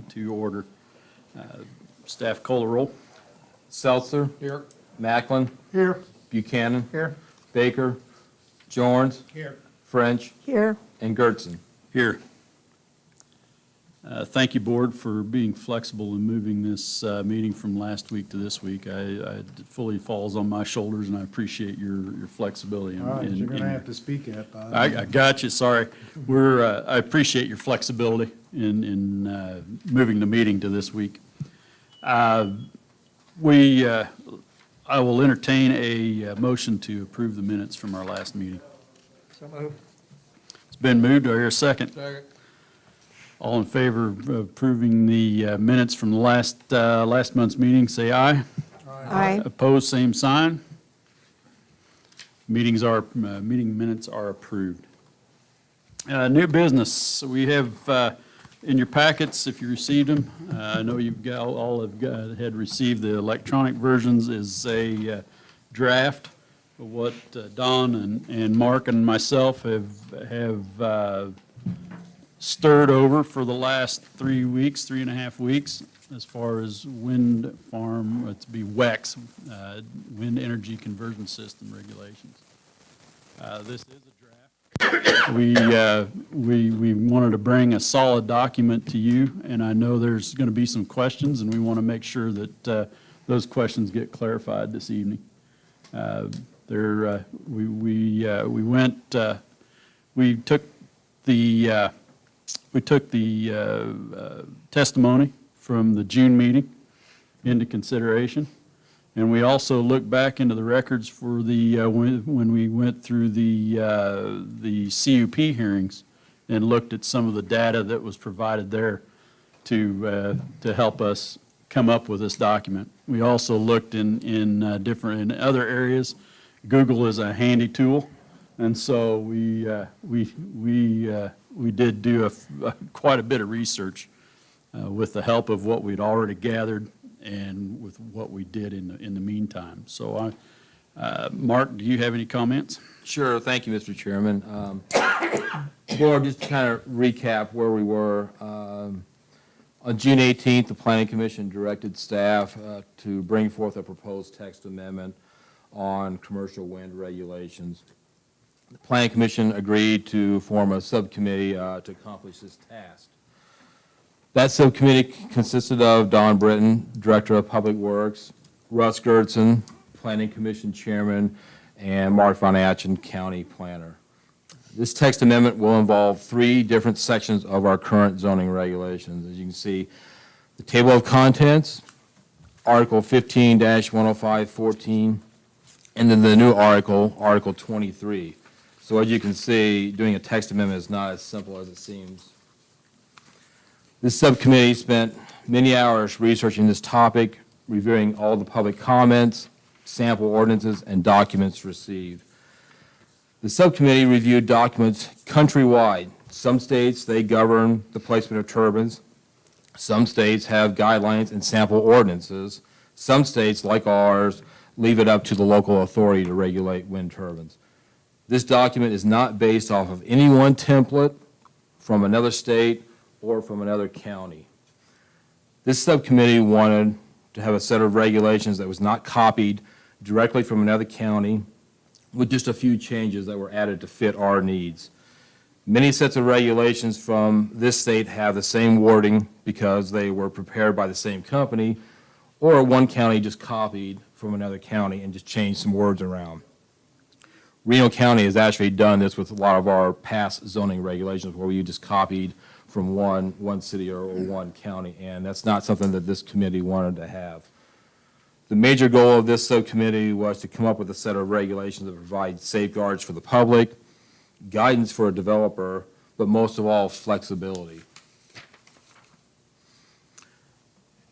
to order. Staff call the roll. Seltzer. Here. Macklin. Here. Buchanan. Here. Baker. Jorns. Here. French. Here. And Gertson. Here. Thank you, Board, for being flexible in moving this meeting from last week to this week. It fully falls on my shoulders, and I appreciate your flexibility. All right, you're going to have to speak at that. I got you, sorry. I appreciate your flexibility in moving the meeting to this week. I will entertain a motion to approve the minutes from our last meeting. So moved. It's been moved. Do I hear a second? Second. All in favor of approving the minutes from the last month's meeting, say aye. Aye. Opposed, same sign. Meeting minutes are approved. New business. We have in your packets, if you received them, I know had received the electronic versions, is a draft of what Don and Mark and myself have stirred over for the last 3.5 weeks, as far as wind farm, to be WECS, Wind Energy Conversion System regulations. This is a draft. We wanted to bring a solid document to you, and I know there's going to be some questions, and we want to make sure that those questions get clarified this evening. We took the testimony from the June meeting into consideration, and we also looked back into the records for the when we went through the CUP hearings and looked at some of the data that was provided there to help us come up with this document. We also looked in other areas. Google is a handy tool, and so we did do quite a bit of research with the help of what we'd already gathered and with what we did in the meantime. So, Mark, do you have any comments? Sure. Thank you, Mr. Chairman. Board, just to kind of recap where we were. On June 18th, the Planning Commission directed staff to bring forth a proposed text amendment on commercial wind regulations. The Planning Commission agreed to form a subcommittee to accomplish this task. That subcommittee consisted of Don Britton, Director of Public Works, Russ Gertson, Planning Commission Chairman, and Mark Von Atchen, County Planner. This text amendment will involve 3 different sections of our current zoning regulations. As you can see, the table of contents, Article 15-105-14, and then the new article, Article 23. So as you can see, doing a text amendment is not as simple as it seems. This subcommittee spent many hours researching this topic, reviewing all the public comments, sample ordinances, and documents received. The subcommittee reviewed documents countrywide. Some states, they govern the placement of turbines. Some states have guidelines and sample ordinances. Some states, like ours, leave it up to the local authority to regulate wind turbines. This document is not based off of any one template from another state or from another county. This subcommittee wanted to have a set of regulations that was not copied directly from another county, with just a few changes that were added to fit our needs. Many sets of regulations from this state have the same wording because they were prepared by the same company, or one county just copied from another county and just changed some words around. Reno County has actually done this with a lot of our past zoning regulations where we just copied from one city or one county, and that's not something that this committee wanted to have. The major goal of this subcommittee was to come up with a set of regulations that provide safeguards for the public, guidance for a developer, but most of all, flexibility.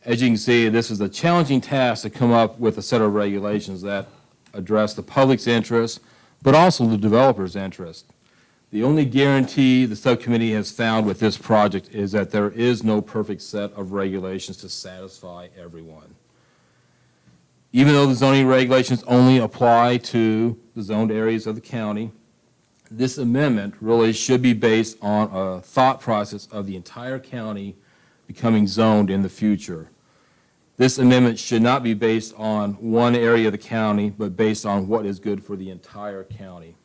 As you can see, this is a challenging task to come up with a set of regulations that address the public's interest, but also the developer's interest. The only guarantee the subcommittee has found with this project is that there is no perfect set of regulations to satisfy everyone. Even though the zoning regulations only apply to the zoned areas of the county, this amendment really should be based on a thought process of the entire county becoming zoned in the future. This amendment should not be based on one area of the county, but based on what is good for the entire county.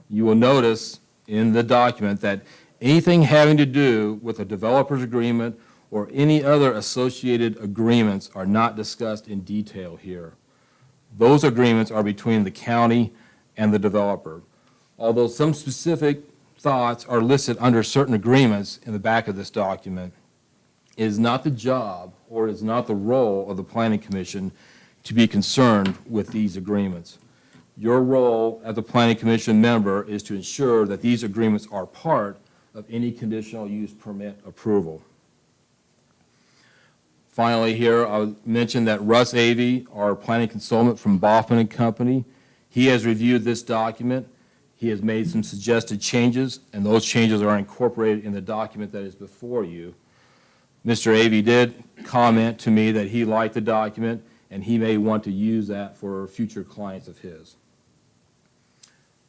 You will notice in the document that anything having to do with a developer's agreement or any other associated agreements are not discussed in detail here. Those agreements are between the county and the developer. Although some specific thoughts are listed under certain agreements in the back of this document, it is not the job or it is not the role of the Planning Commission to be concerned with these agreements. Your role as a Planning Commission member is to ensure that these agreements are part of any conditional use permit approval. Finally here, I'll mention that Russ Avey, our planning consultant from Baughman and Company, he has reviewed this document. He has made some suggested changes, and those changes are incorporated in the document that is before you. Mr. Avey did comment to me that he liked the document, and he may want to use that for future clients of his.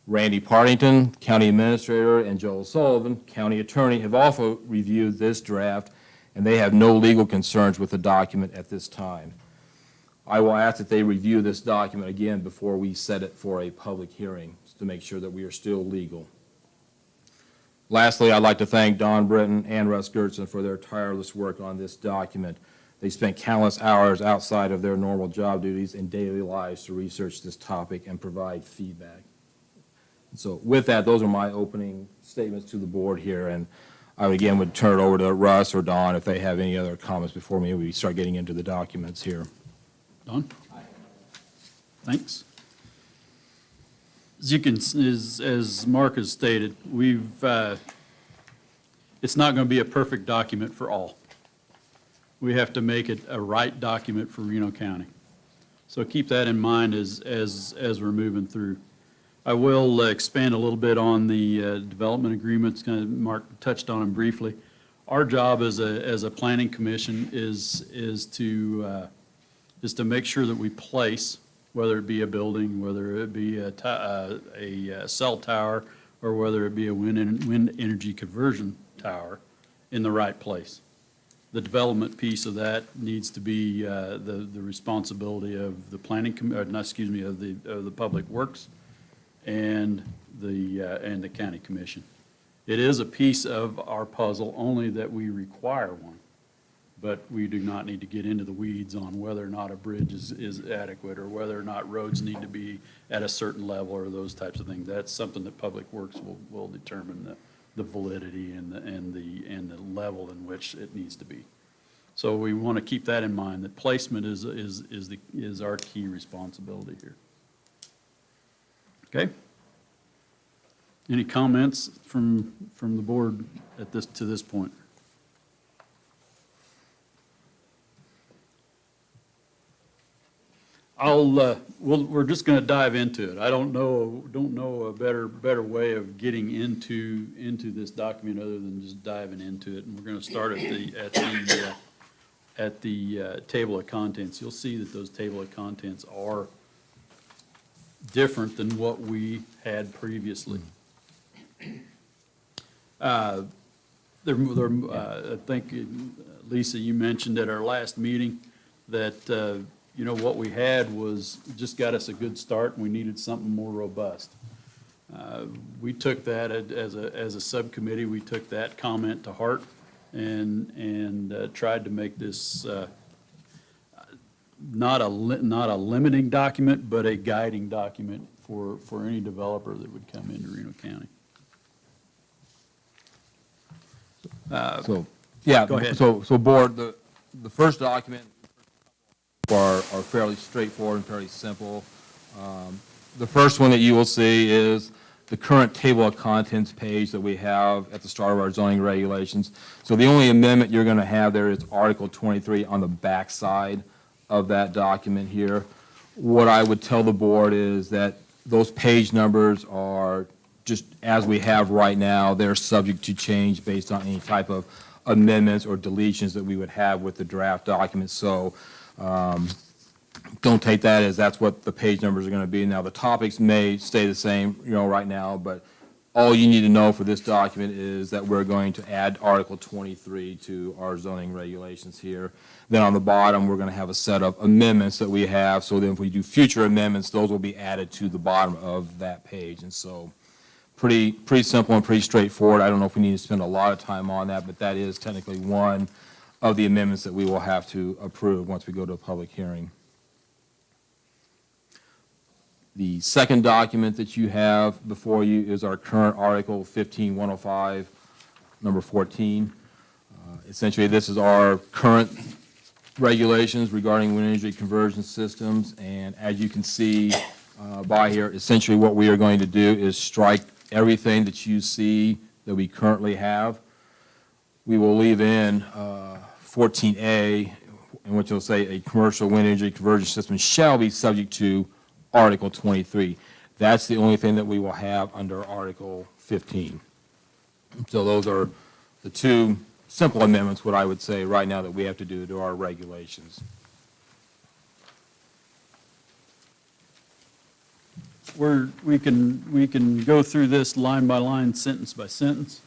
Randy Partington, County Administrator, and Joel Sullivan, County Attorney, have also reviewed this draft, and they have no legal concerns with the document at this time. I will ask that they review this document again before we set it for a public hearing to make sure that we are still legal. Lastly, I'd like to thank Don Britton and Russ Gertson for their tireless work on this document. They spent countless hours outside of their normal job duties and daily lives to research this topic and provide feedback. So with that, those are my opening statements to the board here, and I again would turn it over to Russ or Don if they have any other comments before we start getting into the documents here. Don? Thanks. As you can, as Mark has stated, it's not going to be a perfect document for all. We have to make it a right document for Reno County. So keep that in mind as we're moving through. I will expand a little bit on the development agreements. Kind of Mark touched on them briefly. Our job as a planning commission is to make sure that we place, whether it be a building, whether it be a cell tower, or whether it be a wind energy conversion tower, in the right place. The development piece of that needs to be the responsibility of the of the Public Works and the county commission. It is a piece of our puzzle, only that we require one, but we do not need to get into the weeds on whether or not a bridge is adequate or whether or not roads need to be at a certain level or those types of things. That's something that Public Works will determine the validity and the level in which it needs to be. So we want to keep that in mind, that placement is our key responsibility here. Okay? Any comments from the board to this point? We're just going to dive into it. I don't know a better way of getting into this document other than just diving into it. And we're going to start at the table of contents. You'll see that those table of contents are different than what we had previously. I think, Lisa, you mentioned at our last meeting that what we had was just got us a good start, and we needed something more robust. We took that as a subcommittee. We took that comment to heart and tried to make this not a limiting document, but a guiding document for any developer that would come into Reno County. Go ahead. So board, the first document are fairly straightforward and fairly simple. The first one that you will see is the current table of contents page that we have at the start of our zoning regulations. So the only amendment you're going to have there is Article 23 on the back side of that document here. What I would tell the board is that those page numbers are just as we have right now. They're subject to change based on any type of amendments or deletions that we would have with the draft document. So don't take that as that's what the page numbers are going to be. Now, the topics may stay the same, right now, but All you need to know for this document is that we're going to add Article 23 to our zoning regulations here. Then on the bottom, we're going to have a set of amendments that we have, so then if we do future amendments, those will be added to the bottom of that page. And so pretty simple and pretty straightforward. I don't know if we need to spend a lot of time on that, but that is technically one of the amendments that we will have to approve once we go to a public hearing. The second document that you have before you is our current Article 15105, number 14. Essentially, this is our current regulations regarding wind energy conversion systems, and as you can see by here, essentially what we are going to do is strike everything that you see that we currently have. We will leave in 14A, in which it'll say a commercial wind energy conversion system shall be subject to Article 23. That's the only thing that we will have under Article 15. So those are the two simple amendments, what I would say right now, that we have to do to our regulations. We can go through this line by line, sentence by sentence.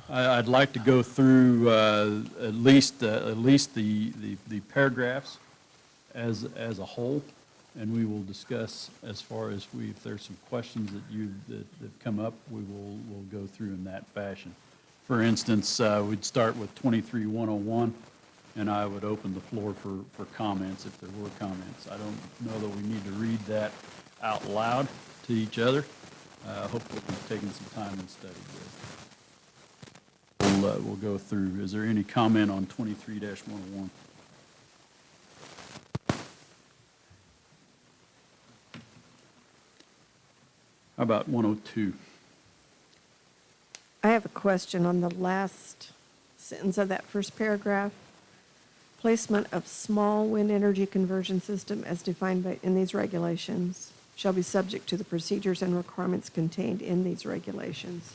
I'd like to go through at least the paragraphs as a whole, and we will discuss as far as if there's some questions that come up, we'll go through in that fashion. For instance, we'd start with 23-101, and I would open the floor for comments if there were comments. I don't know that we need to read that out loud to each other. Hopefully we've taken some time and studied this. We'll go through. Is there any comment on 23-101? How about 102? I have a question on the last sentence of that first paragraph. Placement of small wind energy conversion system as defined in these regulations shall be subject to the procedures and requirements contained in these regulations.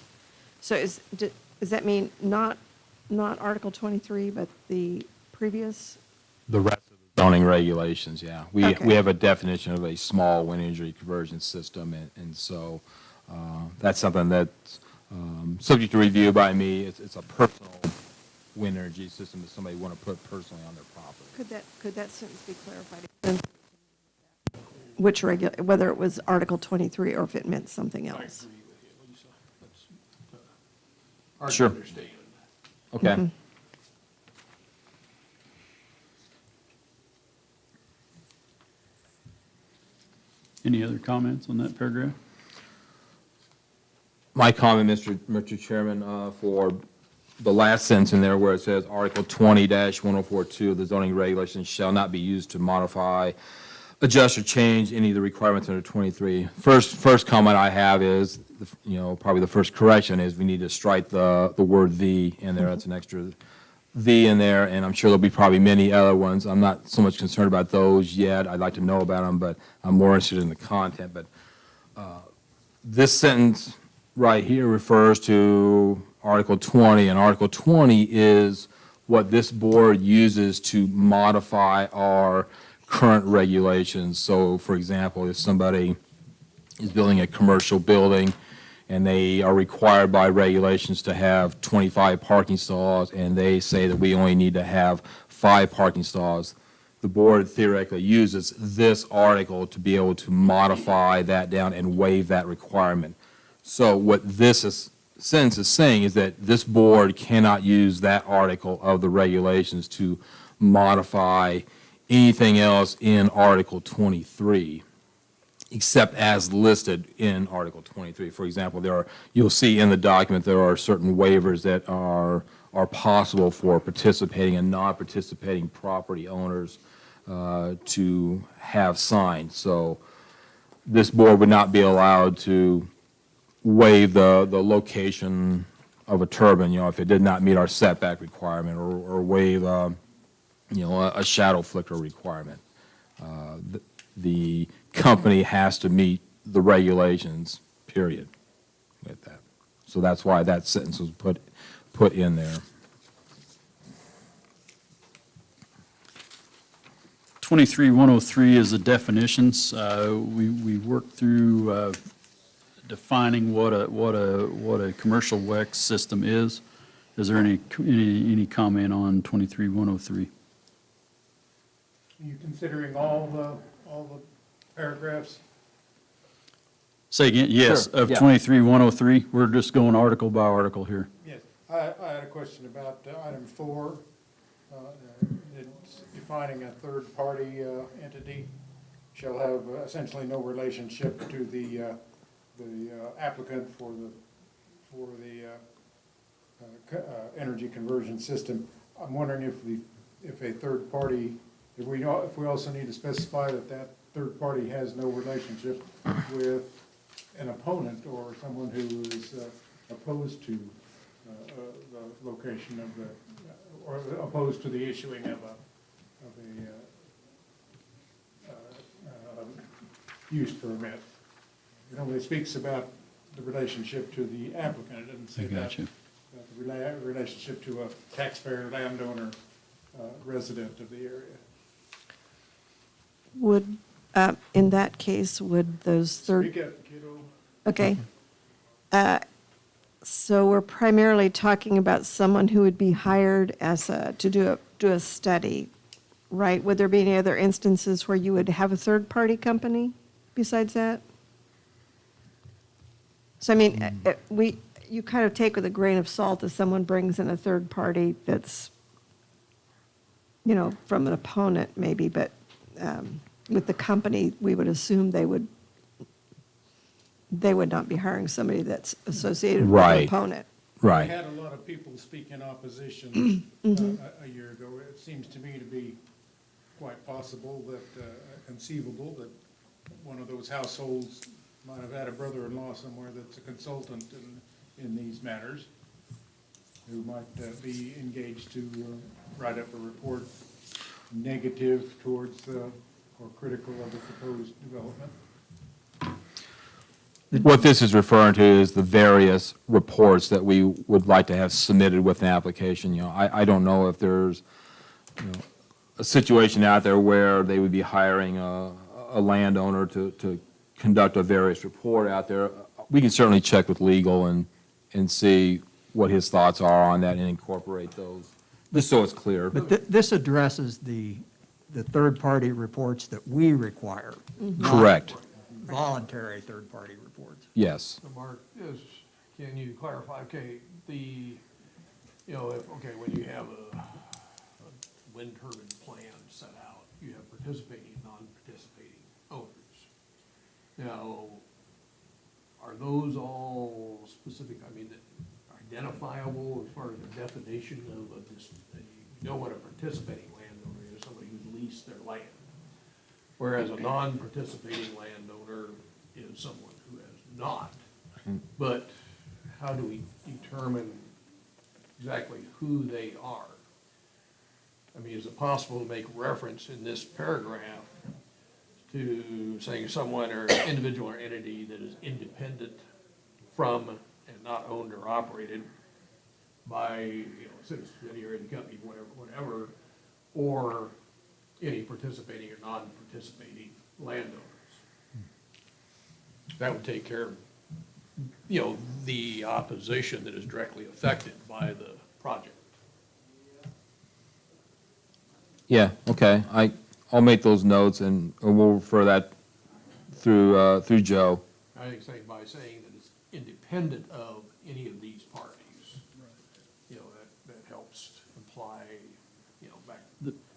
So does that mean not Article 23, but the previous? The rest of the zoning regulations, yeah. We Okay. have a definition of a small wind energy conversion system, and so that's something that's subject to review by me. It's a personal wind energy system that somebody want to put personally on their property. Could that sentence be clarified? Whether it was Article 23 or if it meant something else? Sure. Okay. Mm-hmm. Any other comments on that paragraph? My comment, Mr. Chairman, for the last sentence in there where it says Article 20-1042 of the zoning regulations shall not be used to modify, adjust, or change any of the requirements under 23. First comment I have is, probably the first correction is we need to strike the word "the" in there. That's an extra "the" in there, and I'm sure there'll be probably many other ones. I'm not so much concerned about those yet. I'd like to know about them, but I'm more interested in the content. But this sentence right here refers to Article 20, and Article 20 is what this board uses to modify our current regulations. So, for example, if somebody is building a commercial building and they are required by regulations to have 25 parking stalls, and they say that we only need to have 5 parking stalls, the board theoretically uses this article to be able to modify that down and waive that requirement. So what this sentence is saying is that this board cannot use that article of the regulations to modify anything else in Article 23, except as listed in Article 23. For example, you'll see in the document there are certain waivers that are possible for participating and non-participating property owners to have signed. So this board would not be allowed to waive the location of a turbine, if it did not meet our setback requirement, or waive, a shadow flicker requirement. The company has to meet the regulations, period, with that. So that's why that sentence was put in there. 23-103 is the definitions. We worked through defining what a commercial WEX system is. Is there any comment on 23-103? Are you considering all the paragraphs? Say again, yes, Sure, of yeah. 23-103, we're just going article by article here. Yes. I had a question about item 4, it's defining a third-party entity shall have essentially no relationship to the applicant for the energy conversion system. I'm wondering if a third party, if we also need to specify that third party has no relationship with an opponent or someone who is opposed to the location of or opposed to the issuing of a use permit. It only speaks about the relationship to the applicant. It doesn't say I got you. about the relationship to a taxpayer, landowner, resident of the area. Would, in that case, would those third, Speak up, kiddo. okay. So we're primarily talking about someone who would be hired to do a study, right? Would there be any other instances where you would have a third-party company besides that? So I mean, you kind of take with a grain of salt if someone brings in a third party that's, from an opponent maybe, but with the company, we would assume they would not be hiring somebody that's associated with an Right. opponent. We Right. had a lot of people speak in opposition a year ago. It seems to me to be quite possible that, conceivable, that one of those households might have had a brother-in-law somewhere that's a consultant in these matters, who might be engaged to write up a report negative towards or critical of the proposed development. What this is referring to is the various reports that we would like to have submitted with an application. I don't know if there's, a situation out there where they would be hiring a landowner to conduct a various report out there. We can certainly check with legal and see what his thoughts are on that and incorporate those, just so it's clear. But this addresses the third-party reports that we require. not Correct. Voluntary third-party reports. Yes. So Mark, can you clarify, okay, when you have a wind turbine plan set out, you have participating, non-participating owners. Now, are those all specific, identifiable as far as the definition of this? You know what a participating landowner is, somebody who's leased their land. Whereas a non-participating landowner is someone who has not. But how do we determine exactly who they are? Is it possible to make reference in this paragraph to saying someone or individual or entity that is independent from and not owned or operated by, subsidiary of the company, whatever, or any participating or non-participating landowners? That would take care of, the opposition that is directly affected by the project. Yeah, okay. I'll make those notes and we'll refer that through Joe. I think by saying that it's independent of any of these parties, that helps imply,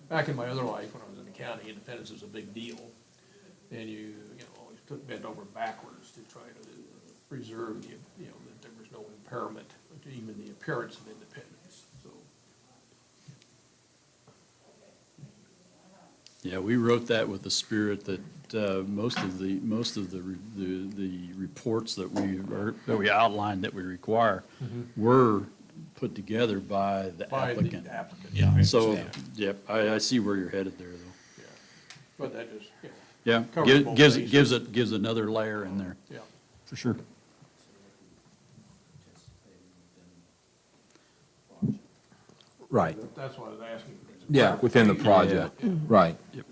back in my other life, when I was in the county, independence is a big deal. And you always bent over backwards to try to preserve that there was no impairment to even the appearance of independence, so. Yeah, we wrote that with the spirit that most of the reports that we outlined that we require were put together by the By the applicant. applicant. Yeah, I so, understand. yep, I see where you're headed there, though. Yeah. But that just, Yeah, Covers both gives another layer in there, yeah. for sure. Right. That's what I was asking. Yeah, within the project. Right. Yep.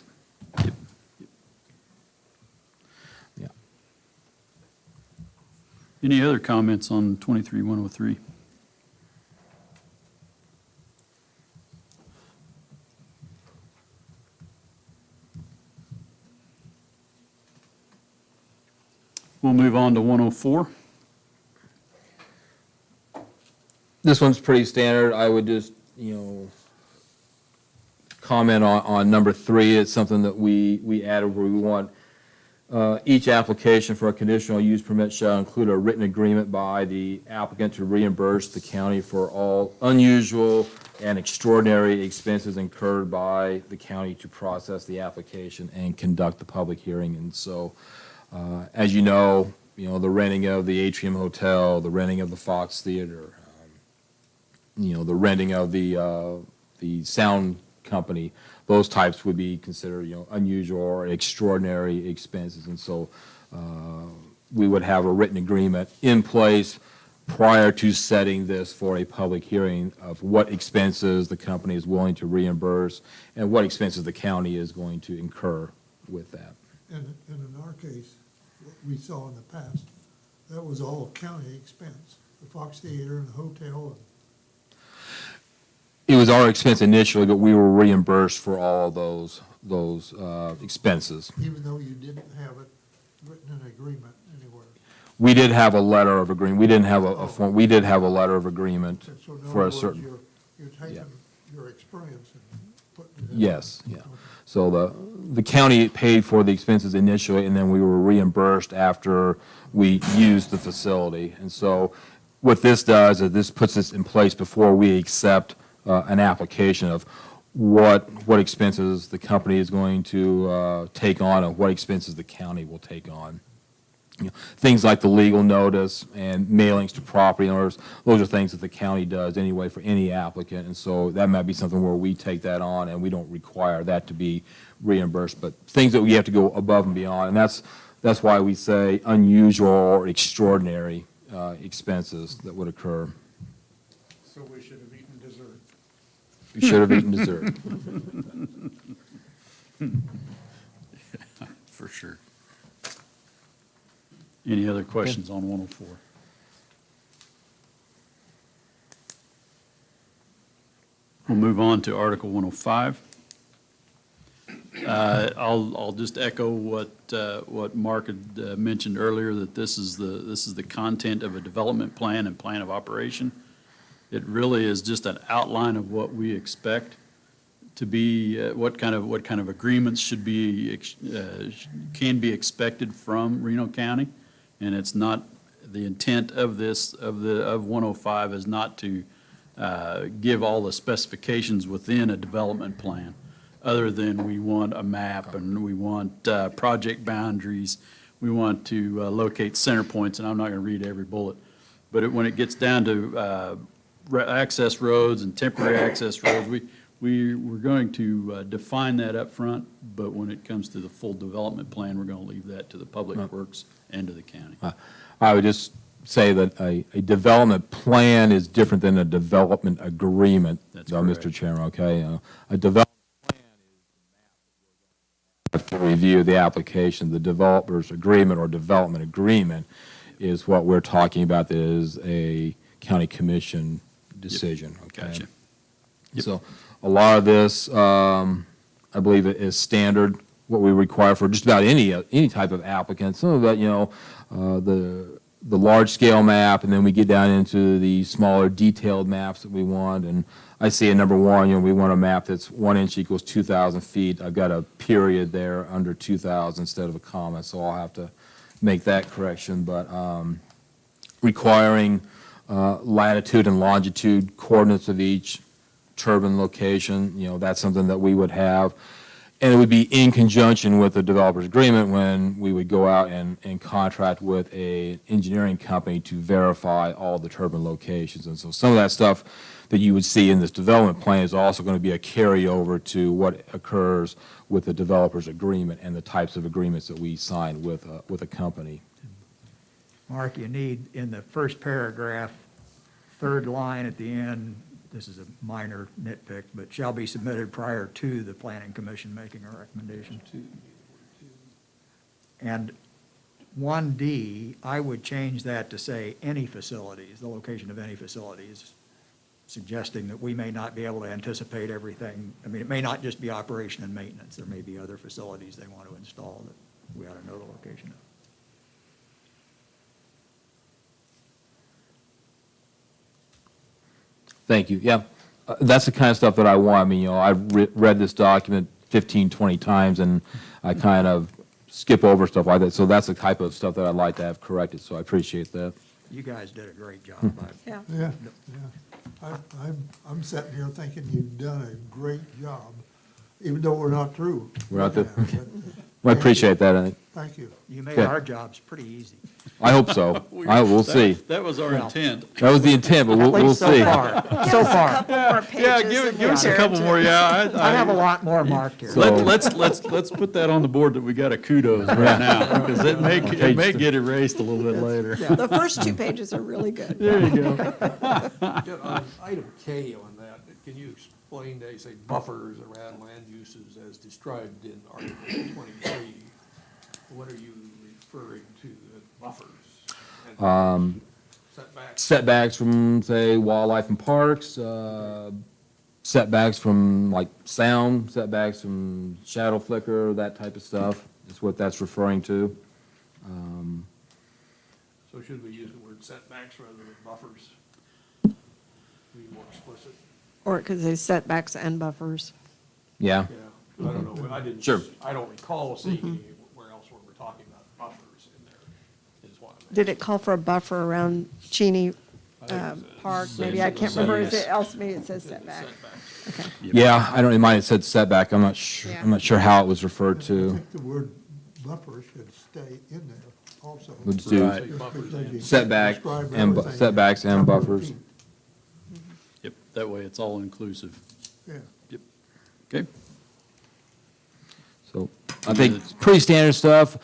Yeah. Any other comments on 23-103? We'll move on to 104. This one's pretty standard. I would just, comment on number 3. It's something that we added where we want each application for a conditional use permit shall include a written agreement by the applicant to reimburse the county for all unusual and extraordinary expenses incurred by the county to process the application and conduct the public hearing. And so, as you know, the renting of the Atrium Hotel, the renting of the Fox Theater, the renting of the sound company, those types would be considered, unusual or extraordinary expenses. And so we would have a written agreement in place prior to setting this for a public hearing of what expenses the company is willing to reimburse and what expenses the county is going to incur with that. And in our case, what we saw in the past, that was all county expense, the Fox Theater and the hotel. It was our expense initially, but we were reimbursed for all of those expenses. Even though you didn't have it written in agreement anywhere. We did have a letter of agreement. We didn't have a form. We did have a letter of agreement So in for other a words, certain. you're taking your experience and putting it in. Yes, yeah. So the county paid for the expenses initially, and then we were reimbursed after we used the facility. And so what this does is this puts this in place before we accept an application of what expenses the company is going to take on and what expenses the county will take on. Things like the legal notice and mailings to property owners, those are things that the county does anyway for any applicant. And so that might be something where we take that on and we don't require that to be reimbursed, but things that we have to go above and beyond. And that's why we say unusual or extraordinary expenses that would occur. So we should have eaten dessert. You should have eaten dessert. For sure. Any other questions on 104? We'll move on to Article 105. I'll just echo what Mark had mentioned earlier, that this is the content of a development plan and plan of operation. It really is just an outline of what we expect to be, what kind of agreements should be, can be expected from Reno County. And it's not, the intent of this, of 105 is not to give all the specifications within a development plan, other than we want a map and we want project boundaries, we want to locate center points, and I'm not going to read every bullet. But when it gets down to access roads and temporary access roads, we're going to define that up front, but when it comes to the full development plan, we're going to leave that to the Public Works and to the county. I would just say that a development plan is different than a development agreement. That's Mr. correct. Chairman, okay? A development plan is the map that we're going to have to review the application. The developer's agreement or development agreement is what we're talking about, that is a county commission decision, okay? Gotcha. Yep. So a lot of this, I believe, it is standard, what we require for just about any type of applicant. Some of that, the large-scale map, and then we get down into the smaller detailed maps that we want. And I see in number 1, we want a map that's 1 inch equals 2,000 feet. I've got a period there under 2,000 instead of a comma, so I'll have to make that correction. But requiring latitude and longitude coordinates of each turbine location, that's something that we would have. And it would be in conjunction with the developer's agreement when we would go out and contract with an engineering company to verify all the turbine locations. And so some of that stuff that you would see in this development plan is also going to be a carryover to what occurs with the developer's agreement and the types of agreements that we sign with a company. Mark, you need, in the first paragraph, third line at the end, this is a minor nitpick, but shall be submitted prior to the planning commission making a recommendation. And 1D, I would change that to say any facilities, the location of any facilities, suggesting that we may not be able to anticipate everything. I mean, it may not just be operation and maintenance. There may be other facilities they want to install that we ought to know the location of. Thank you. Yeah, that's the kind of stuff that I want. I mean, I've read this document 15, 20 times, and I kind of skip over stuff like that. So that's the type of stuff that I'd like to have corrected, so I appreciate that. You guys did a great job. Yeah. Yeah, yeah. I'm sitting here thinking you've done a great job, even though we're not through. We're not through. Yeah, but Well, I appreciate that. thank you. You made Okay. our jobs pretty easy. I hope so. We'll see. That was our Well, intent. That was the intent, but At we'll least so see. far. Give So us a far. couple more pages. Yeah, and give us a we'll couple share more, it. yeah. I have a lot more marked here. So- Let's put that on the board that we got a kudos right now, because it may get erased a little bit later. The first 2 pages are really good. There you go. Just on item K on that, can you explain, they say buffers around land uses as described in Article 23? What are you referring to as buffers? And setbacks? Setbacks from, say, wildlife and parks, setbacks from like sound, setbacks from shadow flicker, that type of stuff is what that's referring to. So should we use the word setbacks rather than buffers? Be more explicit? Or it could say setbacks and buffers. Yeah. Yeah, I don't know, I didn't. Sure. I don't recall seeing anywhere else where we're talking about buffers in there, is what I'm. Did it call for a buffer around Cheney I think it says Park? Maybe, I can't remember, is it else, maybe it says setback. setbacks. Okay. Yeah, I don't, in mine it said setback. I'm not sure, Yeah. I'm not sure how it was referred I to. think the word buffer should stay in there also. Let's do Right. Say buffers Because you setback describe and everything setbacks and number of buffers. feet. Yep, that way it's all inclusive. Yeah. Yep. Okay. So I think it's pretty standard stuff,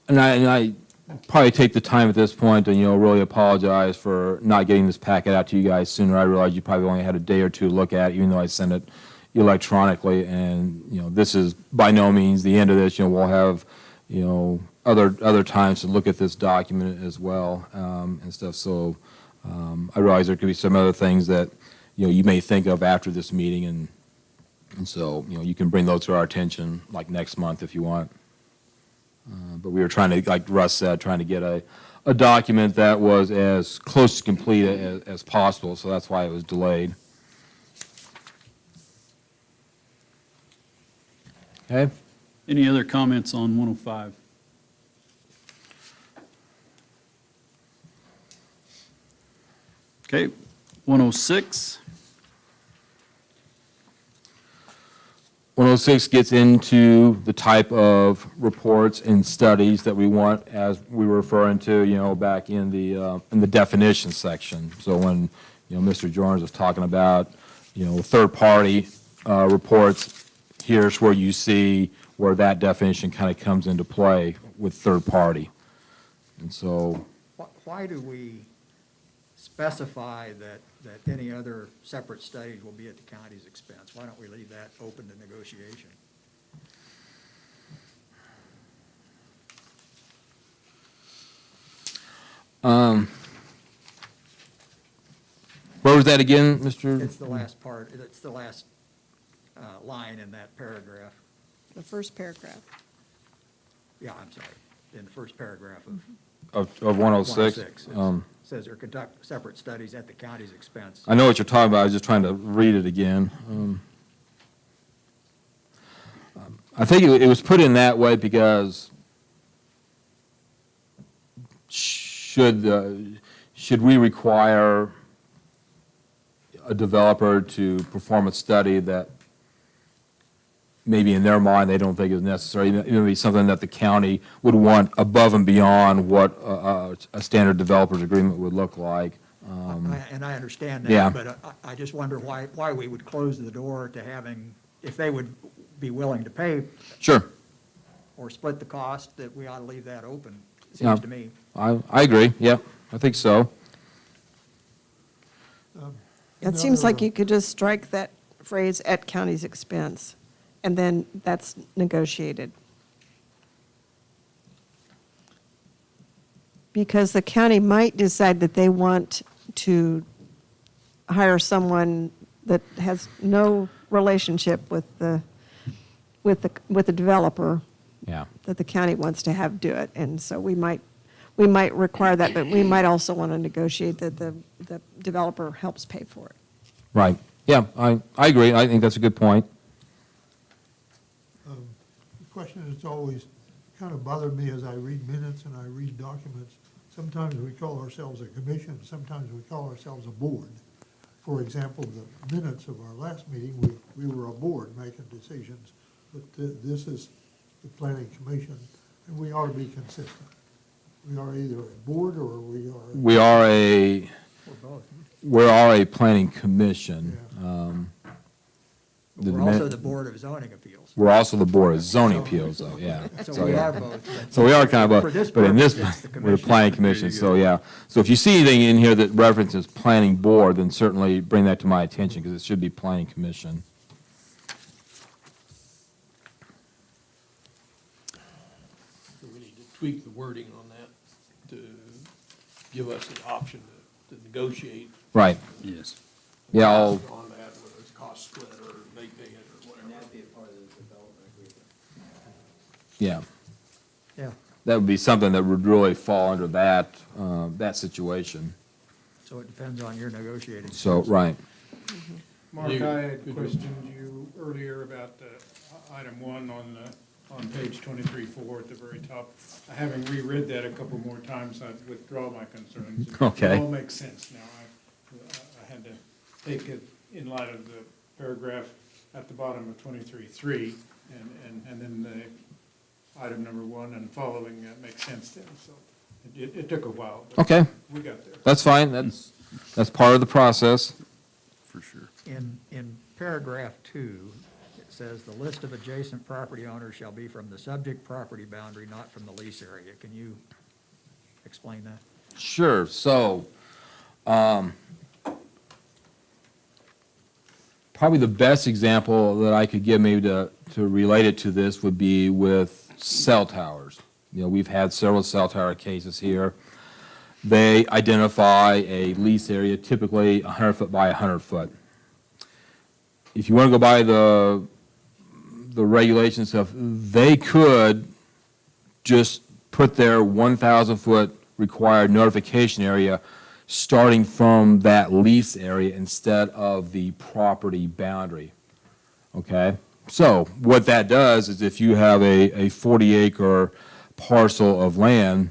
and I probably take the time at this point to, really apologize for not getting this packet out to you guys sooner. I realize you probably only had a day or two to look at it, even though I sent it electronically, and, this is by no means the end of this. We'll have, other times to look at this document as well, and stuff. So I realize there could be some other things that, you may think of after this meeting, and so, you can bring those to our attention like next month if you want. But we were trying to, like Russ said, trying to get a document that was as close to complete as possible, so that's why it was delayed. Okay? Any other comments on 105? Okay, 106. 106 gets into the type of reports and studies that we want, as we were referring to, back in the definition section. So when, Mr. Jones was talking about, third-party reports, here's where you see where that definition kind of comes into play with third-party. And so, Why do we specify that any other separate studies will be at the county's expense? Why don't we leave that open to negotiation? where was that again, Mr.? It's the last part, it's the last line in that paragraph. The first paragraph. Yeah, I'm sorry, in the first paragraph of Of 106? 106. It says or conduct separate studies at the county's expense. I know what you're talking about, I was just trying to read it again. I think it was put in that way because should we require a developer to perform a study that maybe in their mind they don't think is necessary, maybe something that the county would want above and beyond what a standard developer's agreement would look like? And I understand Yeah. that, but I just wonder why we would close the door to having, if they would be willing to pay Sure, or split the cost, that we ought to leave that open, it Yeah. seems to me. I agree, yeah, I think so. It seems like you could just strike that phrase "at county's expense," and then that's negotiated. Because the county might decide that they want to hire someone that has no relationship with the developer, Yeah. that the county wants to have do it. And so we might require that, but we might also want to negotiate that the developer helps pay for it. Right. Yeah, I agree. I think that's a good point. The question that's always kind of bothered me as I read minutes and I read documents, sometimes we call ourselves a commission, sometimes we call ourselves a board. For example, the minutes of our last meeting, we were a board making decisions, but this is the planning commission, and we ought to be consistent. We are either a board or we are. We are a planning commission. We're also the Board of Zoning Appeals. We're also the Board of Zoning Appeals, though, yeah. So we yeah. are both. So we are kind of For this but in this, purpose, it's the we're the commission. planning commission, so yeah. So if you see anything in here that references planning board, then certainly bring that to my attention, because it should be planning commission. So we need to tweak the wording on that to give us the option to negotiate. Right, Yes. yeah, I'll, On that, whether it's cost split or they pay it or whatever. And that'd be a part of the development agreement. yeah. Yeah, That would be something that would really fall under that, that situation. so it depends on your negotiating. So, right. Mark, You- I had good. questioned you earlier about item 1 on page 23-4 at the very top. Having reread that a couple more times, I withdraw my concerns. Okay. It all makes sense now. I had to take it in light of the paragraph at the bottom of 23-3, and then the item number 1 and following makes sense then. So it took a while, but Okay, we got there. that's fine, that's part of the process. For sure. In paragraph 2, it says, "The list of adjacent property owners shall be from the subject property boundary, not from the lease area." Can you explain that? Sure, so, probably the best example that I could give maybe to relate it to this would be with cell towers. You know, we've had several cell tower cases here. They identify a lease area, typically 100 foot by 100 foot. If you want to go by the regulation stuff, they could just put their 1,000 foot required notification area starting from that lease area instead of the property boundary. Okay? So what that does is if you have a 40-acre parcel of land,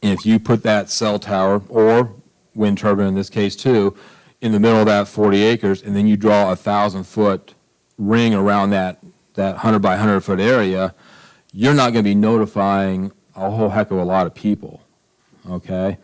and if you put that cell tower, or wind turbine in this case too, in the middle of that 40 acres, and then you draw a 1,000-foot ring around that 100 by 100 foot area, you're not going to be notifying a whole heck of a lot of people, okay?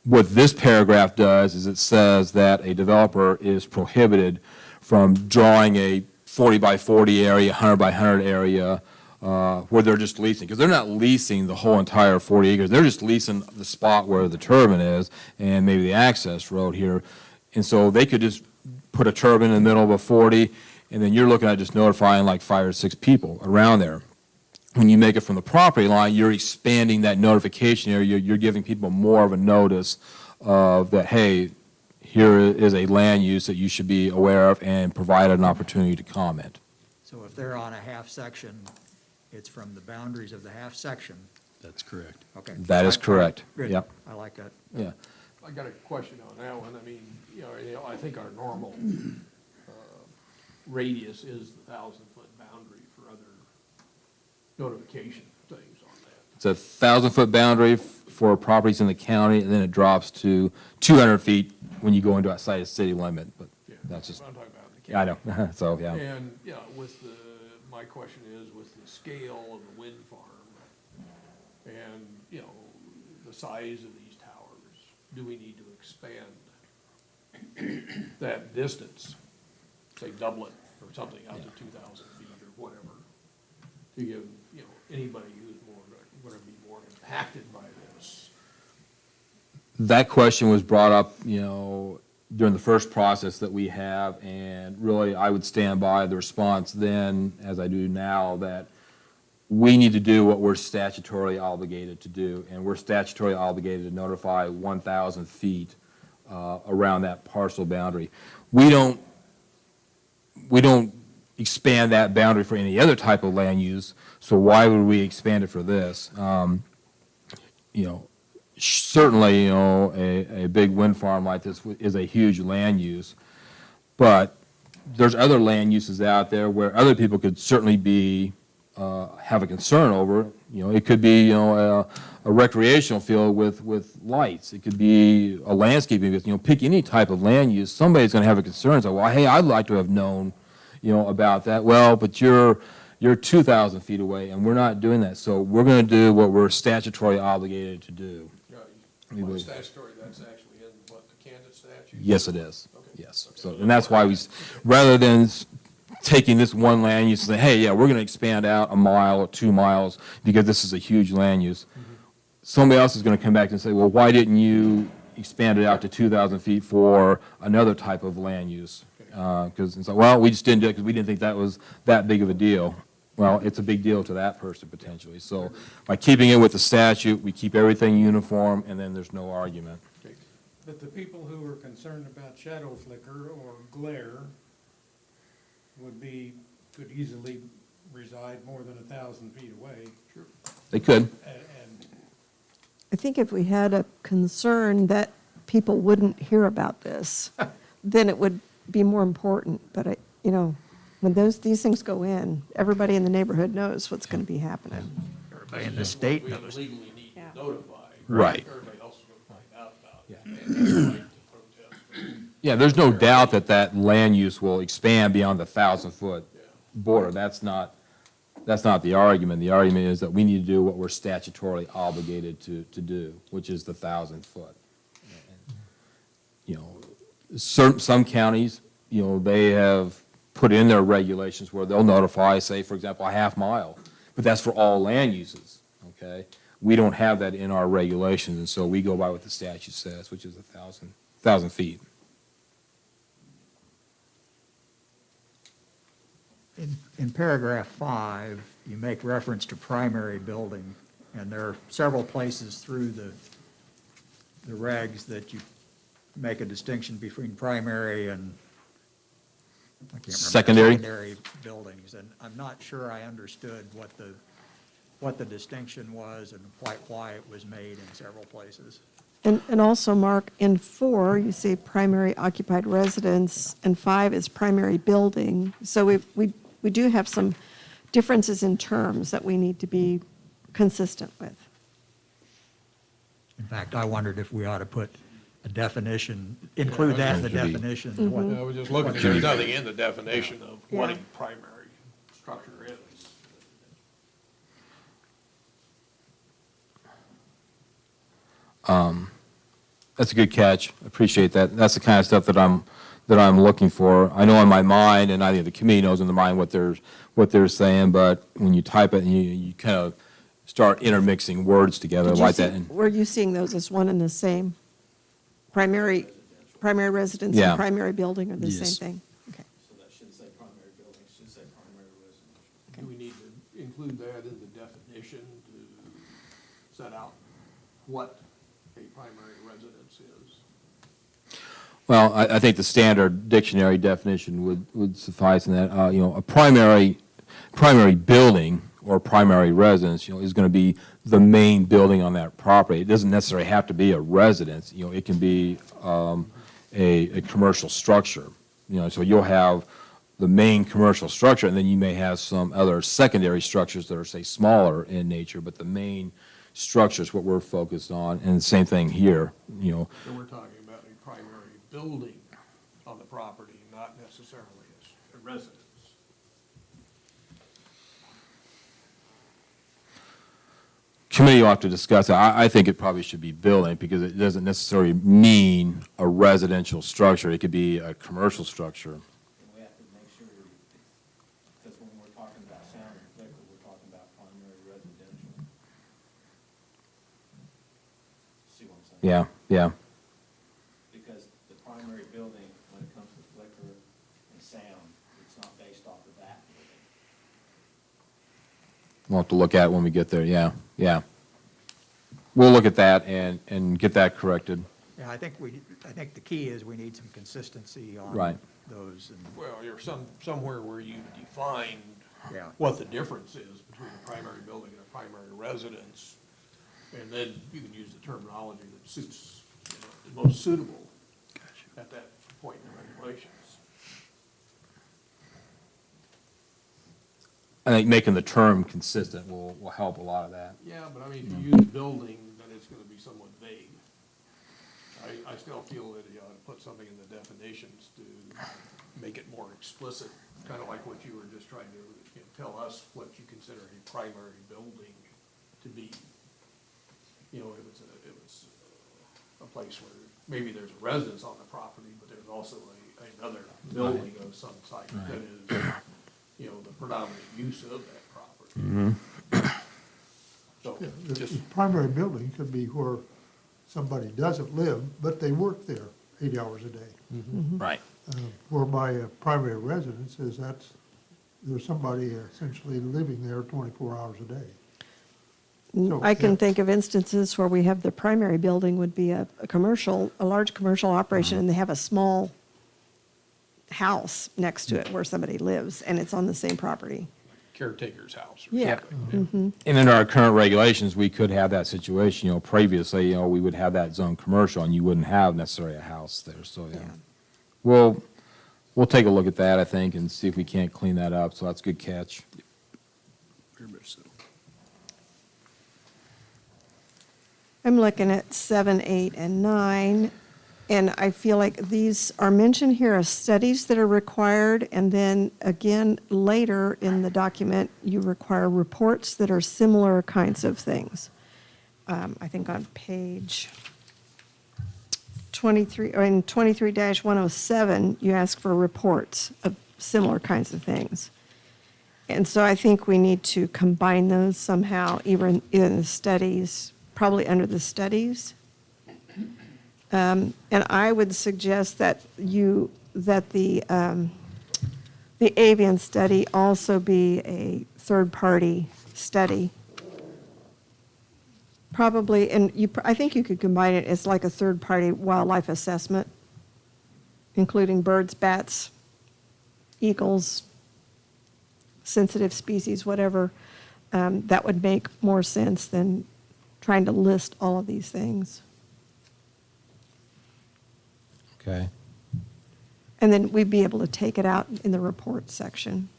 What this paragraph does is it says that a developer is prohibited from drawing a 40 by 40 area, 100 by 100 area, where they're just leasing, because they're not leasing the whole entire 40 acres. They're just leasing the spot where the turbine is and maybe the access road here. And so they could just put a turbine in the middle of a 40, and then you're looking at just notifying like 5 or 6 people around there. When you make it from the property line, you're expanding that notification area. You're giving people more of a notice of that, hey, here is a land use that you should be aware of, and provide an opportunity to comment. So if they're on a half section, it's from the boundaries of the half section. That's correct. Okay. That is correct. Good. Yep. I like that. Yeah. I got a question on that one. I mean, I think our normal radius is the 1,000-foot boundary for other notification things on that. It's a 1,000-foot boundary for properties in the county, and then it drops to 200 feet when you go into outside a city limit, but Yeah, that's just, what I'm talking about in the yeah, I county. know, so, yeah. And, yeah, my question is, with the scale of the wind farm and, the size of these towers, do we need to expand that distance, say double it or something out to 2,000 feet or whatever, to give, anybody who's going to be more impacted by this? That question was brought up, during the first process that we have, and really, I would stand by the response then, as I do now, that we need to do what we're statutorily obligated to do, and we're statutorily obligated to notify 1,000 feet around that parcel boundary. We don't expand that boundary for any other type of land use, so why would we expand it for this? You know, certainly, you know, a big wind farm like this is a huge land use, but there's other land uses out there where other people could certainly be, have a concern over. You know, it could be, you know, a recreational field with lights. It could be a landscaping, you know, pick any type of land use. Somebody's going to have a concern. So, well, hey, I'd like to have known, you know, about that. Well, but you're 2,000 feet away, and we're not doing that. So we're going to do what we're statutorily obligated to do. Well, statutory, that's actually in what, the Kansas statute? Yes, it is. Okay. Yes. So, and that's why rather than taking this one land use and say, hey, yeah, we're going to expand out a mile or 2 miles because this is a huge land use. Somebody else is going to come back and say, well, why didn't you expand it out to 2,000 feet for another type of land use? Because it's like, well, we just didn't do it because we didn't think that was that big of a deal. Well, it's a big deal to that person potentially. So by keeping it with the statute, we keep everything uniform, and then there's no argument. But the people who are concerned about shadow flicker or glare could easily reside more than 1,000 feet away. Sure. They could. And I think if we had a concern that people wouldn't hear about this, then it would be more important. But you know, when these things go in, everybody in the neighborhood knows what's going to be happening. Everybody in the state We knows. legally need Yeah. to notify. Right. Everybody else is going to find out about it. And have the right to protest. Yeah, there's no doubt that that land use will expand beyond the 1,000-foot border. That's not the argument. The argument is that we need to do what we're statutorily obligated to do, which is the 1,000-foot. You know, some counties, you know, they have put in their regulations where they'll notify, say, for example, a half mile, but that's for all land uses, okay? We don't have that in our regulations, and so we go by what the statute says, which is 1,000 feet. In paragraph 5, you make reference to primary building, and there are several places through the regs that you make a distinction between primary and, I can't remember. Secondary? Secondary buildings, and I'm not sure I understood what the distinction was and quite why it was made in several places. And also, Mark, in 4, you say primary occupied residence, and 5 is primary building. So we do have some differences in terms that we need to be consistent with. In fact, I wondered if we ought to put a definition, include that in the Should be. definition. what- I was just looking, there's nothing in the definition of what a Yeah. primary structure is. That's a good catch. Appreciate that. That's the kind of stuff that I'm looking for. I know in my mind, and I think the committee knows in their mind what they're saying, but when you type it and you kind of start intermixing words together Did you like see- that. and- Were you seeing those as one and the same? Primary residence Yeah. and primary building are the same Yes. thing? Okay. So that shouldn't say primary building, it should say primary residential. Do we need to include that in the definition to set out what a primary residence is? Well, I think the standard dictionary definition would suffice in that, you know, a primary building or primary residence, you know, is going to be the main building on that property. It doesn't necessarily have to be a residence, you know, it can be a commercial structure. You know, so you'll have the main commercial structure, and then you may have some other secondary structures that are, say, smaller in nature, but the main structure is what we're focused on, and the same thing here, you know. So we're talking about a primary building on the property, not necessarily a residence. Committee will have to discuss it. I think it probably should be building because it doesn't necessarily mean a residential structure. It could be a commercial structure. And we have to make sure, because when we're talking about sound and flicker, we're talking about primary residential. See what I'm saying? Yeah, yeah. Because the primary building, when it comes to flicker and sound, it's not based off of that building. We'll have to look at it when we get there, yeah, yeah. We'll look at that and get that corrected. Yeah, I think the key is we need some consistency on Right. those, and, Well, you're somewhere where you define yeah. what the difference is between a primary building and a primary residence. And then you can use the terminology that suits, the most suitable at that point in the regulations. I think making the term consistent will help a lot of that. Yeah, but I mean, if you use building, then it's gonna be somewhat vague. I still feel that you ought to put something in the definitions to make it more explicit, kind of like what you were just trying to, tell us what you consider a primary building to be. If it's a place where maybe there's a residence on the property, but there's also another building of some type that is, the predominant use of that property. So, Yeah, the just, the primary building could be where somebody doesn't live, but they work there 8 hours a day. Right. Whereby a primary residence is there's somebody essentially living there 24 hours a day. So, I can yeah. think of instances where we have the primary building would be a large commercial operation, and they have a small house next to it where somebody lives, and it's on the same property. caretaker's house or Yeah. something. And in our current regulations, we could have that situation, previously, we would have that zone commercial and you wouldn't have necessarily a house there, so, yeah. Yeah. We'll take a look at that, I think, and see if we can't clean that up, so that's a good catch. I'm looking at 7, 8, and 9, and I feel like these are mentioned here as studies that are required, and then again, later in the document, you require reports that are similar kinds of things. I think on page 23, or in 23-107, you ask for reports of similar kinds of things. And so I think we need to combine those somehow, even in the studies, probably under the studies. And I would suggest that the avian study also be a third-party study. Probably, and I think you could combine it as like a third-party wildlife assessment, including birds, bats, eagles, sensitive species, whatever. That would make more sense than trying to list all of these things. Okay. And then we'd be able to take it out in the report section.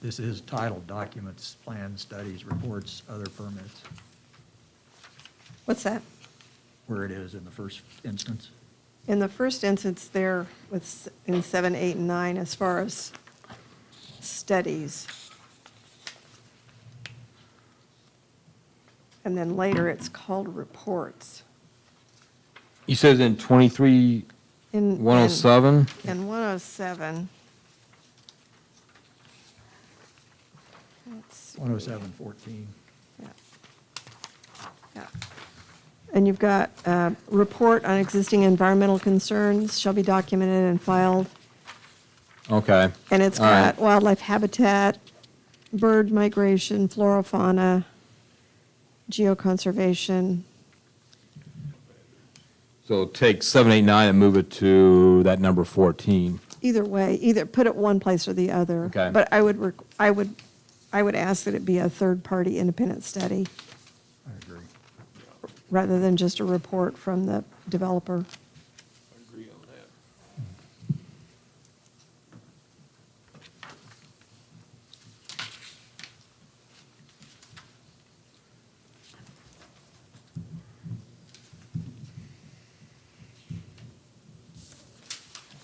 This is titled Documents, Plans, Studies, Reports, Other Permits, What's that? where it is in the first instance. In the first instance there in 7, 8, and 9, as far as studies. And then later it's called reports. You said in 23, In 107? In 107. Let's see. 107:14. Yeah. Yeah. And you've got report on existing environmental concerns shall be documented and filed. Okay. And it's All right. got wildlife habitat, bird migration, flora, fauna, geoconservation. So take 7, 8, 9 and move it to that number 14. Either way, either put it one place or the other. Okay. But I would ask that it be a third-party independent study I agree. rather than just a report from the developer. I agree on that.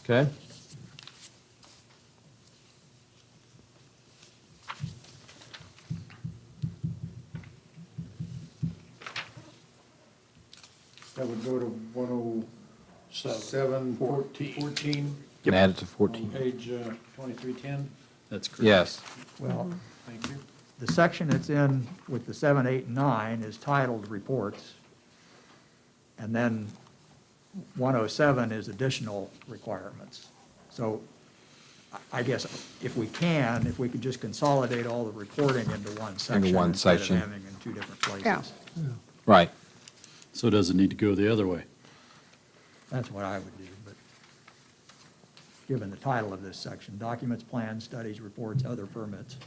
Okay. That would go to 107, 14, And add it to on 14. page 2310. That's correct. Yes. Well, Thank you. the section that's in with the 7, 8, and 9 is titled Reports. And then 107 is additional requirements. So I guess if we can, if we could just consolidate all the reporting into one section. one instead of section. having in two different places. Yeah. Right. So does it need to go the other way? That's what I would do, but given the title of this section, documents, plans, studies, reports, other permits.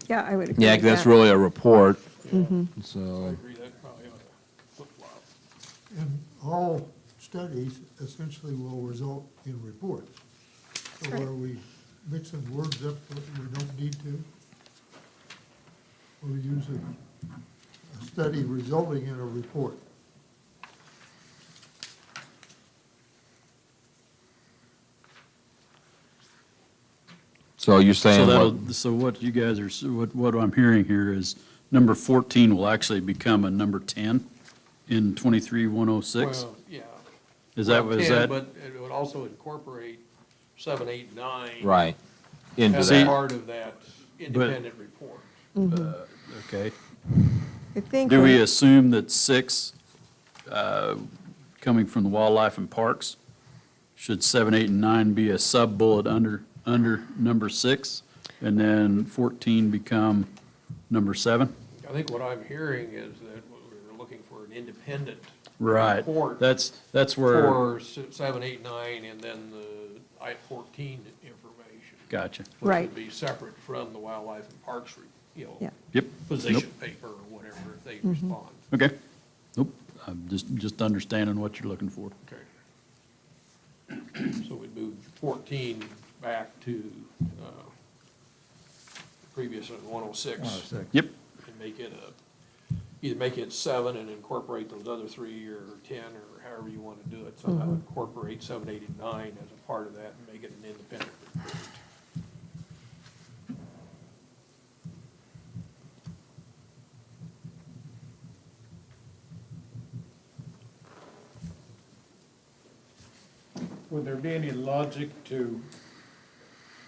Yeah, I would agree Yeah, with 'cause that's that. really a report. I So, agree, that probably ought to flip-flop. And all studies essentially will result in reports. So Right. are we mixing words up that we don't need to? We're using a study resulting in a report. so you're So saying that'll, what? so what you guys are, what I'm hearing here is number 14 will actually become a number 10 in 23-106? Well, yeah. Is that, Well, is 10, that? But it would also incorporate 7, 8, 9. Right. Into As that. part of that independent report. Okay. I think. Do we when- assume that 6, coming from the wildlife and parks, should 7, 8, and 9 be a sub-bullet under number 6? And then 14 become number 7? I think what I'm hearing is that we're looking for an independent Right. report That's where, for 7, 8, 9, and then the I-14 information. gotcha. Which Right. would be separate from the wildlife and parks, Yeah. Yep. position paper or whatever if they respond. Okay. Nope. I'm just understanding what you're looking for. Okay. So we'd move 14 back to previous 106. 106. Yep. And make it either make it 7 and incorporate those other 3, or 10, or however you want to do it. Somehow incorporate 7, 8, and 9 as a part of that and make it an independent report. Would there be any logic to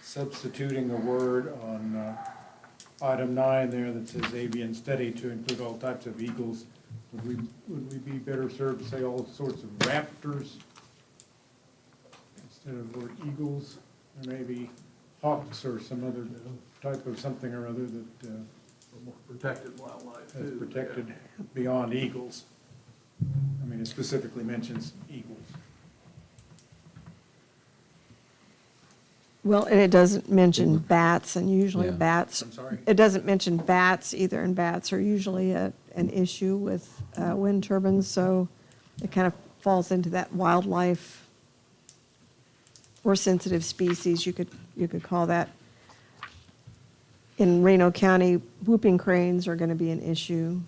substituting a word on item 9 there that says avian study to include all types of eagles? Would we be better served to say all sorts of raptors instead of the word eagles? Or maybe hawks or some other type of something or other that More protected wildlife that's too. protected beyond eagles? I mean, it specifically mentions eagles. Well, and it doesn't mention bats, and usually Yeah. bats. I'm sorry? It doesn't mention bats either, and bats are usually an issue with wind turbines, so it kind of falls into that wildlife or sensitive species, you could call that. In Reno County, whooping cranes are going to be an issue.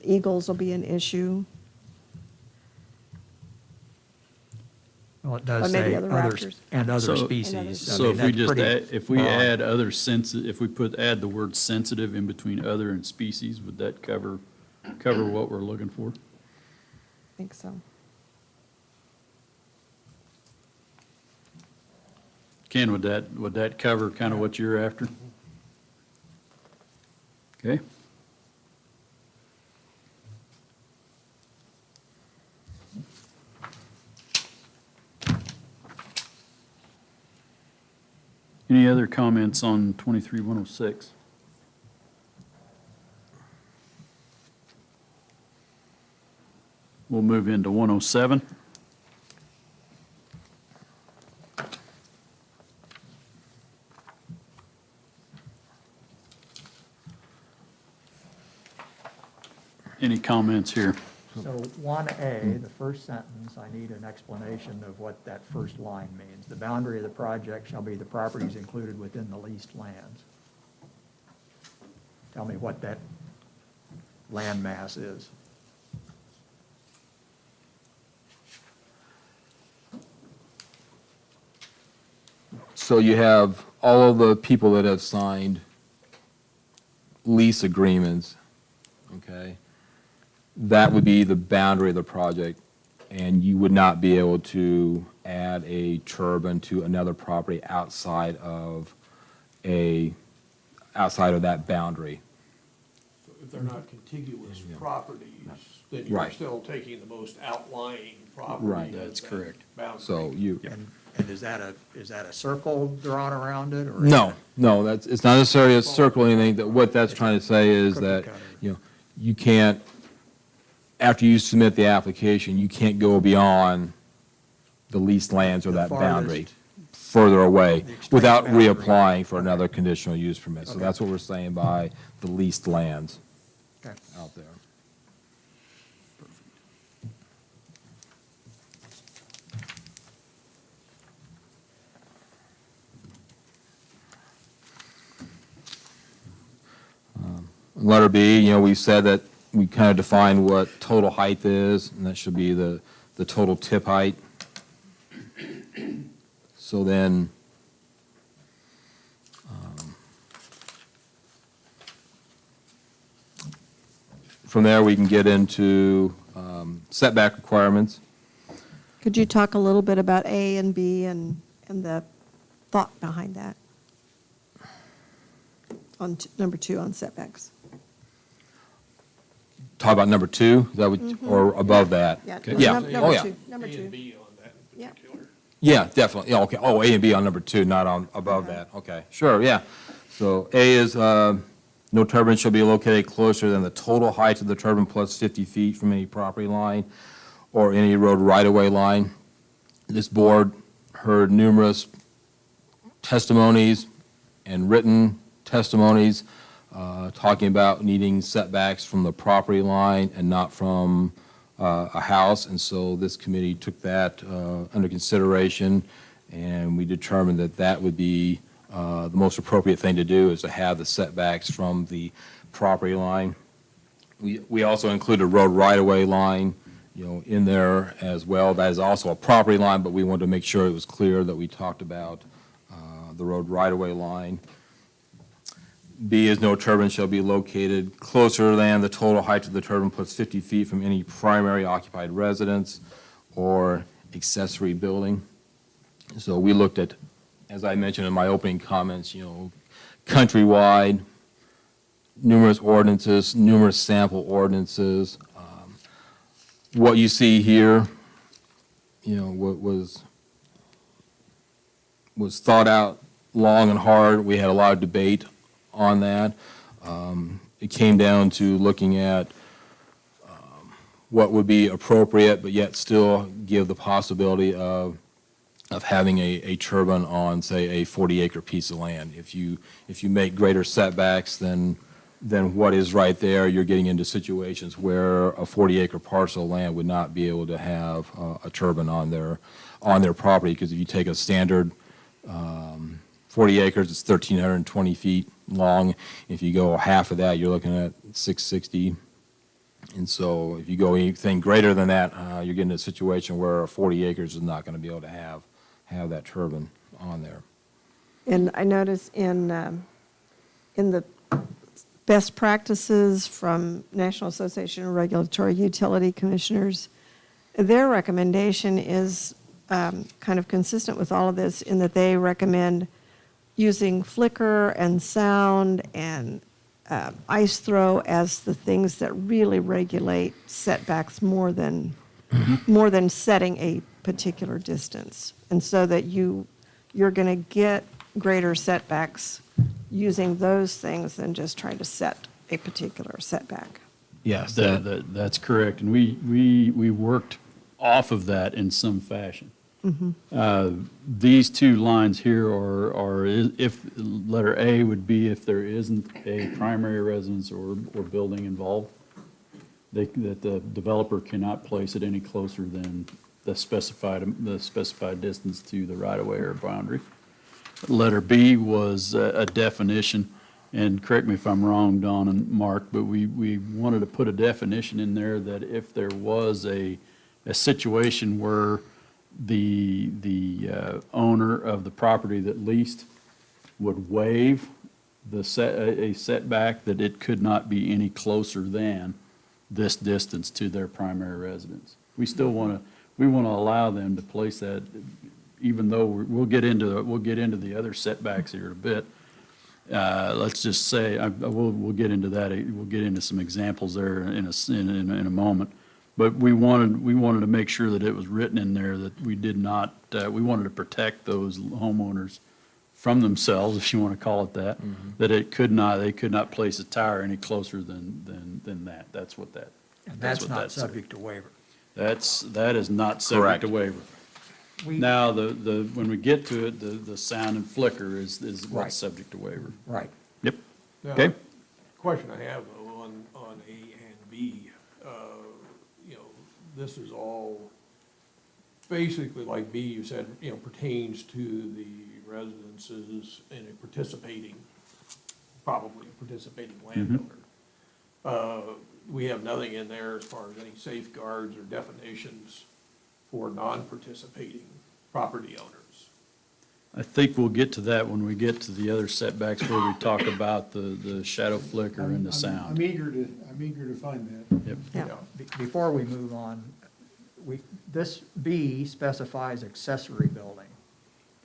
Eagles will be an issue. Well, it does Or maybe say other others, raptors. and other So- species. I So mean, if we that's just pretty add, if we broad. add other if we add the word sensitive in between other and species, would that cover what we're looking for? I think so. Ken, would that cover kind of what you're after? Okay. Any other comments on 23-106? We'll move into 107. Any comments here? So 1A, the first sentence, I need an explanation of what that first line means. The boundary of the project shall be the properties included within the leased lands. Tell me what that land mass is. So you have all of the people that have signed lease agreements, okay? That would be the boundary of the project, and you would not be able to add a turbine to another property outside of that boundary. So if they're not contiguous properties, then you're Right. still taking the most outlying property. Right. as That's that correct. boundary. So you, And is that a circle drawn around it, or? no, no, it's not necessarily a circle or anything. That what that's trying to say is Cookie that, cutter. you can't, after you submit the application, you can't go beyond the leased lands or The that boundary farthest- further away the extreme without boundary. reapplying for Okay. another conditional use permit. So Okay. that's what we're saying by the leased lands Okay. out there. Letter B, we said that we kind of defined what total height is, and that should be the total tip height. So then, from there, we can get into setback requirements. Could you talk a little bit about A and B and the thought behind that? On number 2 on setbacks. Talk about number 2, is that what, or above that? Yeah, Yeah, number oh, yeah. 2, number A 2. and B on that in Yeah. particular. Yeah, definitely. Yeah, okay. Oh, A and B on number 2, not on, above Okay. that. Okay, sure, yeah. So A is, no turbine shall be located closer than the total height of the turbine plus 50 feet from any property line or any road right-of-way line. This board heard numerous testimonies and written testimonies talking about needing setbacks from the property line and not from a house. And so this committee took that under consideration, and we determined that that would be the most appropriate thing to do, is to have the setbacks from the property line. We also included a road right-of-way line, in there as well. That is also a property line, but we wanted to make sure it was clear that we talked about the road right-of-way line. B is no turbine shall be located closer than the total height of the turbine plus 50 feet from any primary occupied residence or accessory building. So we looked at, as I mentioned in my opening comments, countrywide, numerous ordinances, numerous sample ordinances. What you see here, what was thought out long and hard. We had a lot of debate on that. It came down to looking at what would be appropriate, but yet still give the possibility of having a turbine on, say, a 40-acre piece of land. If you make greater setbacks than what is right there, you're getting into situations where a 40-acre parcel of land would not be able to have a turbine on their property, because if you take a standard 40 acres, it's 1,320 feet long. If you go half of that, you're looking at 660. And so if you go anything greater than that, you're getting a situation where 40 acres is not going to be able to have that turbine on there. And I noticed in the best practices from National Association of Regulatory Utility Commissioners, their recommendation is kind of consistent with all of this, in that they recommend using flicker and sound and ice throw as the things that really regulate setbacks more than setting a particular distance. And so that you're going to get greater setbacks using those things than just trying to set a particular setback. Yes. That's correct, and we worked off of that in some fashion. These two lines here are if, letter A would be if there isn't a primary residence or building involved, that the developer cannot place it any closer than the specified distance to the right-of-way or boundary. Letter B was a definition, and correct me if I'm wrong, Don and Mark, but we wanted to put a definition in there that if there was a situation where the owner of the property that leased would waive a setback, that it could not be any closer than this distance to their primary residence. We still want to allow them to place that, even though we'll get into the other setbacks here in a bit. let's just say, we'll get into that, we'll get into some examples there in a moment. But we wanted to make sure that it was written in there that we did not, we wanted to protect those homeowners from themselves, if you want to call it that, that they could not place a tower any closer than that. That's what that. And that's what not that said. subject to waiver. That is not subject to waiver. We- Now, when we get to it, the sound and flicker is Right. what's subject to waiver. Right. Yep. Now, Okay. Question I have though on A and B, you know, this is all basically like B, you said, you know, pertains to the residences and a probably participating landowner. We have nothing in there as far as any safeguards or definitions for non-participating property owners. I think we'll get to that when we get to the other setbacks where we talk about the shadow flicker and the I'm sound. eager to find that. Yep. Yeah. Before we move on, this B specifies accessory building.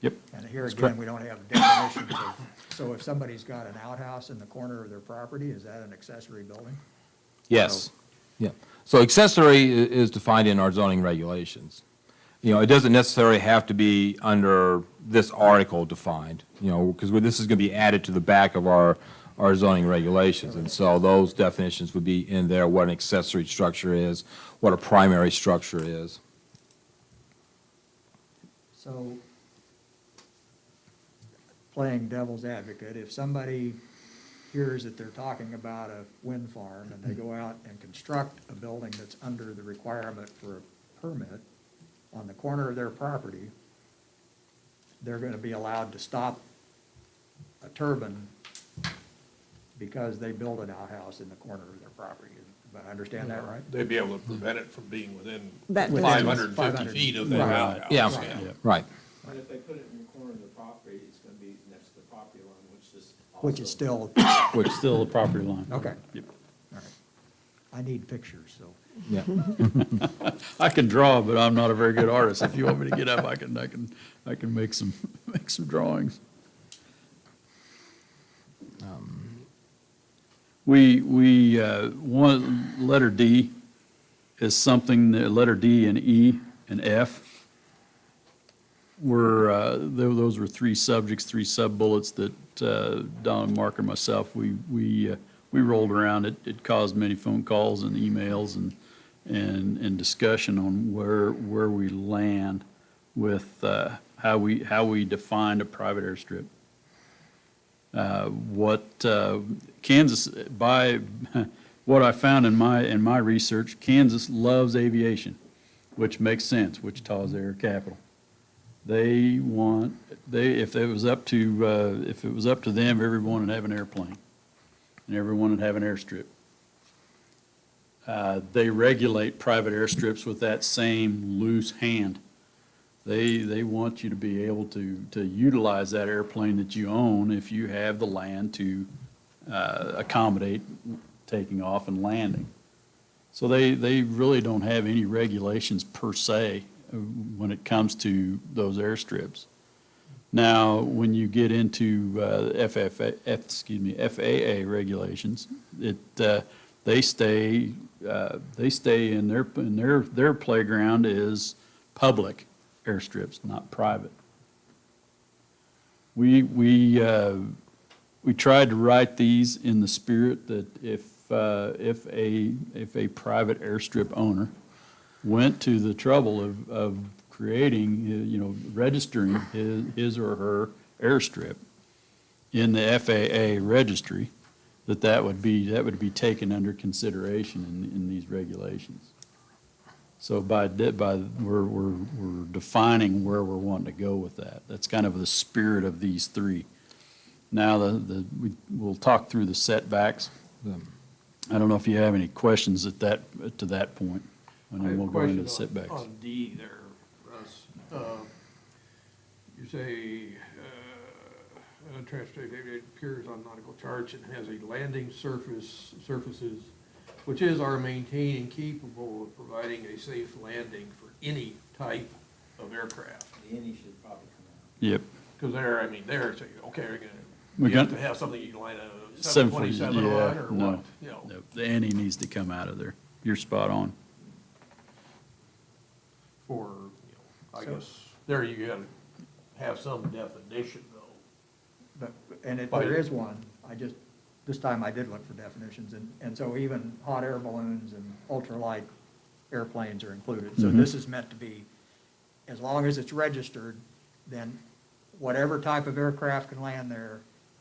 Yep. And here That's again, correct. we don't have definitions of, so if somebody's got an outhouse in the corner of their property, is that an accessory building? Yes, yeah. So accessory is defined in our zoning regulations. You know, it doesn't necessarily have to be under this article defined, you know, because this is going to be added to the back of our zoning regulations. And so those definitions would be in there, what an accessory structure is, what a primary structure is. So, playing devil's advocate, if somebody hears that they're talking about a wind farm and they go out and construct a building that's under the requirement for a permit on the corner of their property, they're gonna be allowed to stop a turbine because they built an outhouse in the corner of their property. Do I understand that right? They'd be able to prevent it from being within That- 550 feet of that Right. outhouse. Yeah, Yeah. right. And if they put it in the corner of the property, it's gonna be next to the property line, Which is still, Which still the property line. okay, Yep. all right. I need pictures, so. Yeah. I can draw, but I'm not a very good artist. If you want me to get up, I can make some drawings. Letter D is something, letter D and E and F were, those were three subjects, three sub-bullets that Don, Mark, and myself, we rolled around. It caused many phone calls and emails and discussion on where we land with how we defined a private airstrip. Kansas, by what I found in my research, Kansas loves aviation, which makes sense. Wichita's their capital. If it was up to them, everyone would have an airplane, and everyone would have an airstrip. They regulate private airstrips with that same loose hand. They want you to be able to utilize that airplane that you own if you have the land to accommodate taking off and landing. So they really don't have any regulations per se when it comes to those airstrips. Now, when you get into FAA regulations, they stay in their playground is public airstrips, not private. We tried to write these in the spirit that if a private airstrip owner went to the trouble of creating, registering his or her airstrip in the FAA registry, that would be taken under consideration in these regulations. So we're defining where we're wanting to go with that. That's kind of the spirit of these three. Now, we'll talk through the setbacks. I don't know if you have any questions to that point, and I then have we'll a go into the question setbacks. on D there, Russ. You say, transportation appears on nautical charts and has a landing surfaces, which is are maintained and capable of providing a safe landing for any type of aircraft. The any should probably come out. Yep, Because they're saying, okay, We You have got to have something you can line a 740, 727 yeah, on, or no, what? You know, no, the ante needs to come out of there. You're spot on. for, I guess, there you gotta have some definition though. There is one, this time I did look for definitions, and so even hot air balloons and ultralight airplanes are included. So this is meant to be, as long as it's registered, then whatever type of aircraft can land there,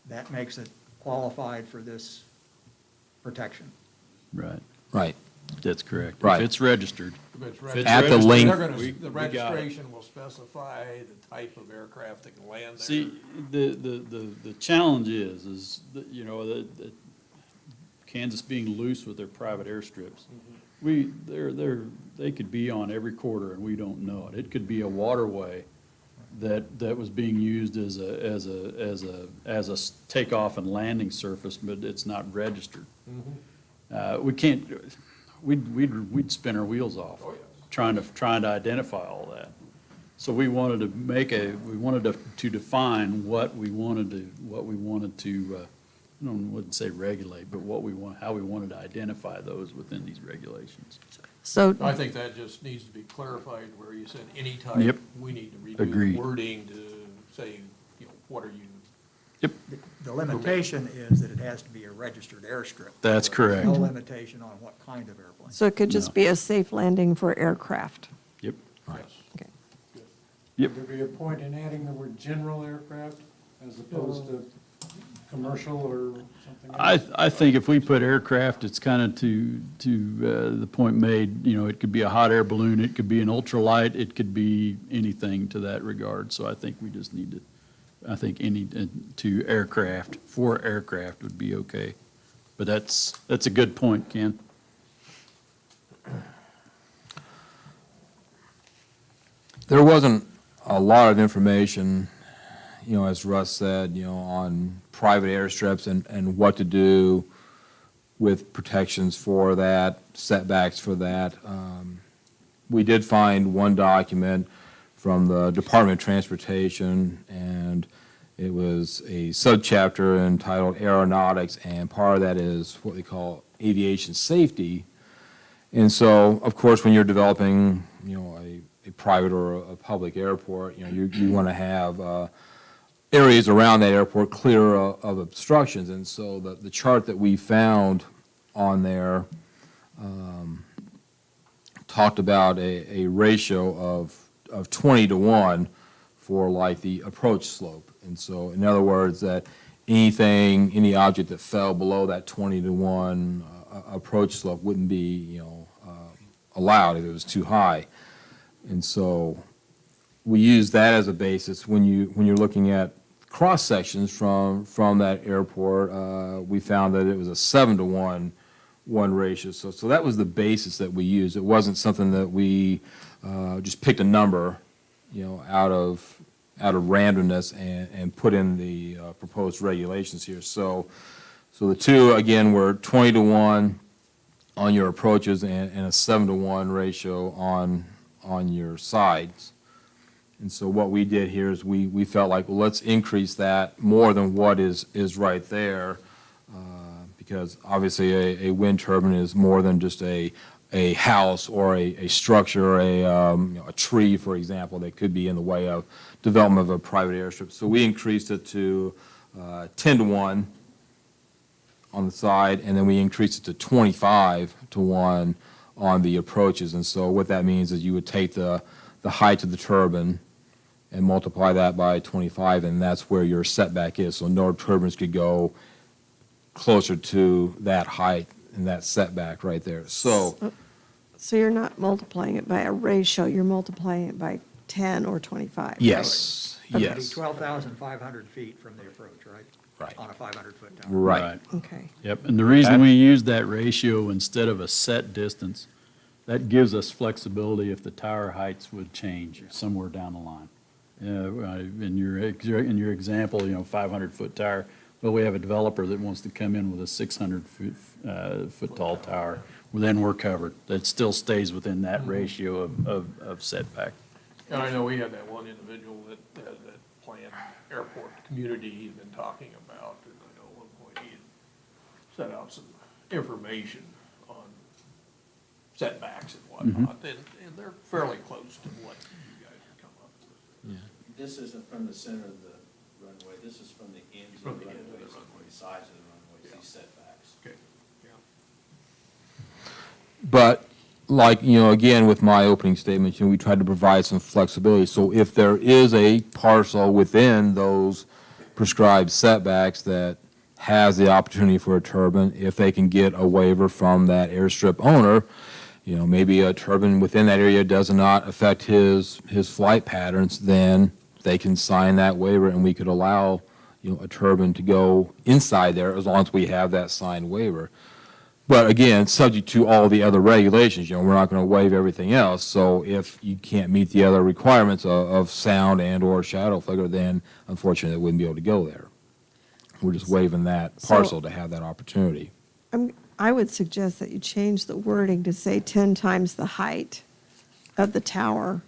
that makes it qualified for this protection. Right, Right. that's correct. Right. If it's registered. If it's If it's At the registered, length- they're gonna- We The got it. registration will specify the type of aircraft that can land there. See, the challenge is that, you know, that Kansas being loose with their private airstrips. They could be on every quarter and we don't know it. It could be a waterway that was being used as a takeoff and landing surface, but it's not registered. We can't, we'd spin our wheels off Oh, yes. trying to identify all that. So we wanted to define what we wanted to, I wouldn't say regulate, but how we wanted to identify those within these regulations. So, I think that just needs to be clarified where you said any type. Yep. We need to redo Agreed. the wording to say, you know, what are you, Yep, The limitation is that it has to be a registered airstrip. that's correct. No limitation on what kind of airplane. so it could just No. be a safe landing for aircraft. Yep, yes. Okay. yep. Would there be a point in adding the word general aircraft as opposed to commercial or something else? I think if we put aircraft, it's kind of to the point made, you know, it could be a hot air balloon, it could be an ultralight, it could be anything to that regard. So I think we just need to, for aircraft would be okay. But that's a good point, Ken. There wasn't a lot of information, you know, as Russ said, you know, on private airstrips and what to do with protections for that, setbacks for that. We did find one document from the Department of Transportation, and it was a subchapter entitled Aeronautics, and part of that is what they call Aviation Safety. And so, of course, when you're developing, you know, a private or a public airport, you know, you want to have areas around that airport clear of obstructions. And so the chart that we found on there talked about a ratio of 20 to 1 for like the approach slope. And so, in other words, that any object that fell below that 20 to 1 approach slope wouldn't be, you know, allowed if it was too high. And so we use that as a basis when you're looking at cross sections from that airport. We found that it was a 7 to 1 ratio. So that was the basis that we used. It wasn't something that we just picked a number, you know, out of randomness and put in the proposed regulations here. So the two again were 20 to 1 on your approaches and a 7 to 1 ratio on your sides. And so what we did here is we felt like, well, let's increase that more than what is right there, because obviously a wind turbine is more than just a house or a structure, you know, a tree, for example, that could be in the way of development of a private airstrip. So we increased it to 10 to 1 on the side, and then we increased it to 25 to 1 on the approaches. And so what that means is you would take the height of the turbine and multiply that by 25, and that's where your setback is. So no turbines could go closer to that height and that setback right there. So you're not multiplying it by a ratio, you're multiplying it by 10 or 25? yes, That'd be yes, 12,500 feet from the approach, right? Right. On a 500-foot tower. right. Okay. Yep, and the reason we use that ratio instead of a set distance, that gives us flexibility if the tower heights would change somewhere down the line. In your example, you know, 500-foot tower, well, we have a developer that wants to come in with a 600-foot tall tower, well, then we're covered. That still stays within that ratio of setback. And I know we had that one individual that planned airport community he's been talking about. And I know at one point he had set out some information on setbacks and whatnot, and they're fairly close to what you guys have come up with. This isn't from the center of the runway, this is from the ends From of the the ends of the runways, runway. the sides of the runways, Yeah. these setbacks. Okay, yeah. But like, again, with my opening statement, we tried to provide some flexibility. So if there is a parcel within those prescribed setbacks that has the opportunity for a turbine, if they can get a waiver from that airstrip owner, maybe a turbine within that area does not affect his flight patterns, then they can sign that waiver and we could allow, a turbine to go inside there as long as we have that signed waiver. But again, subject to all the other regulations, we're not going to waive everything else. So if you can't meet the other requirements of sound and/or shadow flicker, then unfortunately, they wouldn't be able to go there. We're just waiving that So- parcel to have that opportunity. I would suggest that you change the wording to say 10 times the height of the tower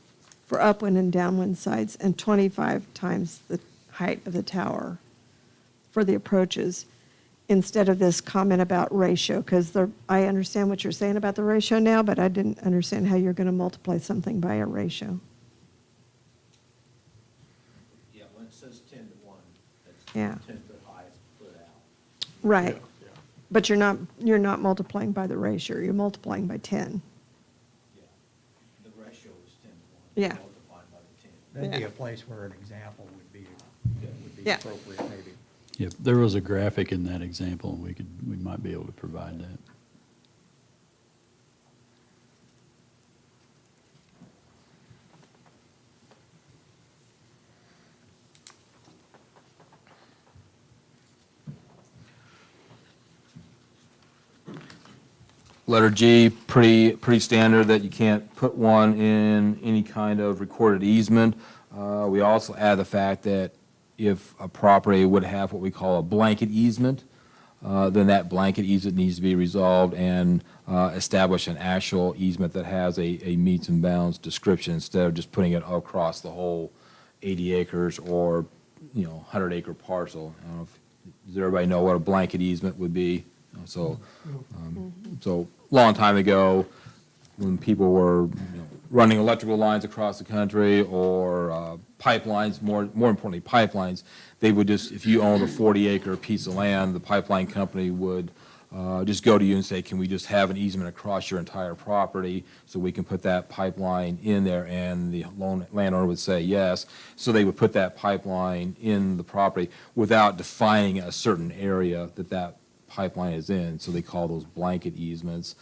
for upwind and downwind sides, and 25 times the height of the tower for the approaches, instead of this comment about ratio, because I understand what you're saying about the ratio now, but I didn't understand how you're going to multiply something by a ratio. Yeah, when it says 10-to-1, that's Yeah. 10-foot high, foot out. Right. Yeah. But you're not multiplying by the ratio, you're multiplying by 10. Yeah, the ratio is 10-to-1. Yeah. Multiplied by the 10. That'd be Yeah. a place where an example would be Yeah. appropriate, maybe. If there was a graphic in that example, we might be able to provide that. Letter G, pretty standard that you can't put one in any kind of recorded easement. We also add the fact that if a property would have what we call a blanket easement, then that blanket easement needs to be resolved and establish an actual easement that has a meets and bounds description instead of just putting it across the whole 80 acres or, 100-acre parcel. I don't know does everybody know what a blanket easement would be? So long time ago, when people were running electrical lines across the country or pipelines, more importantly pipelines, they would just, if you owned a 40-acre piece of land, the pipeline company would just go to you and say, can we just have an easement across your entire property so we can put that pipeline in there? And the landowner would say yes. So they would put that pipeline in the property without defining a certain area that pipeline is in, so they call those blanket easements.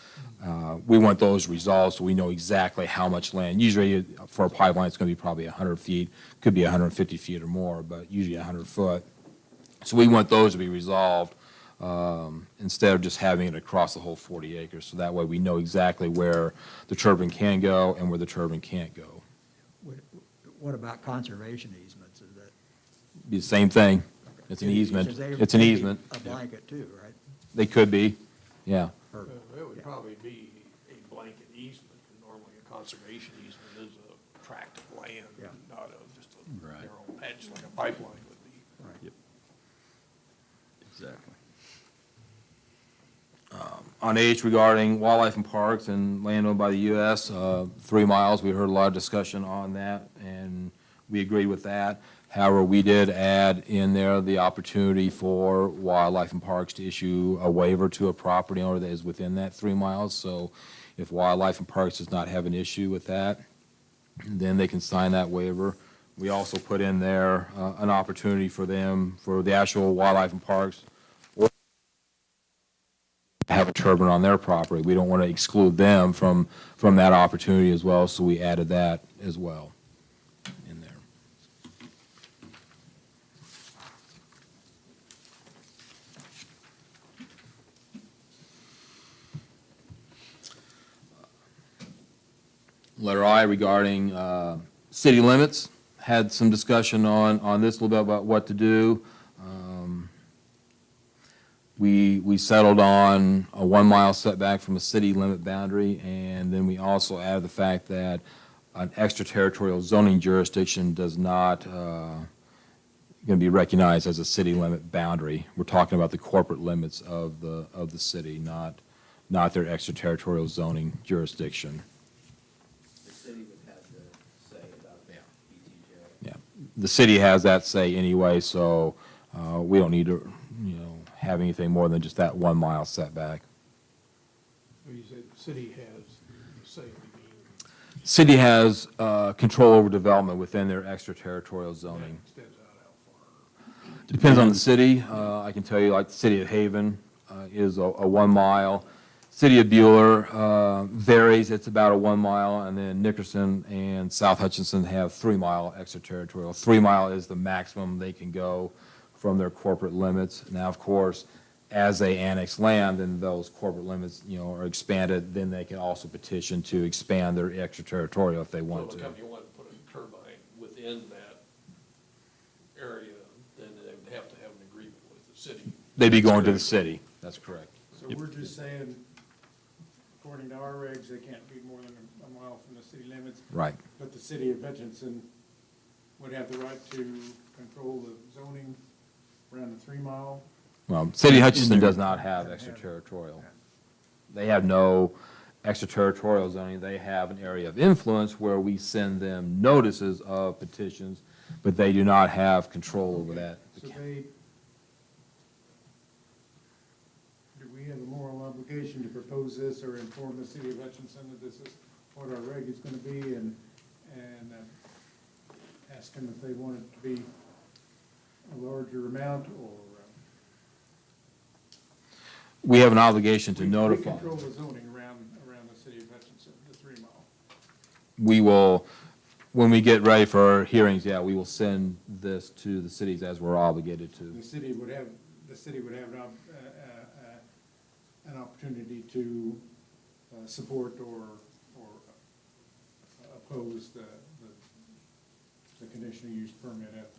We want those resolved so we know exactly how much land. Usually for a pipeline, it's going to be probably 100 feet, could be 150 feet or more, but usually 100 foot. So we want those to be resolved instead of just having it across the whole 40 acres. So that way we know exactly where the turbine can go and where the turbine can't go. What about conservation easements? Is that? Be the same thing. It's an easement. Because they It's an would be easement. A blanket too, right? They could be, yeah. Or- It would yeah. probably be a blanket easement, and normally a conservation easement is a tract of land, Yeah. not just a Right. narrow edge like a pipeline would be. Right. Exactly. On H regarding wildlife and parks and land owned by the U.S., 3 miles, we heard a lot of discussion on that, and we agree with that. However, we did add in there the opportunity for wildlife and parks to issue a waiver to a property owner that is within that 3 miles. So if wildlife and parks does not have an issue with that, then they can sign that waiver. We also put in there an opportunity for them, for the actual wildlife and parks, or have a turbine on their property. We don't want to exclude them from that opportunity as well, so we added that as well in there. Letter I regarding city limits, had some discussion on this a little bit about what to do. We settled on a 1 mile setback from a city limit boundary, and then we also added the fact that an extraterritorial zoning jurisdiction does not going to be recognized as a city limit boundary. We're talking about the corporate limits of the city, not their extraterritorial zoning jurisdiction. The city would have to say about that ETJ. Yeah, the city has that say anyway, so we don't need to, have anything more than just that 1 mile setback. When you say the city has, say, you mean, City has control over development within their extraterritorial that zoning. extends out how far? Depends on the city. I can tell you, like, the city of Haven is a 1 mile. City of Bueller varies, it's about a 1 mile, and then Nickerson and South Hutchinson have 3 mile extraterritorial. 3 mile is the maximum they can go from their corporate limits. Now, of course, as they annex land and those corporate limits, are expanded, then they can also petition to expand their extraterritorial if they So want if a to. company wanted to put a turbine within that area, then they would have to have an agreement with the city. They'd be going to the city, that's correct. So we're just saying, according to our regs, they can't be more than a mile from the city limits, Right. but the city of Hutchinson would have the right to control the zoning around the 3 mile. Well, City of Hutchinson does not have extraterritorial. They have no extraterritorial zoning. They have an area of influence where we send them notices of petitions, but they do not have control over that. So do we have a moral obligation to propose this or inform the city of Hutchinson that this is what our reg is gonna be and ask them if they want it to be a larger amount or? We have an obligation to We notify. control the zoning around the city of Hutchinson, the 3 mile. We will, when we get ready for our hearings, yeah, we will send this to the cities as we're obligated to. The city would have an opportunity to support or oppose the conditional use permit at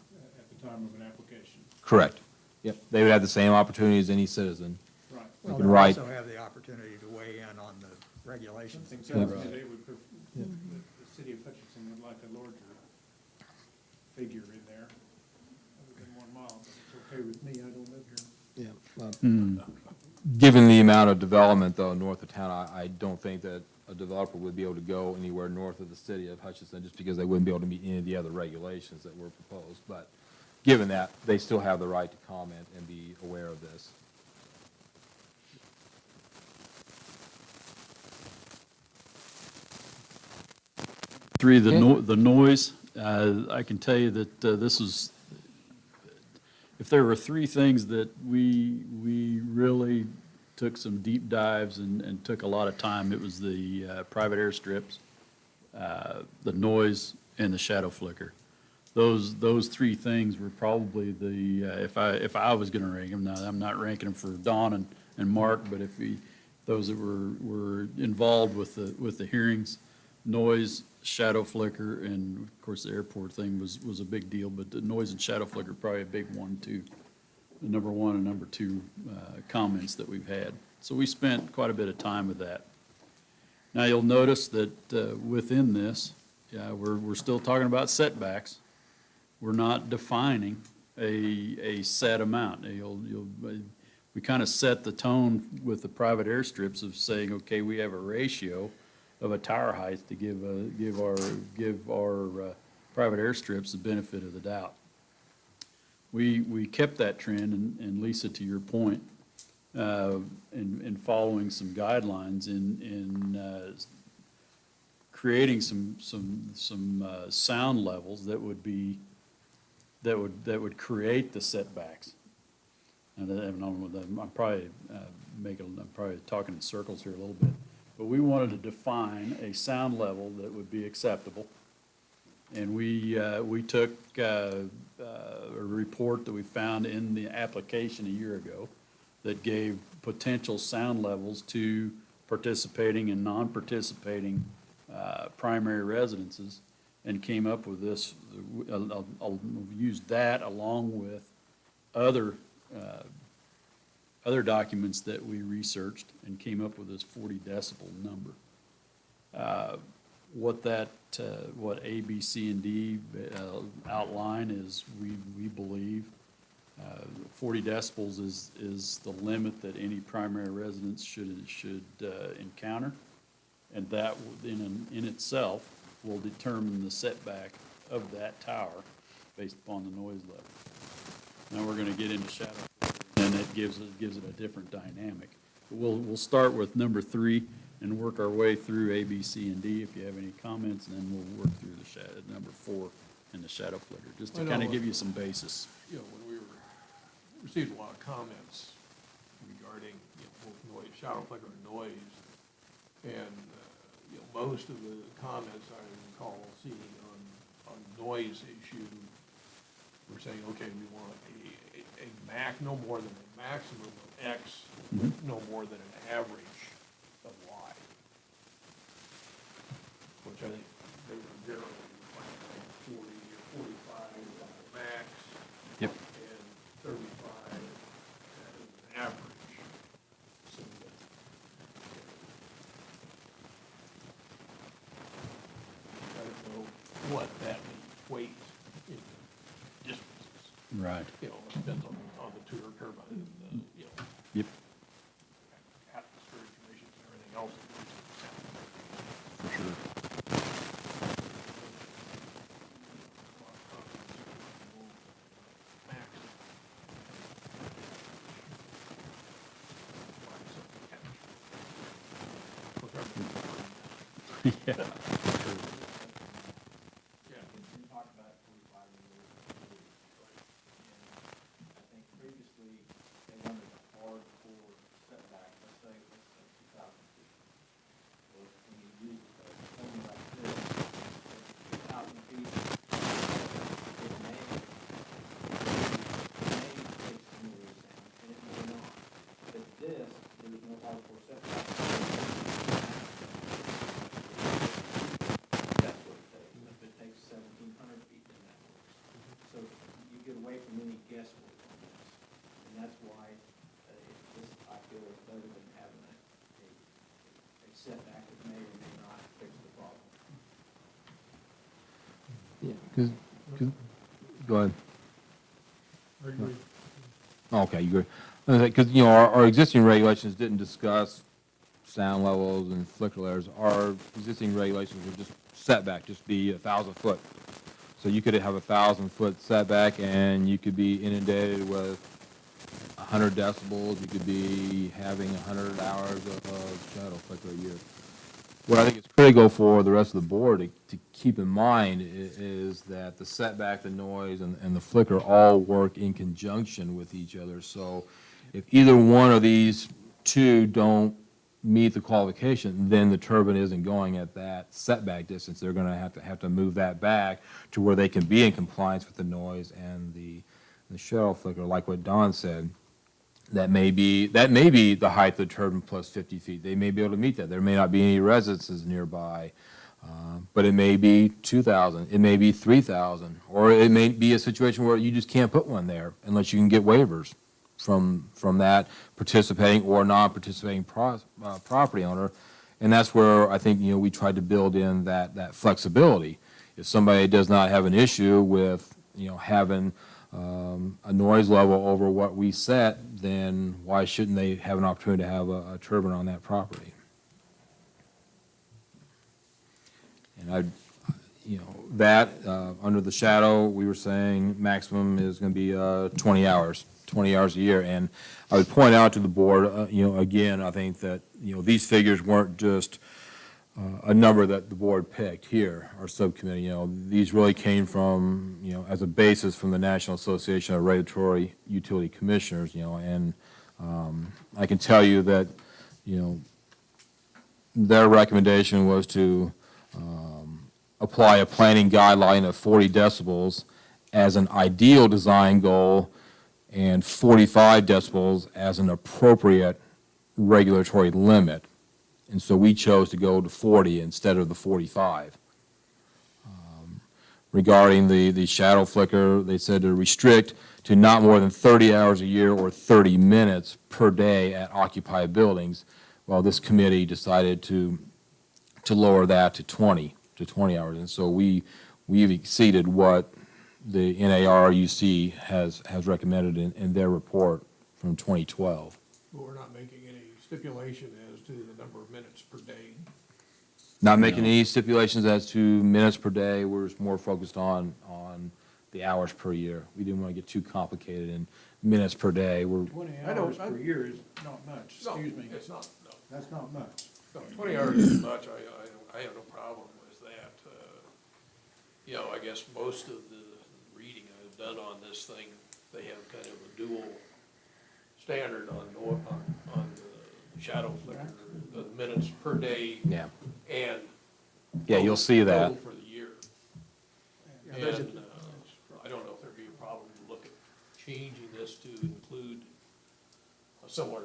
the time of an application. Correct. Yep, they would have the same opportunity as any citizen. Right. They Well, can they write. also have the opportunity to weigh in on the regulations Something themselves. tells me they would, the city of Hutchinson would like a larger figure in there, other than 1 mile, but it's okay with me, I don't live here. Given the amount of development, though, north of town, I don't think that a developer would be able to go anywhere north of the city of Hutchinson just because they wouldn't be able to meet any of the other regulations that were proposed. But given that, they still have the right to comment and be aware of this. Three, the noise, I can tell you that this is, if there were 3 things that we really took some deep dives and took a lot of time, it was the private airstrips, the noise, and the shadow flicker. Those 3 things were probably the, if I was gonna rank them, now, I'm not ranking them for Don and Mark, but those that were involved with the hearings, noise, shadow flicker, and of course, the airport thing was a big deal, but the noise and shadow flicker probably a big one, too. The number 1 and number 2 comments that we've had. So we spent quite a bit of time with that. Now, you'll notice that within this, we're still talking about setbacks. We're not defining a set amount. We kind of set the tone with the private airstrips of saying, okay, we have a ratio of a tower height to give our private airstrips the benefit of the doubt. We kept that trend, and Lisa, to your point, in following some guidelines in creating some sound levels that would create the setbacks. And I'm probably talking in circles here a little bit, but we wanted to define a sound level that would be acceptable. And we took a report that we found in the application a year ago that gave potential sound levels to participating and non-participating primary residences, and came up with this. I'll use that along with other documents that we researched and came up with this 40 decibel number. What that, what A, B, C, and D outline is, we believe 40 decibels is the limit that any primary residence should encounter. And that in itself will determine the setback of that tower based upon the noise level. Now we're going to get into shadow, and it gives it a different dynamic. We'll start with number 3 and work our way through A, B, C, and D if you have any comments, and then we'll work through the shadow, number 4 and the shadow flicker, just to I know, kind of give you some basis. You know, when we received a lot of comments regarding, both noise, shadow flicker and noise, and, most of the comments I recall seeing on noise issue were saying, okay, we want a no more than a maximum of X, but no more than an average of Y. Which I think they were generally like 40 or 45 as a max. Yep. And 35 as an average. So that, I don't know what that may equate in distances. Right. It depends on the turbine and the, Yep, atmospheric conditions and everything else. for sure. Yeah. We talked about 45 years, right? And I think previously, they wanted a hardcore setback, let's say 2,000 feet. Well, when you use a formula like this, 2,000 feet, it may take some noise sound, and it may not. But this, there is no hardcore setback. That's what it takes. If it takes 1,700 feet, then that works. So you get away from any guesswork on this. And that's why I feel it's better than having a setback that may or may not fix the problem. Yeah, go ahead. I agree. Okay, you agree. Because, our existing regulations didn't discuss sound levels and flicker layers. Our existing regulations were just setback, just be 1,000 foot. So you could have 1,000 foot setback and you could be inundated with 100 decibels. You could be having 100 hours of shadow flicker a year. What I think is critical for the rest of the board to keep in mind is that the setback, the noise, and the flicker all work in conjunction with each other. So if either one of these two don't meet the qualification, then the turbine isn't going at that setback distance. They're going to have to move that back to where they can be in compliance with the noise and the shadow flicker, like what Don said. That may be the height of the turbine plus 50 feet. They may be able to meet that. There may not be any residences nearby, but it may be 2,000, it may be 3,000, or it may be a situation where you just can't put one there unless you can get waivers from that participating or non-participating property owner. And that's where I think, we tried to build in that flexibility. If somebody does not have an issue with, having a noise level over what we set, then why shouldn't they have an opportunity to have a turbine on that property? And under the shadow, we were saying maximum is going to be 20 hours a year. And I would point out to the board, again, I think that, these figures weren't just a number that the board picked here, our subcommittee. These really came from, as a basis from the National Association of Regulatory Utility Commissioners, and I can tell you that, their recommendation was to apply a planning guideline of 40 decibels as an ideal design goal and 45 decibels as an appropriate regulatory limit. And so we chose to go to 40 instead of the 45. Regarding the shadow flicker, they said to restrict to not more than 30 hours a year or 30 minutes per day at occupied buildings. Well, this committee decided to lower that to 20. to 20 hours. And so we've exceeded what the NARUC has recommended in their report from 2012. But we're not making any stipulation as to the number of minutes per day. Not making any stipulations as to minutes per day. We're just more focused on the hours per year. We didn't want to get too complicated in minutes per day. We're 20 I don't- hours per year is not much, excuse me. It's not, no. That's not much. No, 20 hours is much, I have no problem with that. You know, I guess most of the reading I've done on this thing, they have kind of a dual standard on the shadow flicker, the minutes per day Yeah. and. Yeah, you'll see that. total for the year. Yeah, there's a- And, I don't know if there'd be a problem to look at changing this to include a similar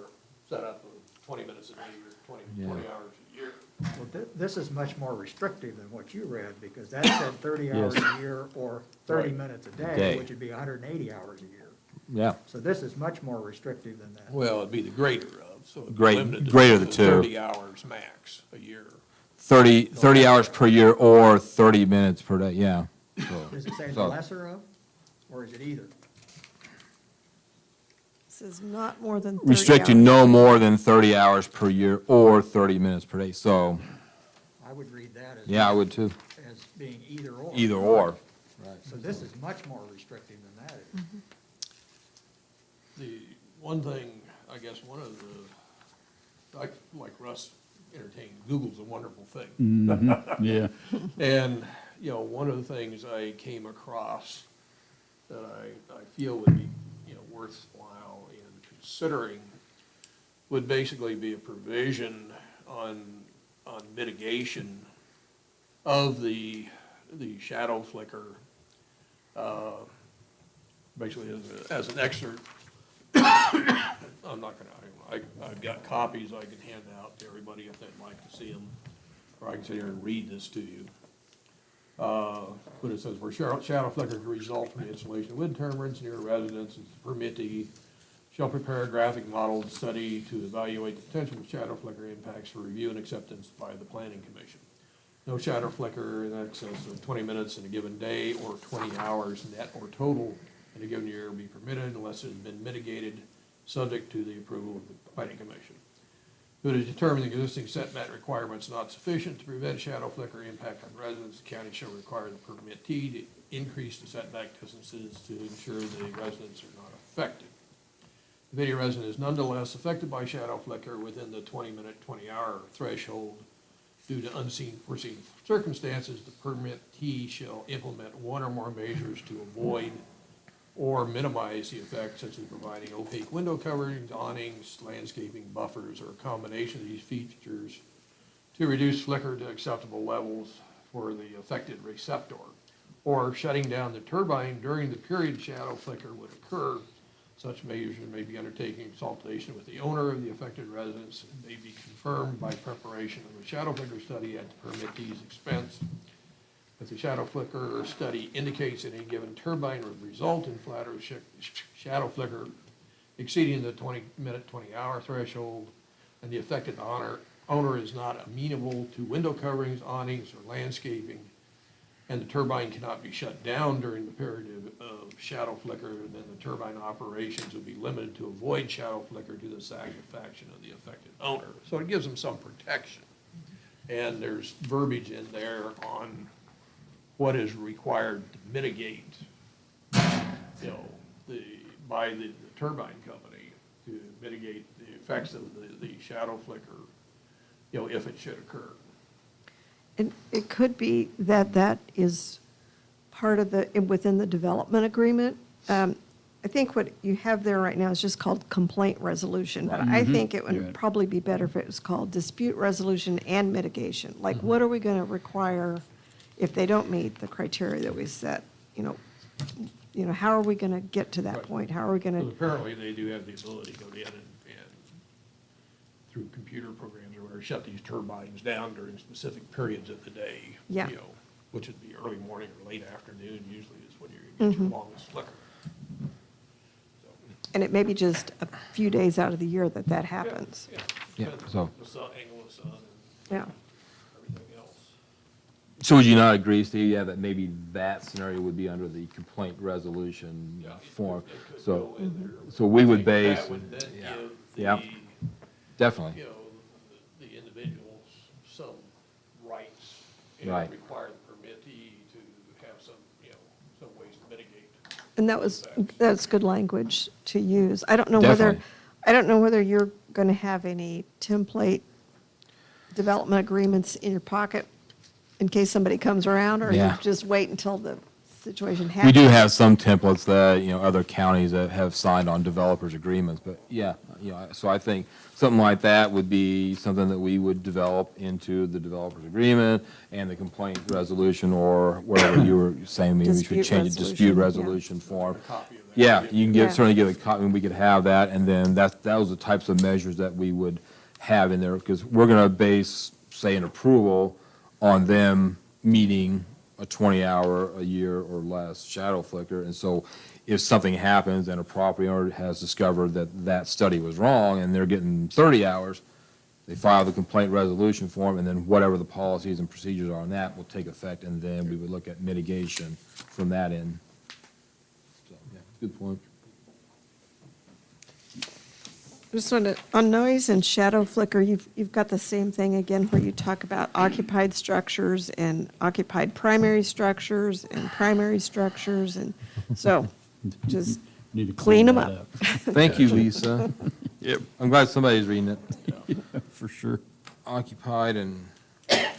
setup of 20 minutes a day or 20 hours a year. Well, this is much more restrictive than what you read, because that said 30 hours a year or 30 Right. minutes a Day. day, which would be 180 hours a year. Yeah. So this is much more restrictive than that. Well, it'd be the greater of, so it'd be Great- limited to greater of the two. 30 hours max a year. 30 hours per year or 30 minutes per day, yeah. So- Does it say the so- lesser of, or is it either? This is not more than 30 Restricted hours. no more than 30 hours per year or 30 minutes per day. So, I would read that as. yeah, I would too. As being either or. Either or. So this is much more restrictive than that is. The one thing, I guess, one of the, like Russ entertained, Google's a wonderful thing. Yeah. And, you know, one of the things I came across that I feel would be, you know, worthwhile in considering would basically be a provision on mitigation of the shadow flicker, basically as an excerpt. I'm not gonna, I've got copies I can hand out to everybody if they'd like to see them, or I can sit here and read this to you. But it says, where shadow flicker can result from the installation of wind turbines near residences, the permittee shall prepare a graphic model study to evaluate the potential shadow flicker impacts for review and acceptance by the planning commission. No shadow flicker in excess of 20 minutes in a given day or 20 hours net or total in a given year will be permitted unless it has been mitigated, subject to the approval of the planning commission. If it is determined the existing setback requirements not sufficient to prevent shadow flicker impact on residents, the county shall require the permittee to increase the setback distances to ensure the residents are not affected. If any resident is nonetheless affected by shadow flicker within the 20-minute, 20-hour threshold due to unforeseen circumstances, the permittee shall implement one or more measures to avoid or minimize the effect, such as providing opaque window coverings, awnings, landscaping buffers, or a combination of these features to reduce flicker to acceptable levels for the affected receptor, or shutting down the turbine during the period shadow flicker would occur. Such measures may be undertaken in consultation with the owner of the affected residence and may be confirmed by preparation of a shadow flicker study at the permittee's expense. If the shadow flicker study indicates any given turbine would result in flat or shadow flicker exceeding the 20-minute, 20-hour threshold, and the affected owner is not amenable to window coverings, awnings, or landscaping, and the turbine cannot be shut down during the period of shadow flicker, then the turbine operations would be limited to avoid shadow flicker to the satisfaction of the affected owner. So it gives them some protection. And there's verbiage in there on what is required to mitigate, you know, by the turbine company to mitigate the effects of the shadow flicker, you know, if it should occur. And it could be that that is part of within the development agreement. I think what you have there right now is just called complaint resolution, but I think it Yeah. would probably be better if it was called dispute resolution and mitigation. Like, what are we going to require if they don't meet the criteria that we set? You know, how are we going to get to that Right. point? How are we going Because to, apparently they do have the ability to go in and through computer programs or whatever, shut these turbines down during specific periods of the day. Yeah. You know, which would be early morning or late afternoon usually is when you're getting your longest flicker. So, and it may be just a few days out of the year that happens. Yeah. Yeah, Depends so- on the sun, angle of sun and Yeah. everything else. So would you not agree, Steve, yeah, that maybe that scenario would be under the complaint resolution Yeah, it form? could So, go in there. so we I would think base, that would then yeah, give yeah, the, definitely. you know, the individuals some rights and Right. require the permittee to have some, you know, some ways to mitigate. And that's good language to use. I don't know whether, Definitely. I don't know whether you're going to have any template development agreements in your pocket in case somebody comes around, or you Yeah. just wait until the situation We happens. do have some templates that, other counties that have signed on developers agreements, but yeah, so I think something like that would be something that we would develop into the developers agreement and the complaint resolution, or whatever you were saying, maybe we should Dispute change it, dispute resolution, yeah. resolution form. Copy of that. Yeah, you can Yeah. certainly give a copy, we could have that, and then those are the types of measures that we would have in there, because we're gonna base, say, an approval on them meeting a 20-hour a year or less shadow flicker, and so if something happens and a property owner has discovered that that study was wrong and they're getting 30 hours, they file the complaint resolution form, and then whatever the policies and procedures are on that will take effect, and then we would look at mitigation from that end. So, yeah, good point. Just wanted, on noise and shadow flicker, you've got the same thing again where you talk about occupied structures and occupied primary structures and primary structures, and so just Need to clean them that up. Thank you, Lisa. Yep, I'm glad somebody's reading it. for sure. Occupied and, Occupied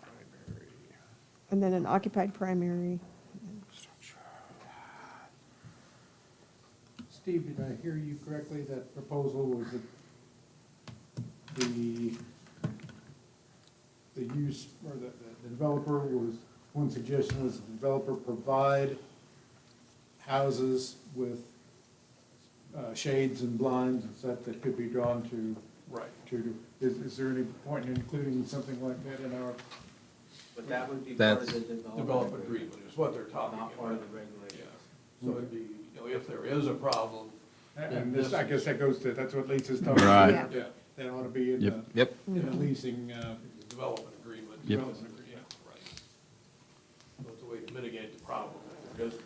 primary. And then an occupied primary. Steve, did I hear you correctly, that proposal was that the use, or the developer was, one suggestion was the developer provide houses with shades and blinds and such that could be drawn to, Right. is there any point in including something like that in our? But that would be part of the That's- development. Development agreement is what they're talking about. Not part of the regulations. Yeah. So it'd be, if there is a problem. And this, I guess that goes to, that's what Lisa's talking Right. about. Yeah. That ought to be in Yep. the, yep, in the leasing, Development agreement. Yep. Development agree- Yeah, right. So it's a way to mitigate the problem if there is one.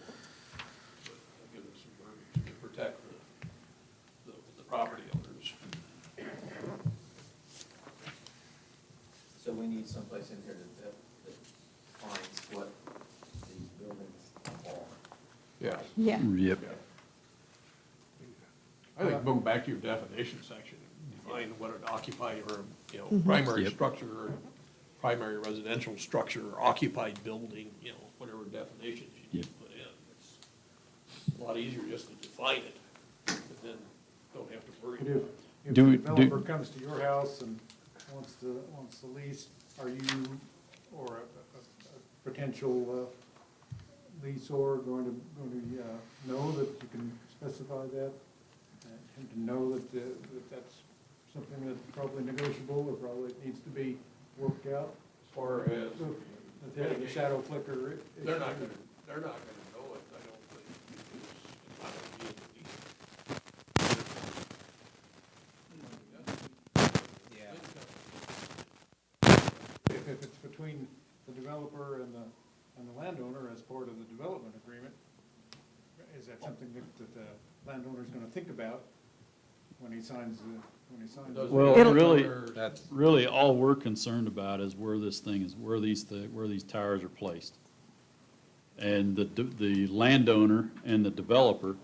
But give it some verbiage to protect the property owners. So we need someplace in here that defines what these buildings are. Yeah. Yeah. Yep. I think going back to your definition section, define what an occupied or, primary Yep. structure, or primary residential structure, or occupied building, whatever definitions you need to put in. It's a lot easier just to define it, and then don't have to worry But about it. if Do the we- developer comes to your house and wants the lease, are you, or a potential leaseor going to know that you can specify that? And to know that that's something that's probably negotiable, or probably needs to be worked out? As far as, The shadow flicker. they're not gonna know it, I don't think, because it's not gonna be in the lease. If it's between the developer and the landowner as part of the development agreement, is that something that the landowner's gonna think about when he signs the? Does the Well, It'll- really, landowner- that's, really, all we're concerned about is where this thing is, where these towers are placed. And the landowner and the developer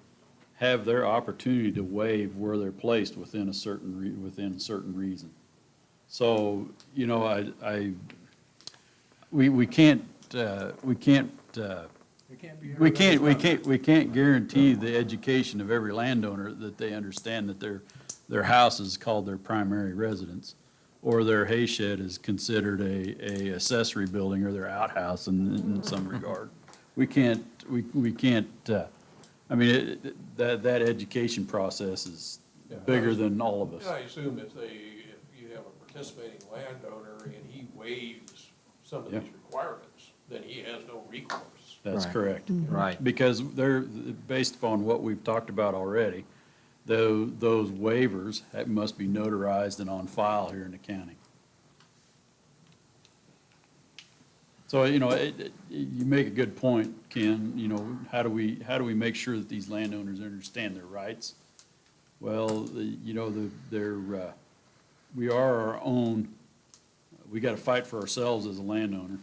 have their opportunity to waive where they're placed within a certain reason. So, we can't guarantee the education of every landowner that they understand that their house is called their primary residence, or their hay shed is considered a accessory building, or their outhouse in some regard. We can't, that education process is bigger than all of us. And I assume if you have a participating landowner and he waives some of Yeah. these requirements, then he has no recourse. That's Right. correct. right. Because they're, based upon what we've talked about already, those waivers must be notarized and on file here in the county. So, you make a good point, Ken, how do we make sure that these landowners understand their rights? Well, we are our own, we gotta fight for ourselves as a landowner,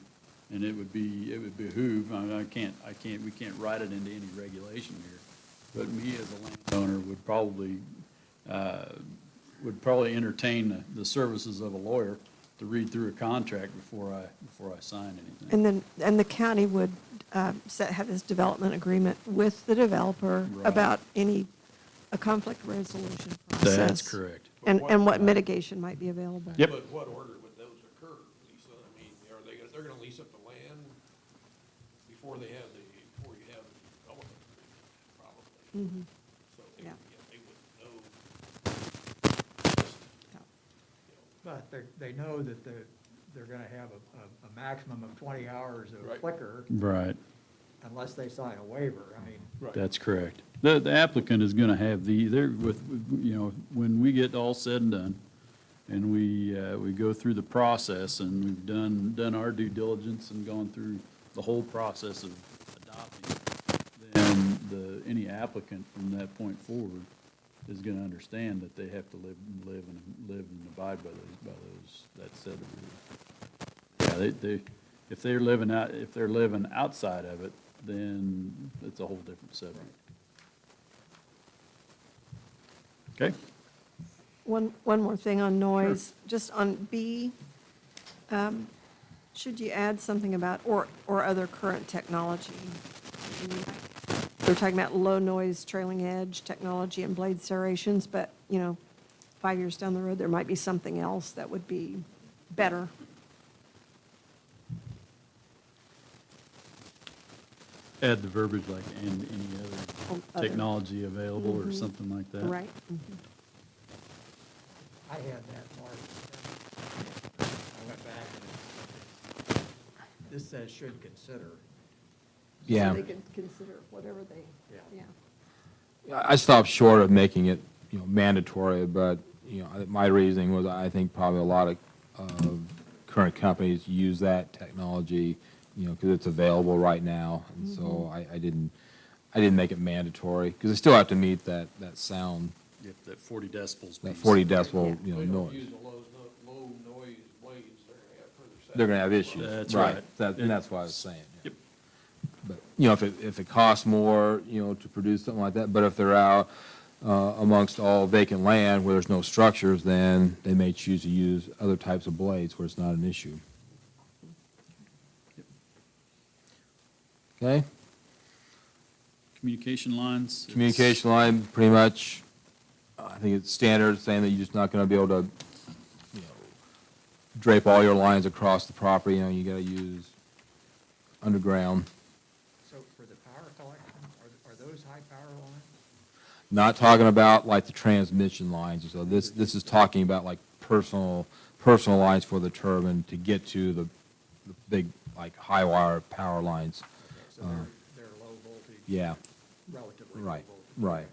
and it would behoove, we can't write it into any regulation here, but me as a landowner would probably entertain the services of a lawyer to read through a contract before I sign anything. And the county would have this development agreement with the developer Right. about a conflict resolution process. That's correct. And what mitigation might be available. Yep. But what order would those occur, Lisa? I mean, they're gonna lease up the land before you have the development agreement, probably. Mhm. So Yeah. they wouldn't know. But they know that they're gonna have a maximum of 20 hours of Right. flicker Right. unless they sign a waiver. I mean, That's correct. The applicant is gonna have when we get all said and done, and we go through the process, and we've done our due diligence and gone through the whole process of adopting, then any applicant from that point forward is gonna understand that they have to live and abide by that set of rules. Yeah, if they're living outside of it, then it's a whole different subject. Okay? One more thing on noise, just on B, should you add something about, or other current technology? They're talking about low noise trailing edge technology and blade serrations, but, 5 years down the road, there might be something else that would be better. Add the verbiage like, and any Oh, other technology available or Mhm. something like that. Right? Mhm. I had that marked. I went back and this says should consider. Yeah. So they could consider whatever they, Yeah. yeah. I stopped short of making it, mandatory, but, my reasoning was I think probably a lot of current companies use that technology, because it's available right now. And so I didn't make it mandatory, because they still have to meet that sound, Yep, that 40 decibels. that piece. 40 decibel, If they don't noise. use the low noise blades, they're gonna have further setbacks. They're gonna have issues. That's right. And that's what I was saying. Yeah. Yep. But, if it costs more, to produce something like that, but if they're out amongst all vacant land where there's no structures, then they may choose to use other types of blades where it's not an issue. Okay? Communication lines. Communication line, pretty much, I think it's standard, saying that you're just not gonna be able to, drape all your lines across the property, you gotta use underground. So for the power collection, are those high power lines? Not talking about like the transmission lines, so this is talking about like personal lines for the turbine to get to the big, like, high wire power lines. Okay, so they're low voltage. Yeah, Relatively low right, voltage. right.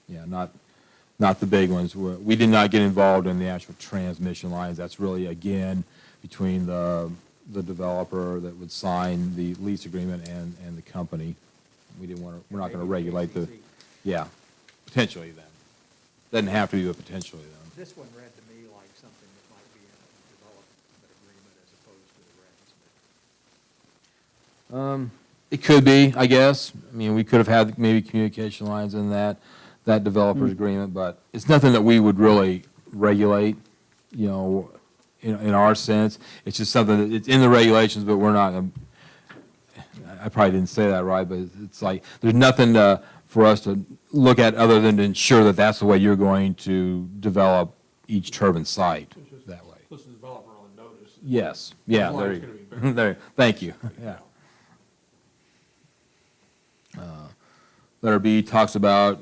Yeah, not the big ones. We did not get involved in the actual transmission lines. That's really, again, between the developer that would sign the lease agreement and the company. We didn't want to, we're not going to Maybe regulate the, ACC. yeah, potentially then. Doesn't have to be, but potentially then. This one read to me like something that might be in a development agreement as opposed to the regs. It could be, I guess. I mean, we could have had maybe communication lines in that developer's agreement, but it's nothing that we would really regulate, in our sense. It's just something that, it's in the regulations, but we're not, I probably didn't say that right, but it's like, there's nothing for us to look at other than to ensure that that's the way you're going to develop each turbine site It's just that way. Puts the developer on notice. Yes, yeah, As long there as you it's gonna be go. very- There, thank you, yeah. Letter B talks about,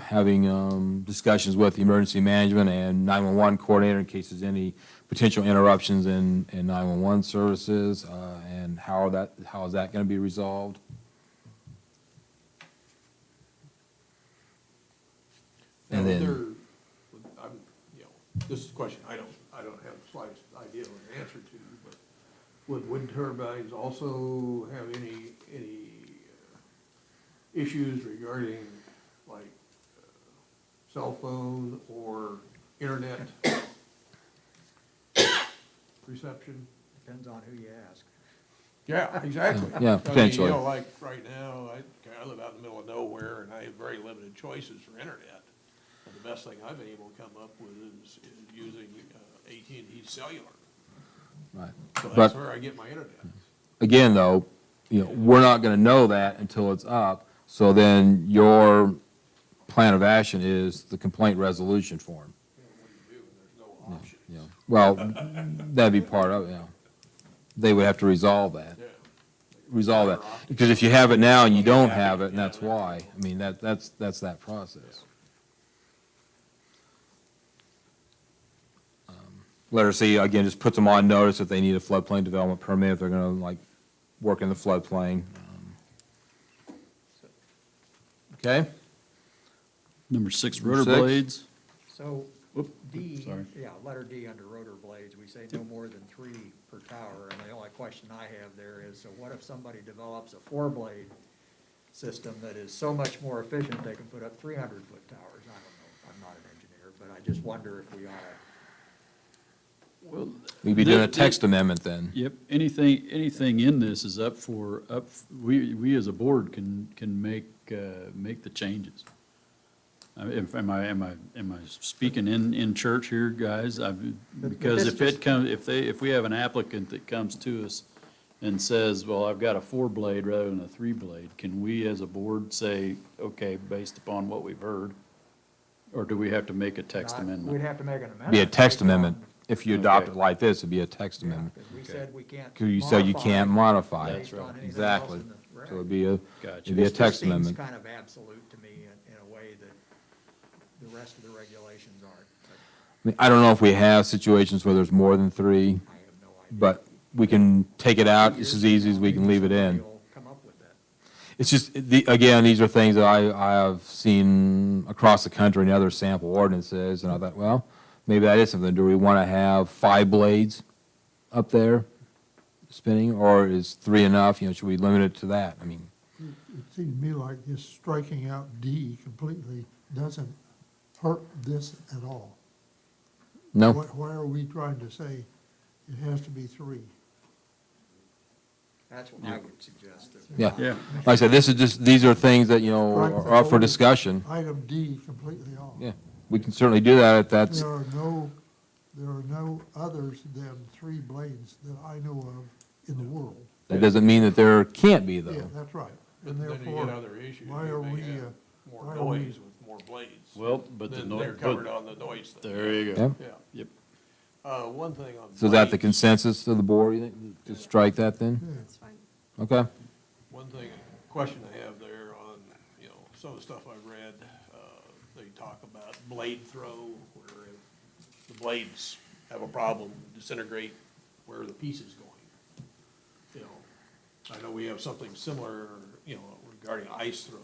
having discussions with the emergency management and 911 coordinator in case there's any potential interruptions in 911 services, and how is that going to be resolved? And then, This is a question I don't have the slightest idea or an answer to, but would wind turbines also have any issues regarding like cell phone or internet reception? Depends on who you ask. Yeah, exactly. Yeah, I mean, potentially. you know, like right now, I live out in the middle of nowhere and I have very limited choices for internet. But the best thing I've been able to come up with is using AT&T cellular. Right. So that's But where I get my internet. again, though, we're not going to know that until it's up. So then your plan of action is the complaint resolution form. You know, what do you do? There's no options. Yeah. Well, that'd be part of it, yeah. They would have to resolve that. Yeah. Resolve that. Because if you have it now and you don't have it, and that's why, I mean, that's that process. Letter C, again, just puts them on notice if they need a floodplain development permit, if they're gonna like work in the floodplain. Okay? Number 6, Number rotor 6. blades. So Whoop, D, sorry. yeah, letter D under rotor blades, we say no more than 3 per tower. And the only question I have there is, so what if somebody develops a 4-blade system that is so much more efficient, they can put up 300-foot towers? I don't know, I'm not an engineer, but I just wonder if we ought to. Well, We'd be doing a the- text amendment then. Yep, anything in this is we as a board can make the changes. Am I speaking in church here, guys? Because if we have an applicant that comes to us and says, well, I've got a 4-blade rather than a 3-blade, can we as a board say, okay, based upon what we've heard? Or do we have to make a text We'd amendment? have to make an amendment. Be a text based on- amendment. If you adopt Okay. it like this, it'd be a text amendment. Because we said we can't. Because you said you can't modify it. That's right. Based on anything else Exactly. in the reg. So it'd be a, Gotcha. it'd be a This just text amendment. seems kind of absolute to me in a way that the rest of the regulations aren't. But I mean, I don't know if we have situations where there's more than 3, I have no idea. but we can take it out just as easy as we can leave it in. Somebody will come up with that. It's just, again, these are things that I have seen across the country in other sample ordinances, and I thought, well, maybe that is something. Do we want to have 5 blades up there spinning, or is 3 enough? Should we limit it to that? I mean, It seems to me like just striking out D completely doesn't hurt this at all. no? Why are we trying to say it has to be 3? That's what I would suggest. that- Yeah. Yeah. Like I said, these are things that, are up for discussion. Item D completely off. Yeah, we can certainly do that if that's, There are no others than 3 blades that I know of in the world. that doesn't mean that there can't be, Yeah, though. that's right. But And then you get therefore, other issues. why You are may we, have why more are we- noise with more blades. Well, but the Then no- they're but- covered on the noise thing. There you Yeah. go. Yeah. Yep. One thing on. So is that the blades, consensus of the board, you think, to strike that then? That's fine. Okay. One thing, question I have there on, some of the stuff I've read, they talk about blade throw, where if the blades have a problem, disintegrate, where are the pieces going? I know we have something similar, regarding ice throw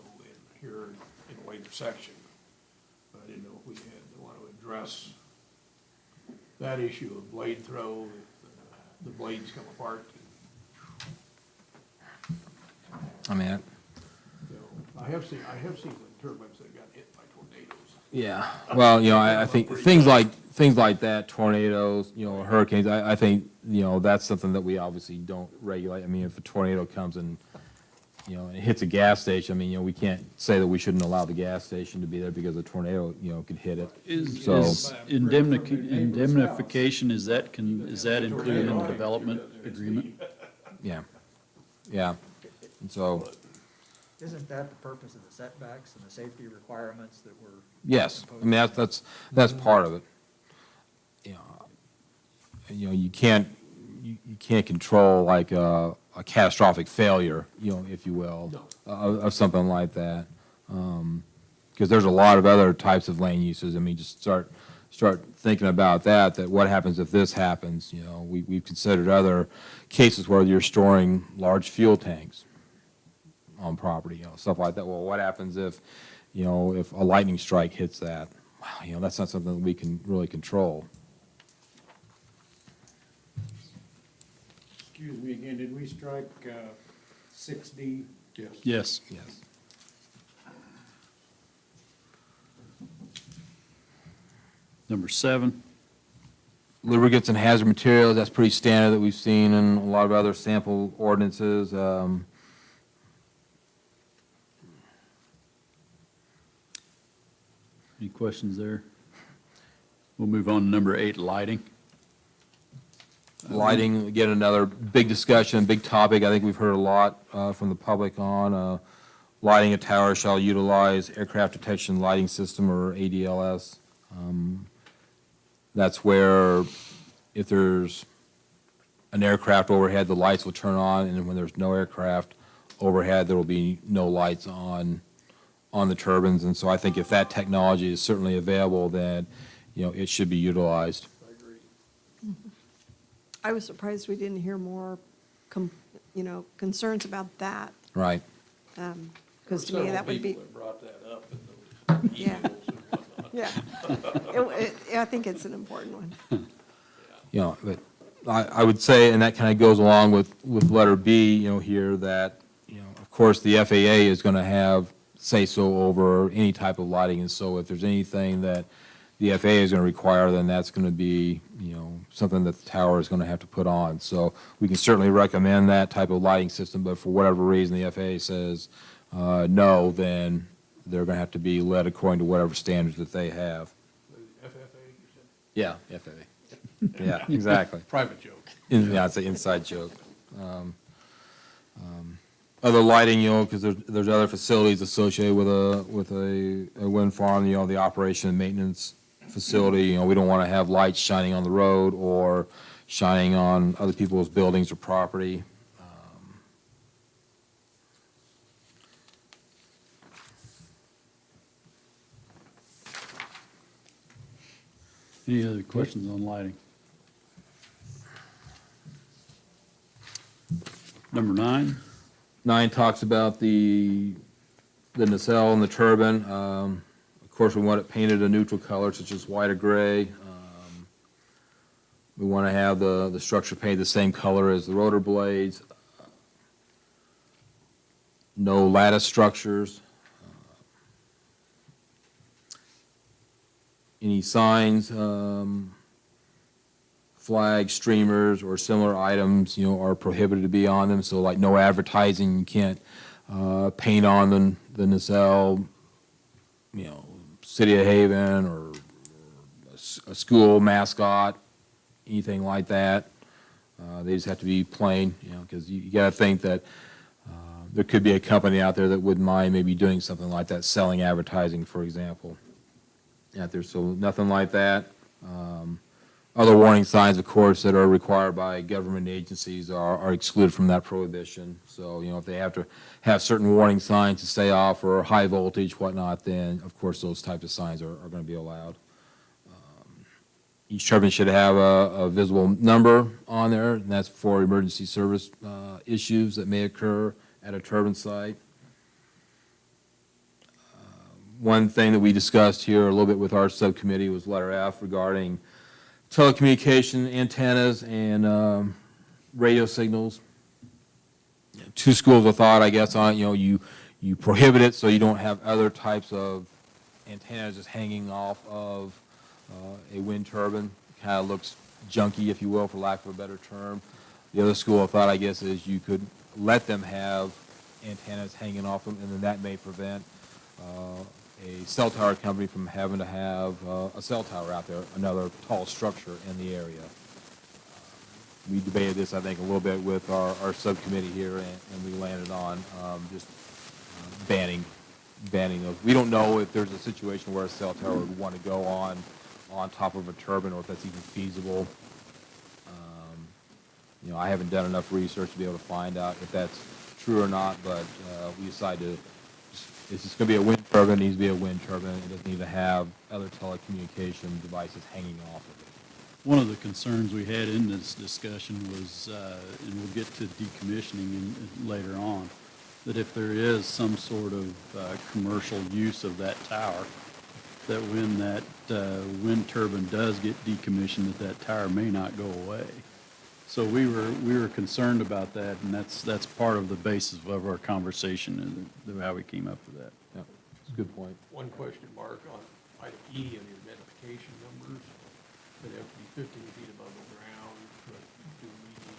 here in a later section. But I didn't know if we had, want to address that issue of blade throw, if the blades come apart. I mean, I have seen the turbines that got hit by tornadoes. yeah, well, I think things like that, tornadoes, hurricanes, I think, that's something that we obviously don't regulate. I mean, if a tornado comes and, and it hits a gas station, I mean, we can't say that we shouldn't allow the gas station to be there because a tornado, could hit it. So- Is indemnification, is that included in the development agreement? Yeah, yeah, and so, Isn't that the purpose of the setbacks and the safety requirements that were? yes, I mean, that's part of it. You can't control like a catastrophic failure, if you will, of something like that. Because there's a lot of other types of land uses. I mean, just start thinking about that what happens if this happens? We've considered other cases where you're storing large fuel tanks on property, stuff like that. Well, what happens if a lightning strike hits that? Wow, that's not something that we can really control. Excuse me again, did we strike 6D? Yes. Yes. Yes. Number 7. Lubricants and hazard materials, that's pretty standard that we've seen in a lot of other sample ordinances. Any questions there? We'll move on to number 8, lighting. Lighting, again, another big discussion, big topic. I think we've heard a lot from the public on. Lighting a tower shall utilize aircraft detection lighting system, or ADLS. That's where if there's an aircraft overhead, the lights will turn on, and when there's no aircraft overhead, there will be no lights on the turbines. And so I think if that technology is certainly available, then, it should be utilized. I was surprised we didn't hear more, concerns about that, Right. because to me, that would be, Several people that brought that up in those Yeah. emails and whatnot. yeah. I think it's an important one. But I would say, and that kind of goes along with letter B, here, that, of course, the FAA is going to have say-so over any type of lighting. And so if there's anything that the FAA is going to require, then that's going to be, something that the tower is going to have to put on. So we can certainly recommend that type of lighting system, but for whatever reason the FAA says no, then they're going to have to be led according to whatever standards that they have. FFA, you said? Yeah, FAA. Yeah, exactly. Private joke. Yeah, it's an inside joke. Other lighting, because there's other facilities associated with a wind farm, the operation and maintenance facility. We don't want to have lights shining on the road or shining on other people's buildings or property. Any other questions on lighting? Number 9. 9 talks about the nacelle and the turbine. Of course, we want it painted a neutral color, such as white or gray. We want to have the structure painted the same color as the rotor blades. No lattice structures. Any signs, flags, streamers, or similar items, are prohibited to be on them. So like no advertising, you can't paint on the nacelle, City of Haven or a school mascot, anything like that. They just have to be plain, because you got to think that there could be a company out there that wouldn't mind maybe doing something like that, selling advertising, for example. Out there, so nothing like that. Other warning signs, of course, that are required by government agencies are excluded from that prohibition. So, if they have to have certain warning signs to stay off or high voltage, whatnot, then, of course, those types of signs are going to be allowed. Each turbine should have a visible number on there, and that's for emergency service issues that may occur at a turbine site. One thing that we discussed here a little bit with our subcommittee was letter F regarding telecommunication antennas and radio signals. Two schools of thought, I guess, on you prohibit it so you don't have other types of antennas just hanging off of a wind turbine. Kind of looks junky, if you will, for lack of a better term. The other school of thought, I guess, is you could let them have antennas hanging off them, and then that may prevent a cell tower company from having to have a cell tower out there, another tall structure in the area. We debated this, I think, a little bit with our subcommittee here, and we landed on just banning those. We don't know if there's a situation where a cell tower would want to go on top of a turbine, or if that's even feasible. I haven't done enough research to be able to find out if that's true or not, but we decided to. It's just going to be a wind turbine, it needs to be a wind turbine. It doesn't need to have other telecommunication devices hanging off of it. One of the concerns we had in this discussion was, and we'll get to decommissioning later on, that if there is some sort of commercial use of that tower, that when that wind turbine does get decommissioned, that tower may not go away. So we were concerned about that, and that's part of the basis of our conversation, and how we came up with that. Yeah, it's a good point. One question mark on item E on your identification numbers, that have to be 15 feet above the ground, but do we need to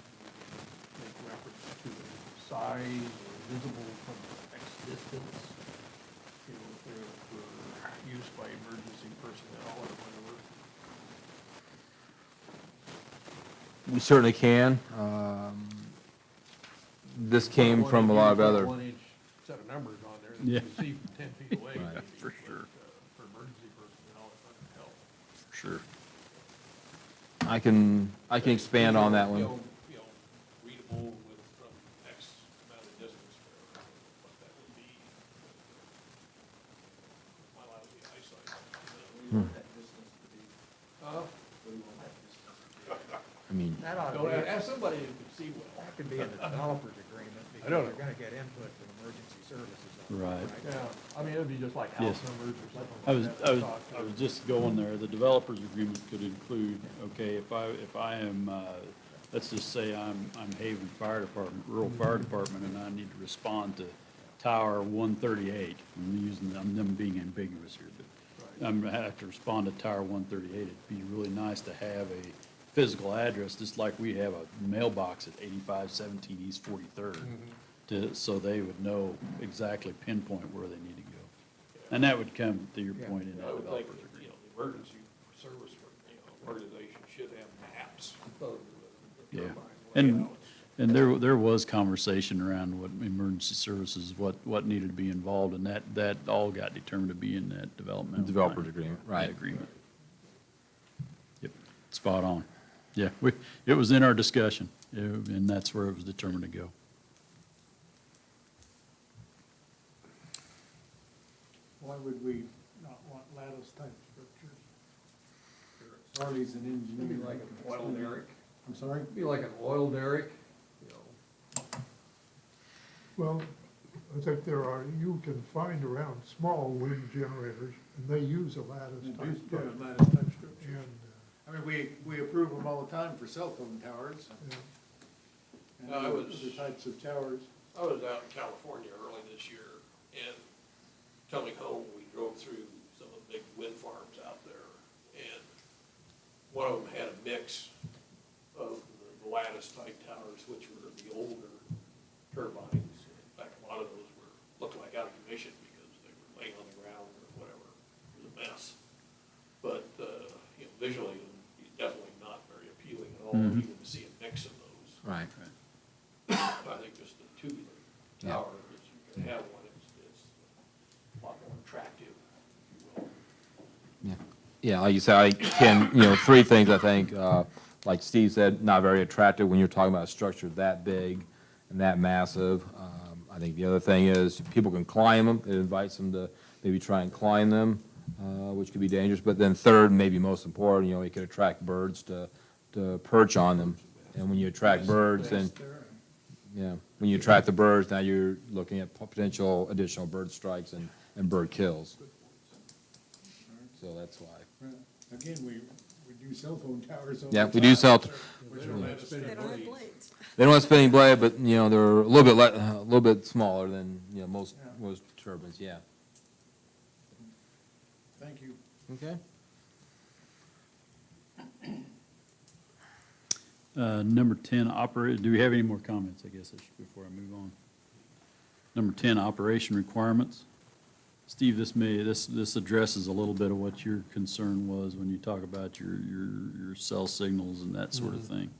make reference to the size or visible from X distance? You know, if they're for use by emergency personnel or whatever. We certainly can. This came from a lot of other, 1 inch set of numbers on there that Yeah. you see from 10 feet away. Right. maybe, For but, sure. For emergency personnel, it's not gonna help. For sure. I can expand on that one. You know, readable with from X amount of distance, or what that would be. My lousy eyesight. We want that distance to be, Uh, we want that distance to be. I mean, That ought to Don't be, ask somebody who can see well. that could be in the developer's agreement, because don't they're know. gonna get input from emergency services on that, Right. Yeah, I mean, it'd be just like house Yes. numbers or something I was, like that. I was, Talk I to. was just going there, the developer's agreement could include, okay, if I am, let's just say I'm Haven Fire Department, rural fire department, and I need to respond to Tower 138, I'm them being ambiguous here, but I'm gonna have to respond to Tower 138, it'd be really nice to have a physical address, just like we have a mailbox at 8517 East 43rd, so they would know exactly pinpoint where they need to go. And that would come, to your point, in I that would think, developer's that, agreement. the emergency service, organization should have maps of the Yeah. turbine And, layouts. and there was conversation around what emergency services, what needed to be involved, and that all got determined to be in that developmental. Developer's plan, agreement, that right. Agreement. Yep, spot on. Yeah, it was in our discussion, and that's where it was determined to go. Why would we not want lattice type structures? Charlie's an engineer. Maybe like an oil derrick. I'm sorry? Be like an oil derrick, you know. Well, I think you can find around small wind generators, and they use a lattice We type do structure. have lattice type structures. And, I mean, we approve them all the time for cell phone towers and I other was- types of towers. I was out in California early this year, and coming home, we drove through some of the big wind farms out there, and one of them had a mix of the lattice type towers, which were the older turbines. In fact, a lot of those looked like out of commission because they were laying on the ground or whatever. It was a mess. But, you know, visually, definitely not very appealing at all, even to see a mix of those. right. I think just the tubular Yeah. tower, if you can have one, it's a lot more attractive, if you will. Yeah, yeah, like you said, I can, three things, I think, like Steve said, not very attractive when you're talking about a structure that big and that massive. I think the other thing is, people can climb them, it invites them to maybe try and climb them, which could be dangerous. But then third, maybe most important, it could attract birds to perch on them. And when you attract birds, then, yeah, when you attract the birds, now you're looking at potential additional bird strikes and bird kills. So that's why. Again, we do cell phone towers all the Yeah, time. we do sell, Which are lattice They type. don't have blades. they don't have spinning blade, but, they're a little bit smaller than, most turbines, yeah. Thank you. Okay. Number 10, do we have any more comments, I guess, before I move on? Number 10, operation requirements. Steve, this addresses a little bit of what your concern was when you talk about your cell signals and that sort of thing.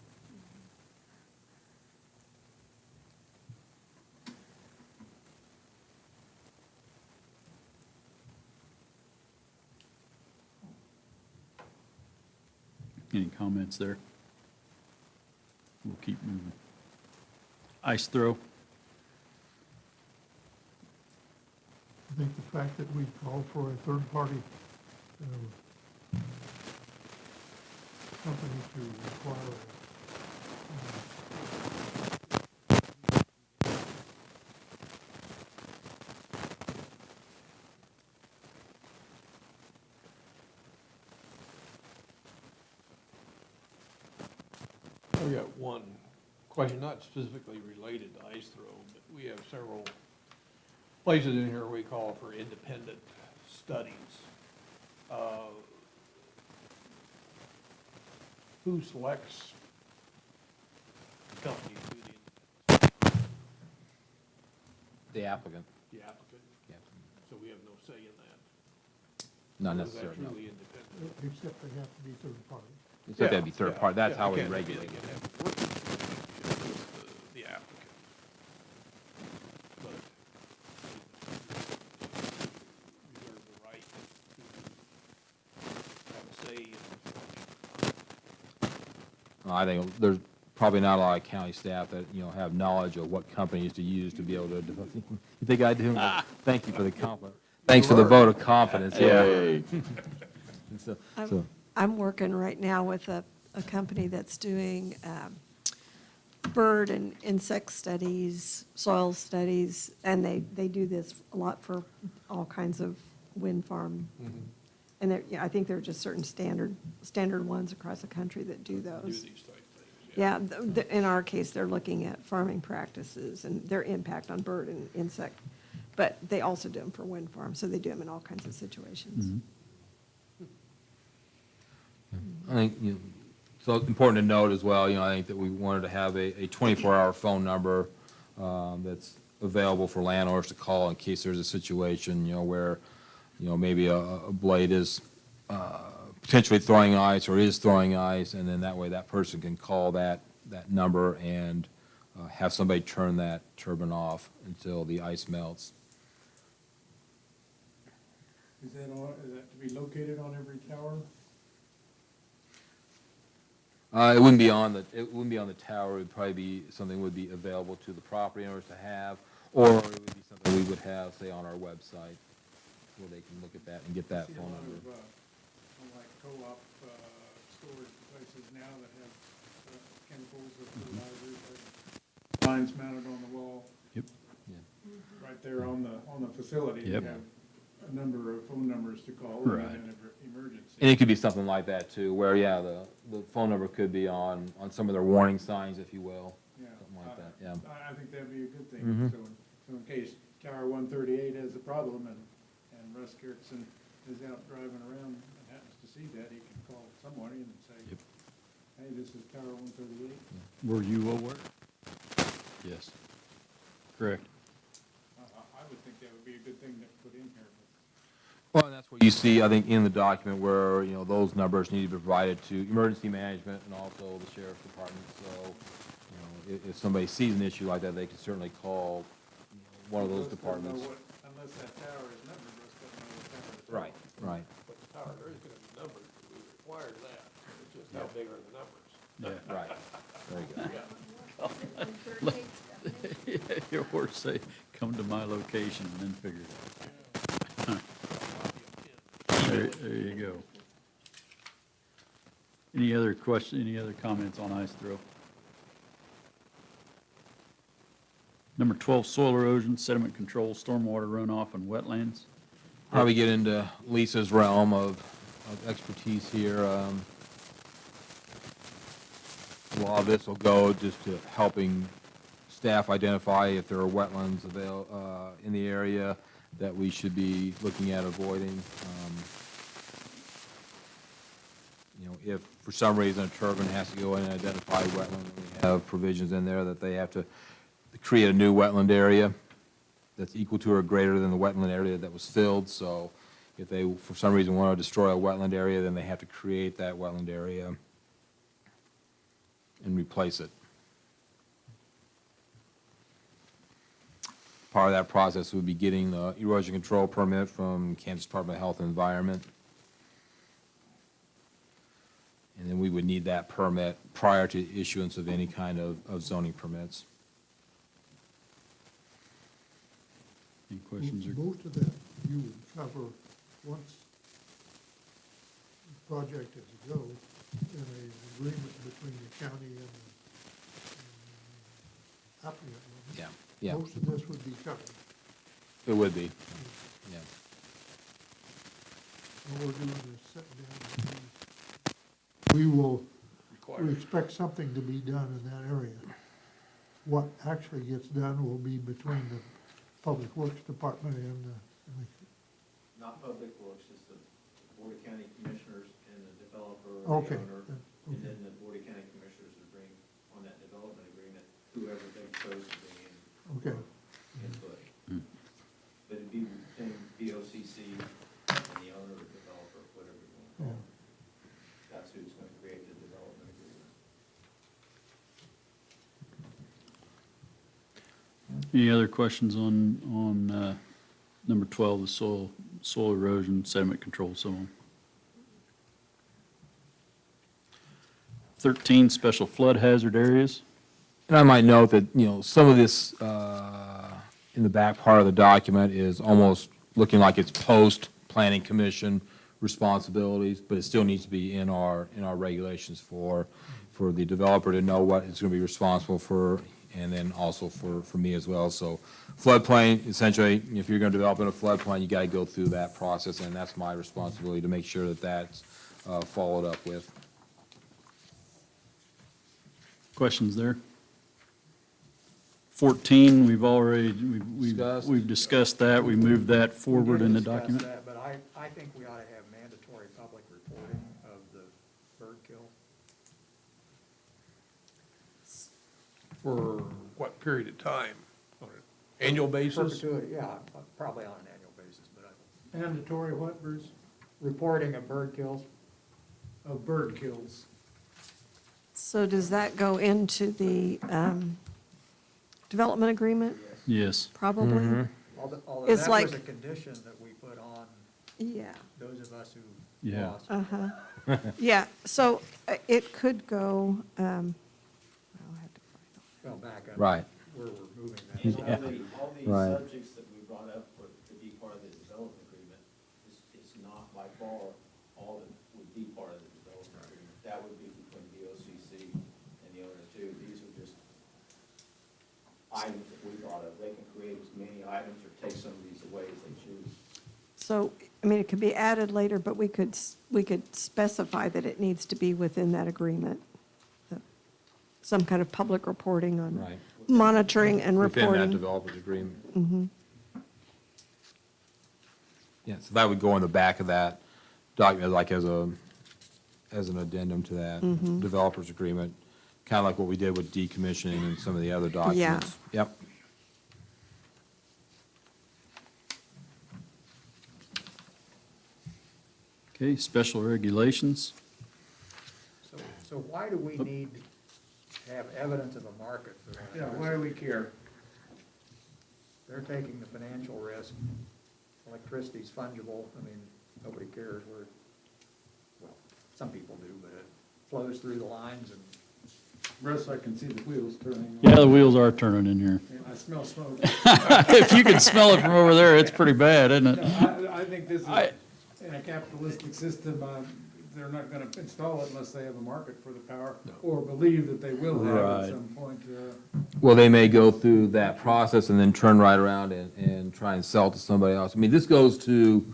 Any comments there? We'll keep moving. Ice throw. I think the fact that we call for a third-party company to require I got one question, not specifically related to ice throw, but we have several places in here we call for independent studies. Who selects the company to do the independent? The applicant. The applicant? Yeah. So we have no say in that? Not Or is that necessarily, no. truly independent? Except they have to be third party. It's okay to be third Yeah, party, that's yeah, how we again, regulate again, it. have a working relationship with the applicant. But reserve the right to have a say in the selection. I think there's probably not a lot of county staff that, have knowledge of what companies to use to be able to, you think I do? Thank you for the compliment. Thanks for the vote of confidence, yeah. And so- I'm working right now with a company that's doing bird and insect studies, soil studies, and they do this a lot for all kinds of wind farm. And I think there are just certain standard ones across the country that do Do those. these type things, yeah. Yeah, in our case, they're looking at farming practices and their impact on bird and insect. But they also do them for wind farms, so they do them in all kinds of situations. I think, so important to note as well, I think that we wanted to have a 24-hour phone number that's available for landowners to call in case there's a situation, where, maybe a blade is potentially throwing ice or is throwing ice, and then that way that person can call that number and have somebody turn that turbine off until the ice melts. Is that to be located on every tower? It wouldn't be on the tower, it would probably be, something would be available to the property owners to have, or it would be something we would have, say, on our website, where they can look at that and get that See a phone lot number. of, like co-op storage places now that have chemicals or fertilizers, or lines mounted on the wall. Yep. Right there on the facility. They Yep. have a number of phone numbers to call in Right. an emergency. And it could be something like that too, where, the phone number could be on some of their warning signs, if you will, Yeah. something like that, yeah. I think that'd be a good thing. Mhm. So in case Tower 138 has a problem and Russ Gertson is out driving around and happens to see that, he can call somebody and say, Yep. hey, this is Tower 138. Were you aware? Yes. Correct. I would think that would be a good thing to put in here. Well, and that's what you see, I think, in the document where, those numbers need to be provided to emergency management and also the sheriff's department. So, if somebody sees an issue like that, they can certainly call one of those Russ doesn't know departments. Unless that tower is numbered, Russ doesn't know what tower it's on. Right. But the tower, there is gonna be numbers, we require that, it's just how big are the numbers? Yeah. Right. Very good. Your horse say, come to my location and then figure it out. There you go. Any other comments on ice throw? Number 12, soil erosion, sediment control, stormwater runoff, and wetlands. Probably get into Lisa's realm of expertise here. A lot of this will go just to helping staff identify if there are wetlands in the area that we should be looking at avoiding. If for some reason a turbine has to go in and identify wetland, we have provisions in there that they have to create a new wetland area that's equal to or greater than the wetland area that was filled. So if they, for some reason, want to destroy a wetland area, then they have to create that wetland area and replace it. Part of that process would be getting the erosion control permit from Kansas Department of Health and Environment. And then we would need that permit prior to issuance of any kind of zoning permits. Any questions? or Most of that you would cover once the project is a go, in an agreement between the county and the applicant. wouldn't it? Yeah. Most of this would be covered. It would be, yeah. All we're doing is sitting down and we will required. expect something to be done in that area. What actually gets done will be between the Public Works Department and the Not Public Works, it's the Board of County Commissioners and the developer or the Okay. owner. And then the Board of County Commissioners would bring on that development agreement, whoever they chose to bring in. Okay. Input. But it'd be between BOCC and the owner or developer, whatever you want to call it. That's who's going to create the development agreement. Any other questions on number 12, the soil erosion, sediment control, so on? 13, special flood hazard areas. And I might note that, some of this in the back part of the document is almost looking like it's post-planning commission responsibilities, but it still needs to be in our regulations for the developer to know what it's going to be responsible for, and then also for me as well. So floodplain, essentially, if you're going to develop in a floodplain, you got to go through that process, and that's my responsibility to make sure that that's followed up with. Questions there? 14, we've discussed that, we moved that forward in the discuss document. that, but I think we ought to have mandatory public reporting of the bird kill. For what period of time? On an annual basis? Perpetuity, yeah, probably on an annual basis, but Mandatory what, Bruce? reporting of bird kills. Of bird kills. So does that go into the development agreement? Yes. Probably? Although It's that like- was a condition that we put on Yeah. those of us who Yeah. lost. Uh-huh. Yeah, so it could go, I'll have to find Well, back up. Right. Where we're moving that. And Yeah. all these Right. subjects that we brought up to be part of the development agreement, it's not by far all that would be part of the development agreement. That would be between BOCC and the owner too. These are just items that we thought of. They can create as many items or take some of these away as they choose. So, I mean, it could be added later, but we could specify that it needs to be within that agreement. Some kind of public reporting on Right. monitoring and Within that reporting. developer's agreement. Yeah, so that would go in the back of that document, like as an addendum to that developer's agreement, kind of like what we did with decommissioning and some of the other documents. Yep. Okay, special regulations. So why do we need to have evidence of a market for that? Yeah, why do we care? They're taking the financial risk. Electricity's fungible. I mean, nobody cares where, well, some people do, but it flows through the lines and Russ, I can see the wheels turning. Yeah, the wheels are turning in here. I smell smoke. If you can smell it from over there, it's pretty bad, isn't it? No, I think this is, I- in a capitalistic system, they're not gonna install it unless they have a market for the power, or believe that they will have Right. at some point. Well, they may go through that process and then turn right around and try and sell it to somebody else. I mean, this goes to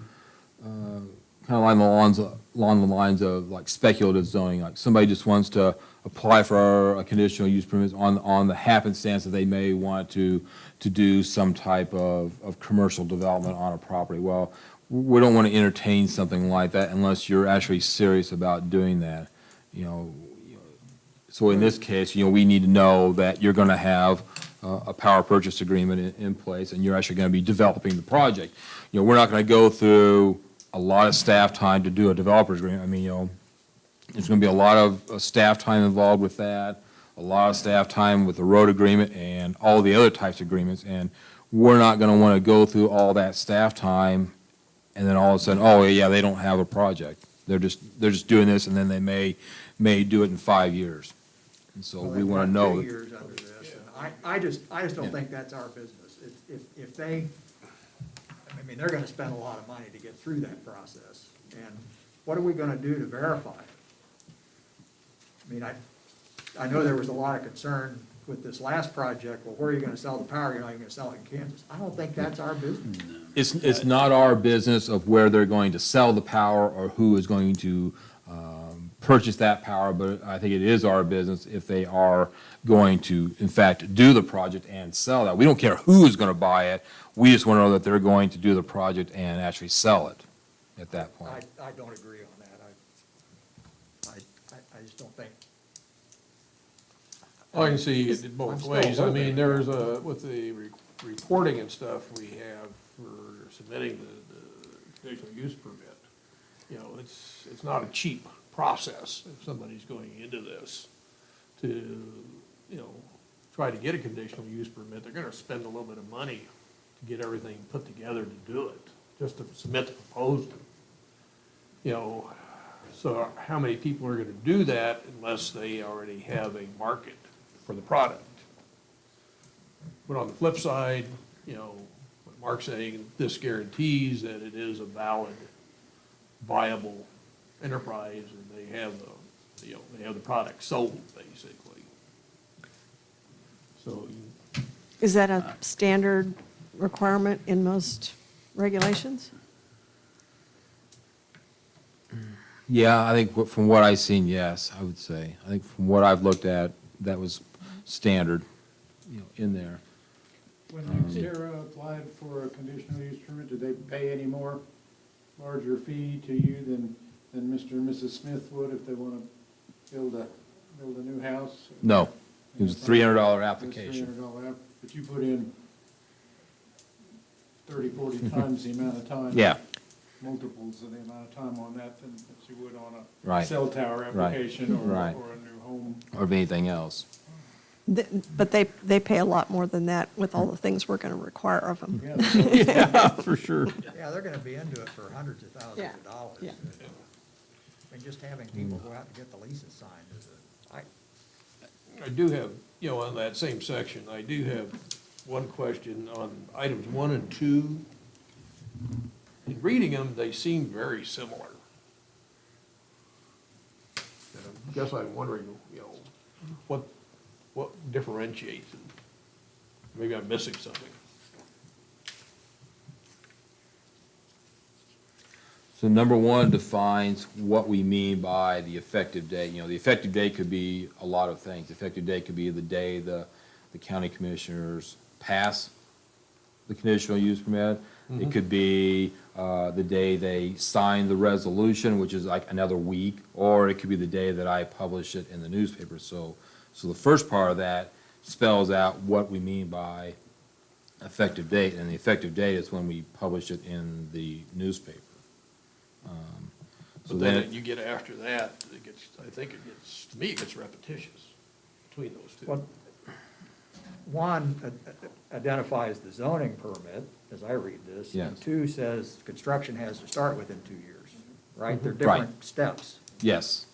kind of along the lines of like speculative zoning, like somebody just wants to apply for a conditional use permit on the happenstance that they may want to do some type of commercial development on a property. Well, we don't want to entertain something like that unless you're actually serious about doing that, So in this case, we need to know that you're going to have a power purchase agreement in place, and you're actually going to be developing the project. We're not going to go through a lot of staff time to do a developer's agreement. I mean, there's going to be a lot of staff time involved with that, a lot of staff time with the road agreement and all the other types of agreements, and we're not going to want to go through all that staff time and then all of a sudden, oh, yeah, they don't have a project. They're just doing this, and then they may do it in 5 years. And so we want to know. 2 years under this, and I just don't think that's our business. If they, I mean, they're gonna spend a lot of money to get through that process, and what are we gonna do to verify it? I mean, I know there was a lot of concern with this last project, well, where are you gonna sell the power? You're not even gonna sell it in Kansas. I don't think that's our business. It's not our business of where they're going to sell the power or who is going to purchase that power, but I think it is our business if they are going to, in fact, do the project and sell that. We don't care who's going to buy it. We just want to know that they're going to do the project and actually sell it at that point. I don't agree on that. I just don't think. I can see it I'm both still ways. I mean, hoping. there's with the reporting and stuff we have for submitting the conditional use permit, you know, it's not a cheap process if somebody's going into this to, you know, try to get a conditional use permit. They're gonna spend a little bit of money to get everything put together to do it, just to submit the proposal. You know, so how many people are gonna do that unless they already have a market for the product? But on the flip side, you know, what Mark's saying, this guarantees that it is a valid, viable enterprise, and they have the, you know, they have the product sold, basically. So, Is that a standard requirement in most regulations? Yeah, I think from what I've seen, yes, I would say. I think from what I've looked at, that was standard, you know, in there. When Xterra applied for a conditional use permit, did they pay any more, larger fee to you than Mr. and Mrs. Smith would if they want to build a new house? No, it was a $300 It was application. $300, but you put in 30, 40 times the amount of time. Yeah, Multiples of the amount of time on that than you would on a Right. cell tower Right. application or Right. a new home. or anything else. But they pay a lot more than that with all the things we're going to require of them. Yeah, Yeah, for sure. Yeah, they're gonna be into it for hundreds of thousands Yeah, of dollars. yeah. And just having people go out and get the leases signed is I do have, you know, on that same section, I do have one question on items 1 and 2. In reading them, they seem very similar. And I guess I'm wondering, you know, what differentiates them? Maybe I'm missing something. So number 1 defines what we mean by the effective date. You know, the effective date could be a lot of things. The effective date could be the day the county commissioners pass the conditional use permit. It could be the day they sign the resolution, which is like another week, or it could be the day that I publish it in the newspaper. So the first part of that spells out what we mean by effective date, and the effective date is when we publish it in the newspaper. So But then, then you get after that, it gets, I think it gets, to me, it gets repetitious between those two. Well, one identifies the zoning permit, as I read this. Yes. And 2 says construction has to start within 2 years, right? They're Right. different steps. yes,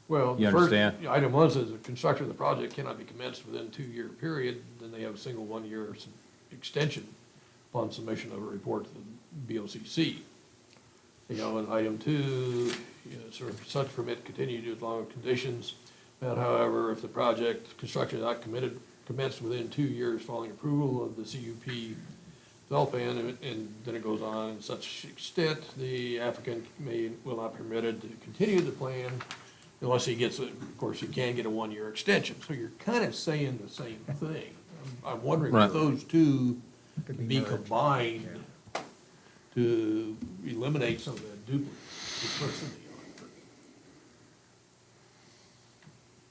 Well, You the first, understand? item 1 says the construction of the project cannot be commenced within a 2-year period, then they have a single 1-year extension upon submission of a report to the BOCC. You know, in item 2, you know, sort of such permit continue to along with conditions, but however, if the project construction is not commenced within 2 years following approval of the CUP development, and then it goes on, in such extent, the applicant will not be permitted to continue the plan unless he gets, of course, he can get a 1-year extension. So you're kind of saying the same thing. I'm wondering Right. if those two Could could be be merged. combined to eliminate some of that duplicity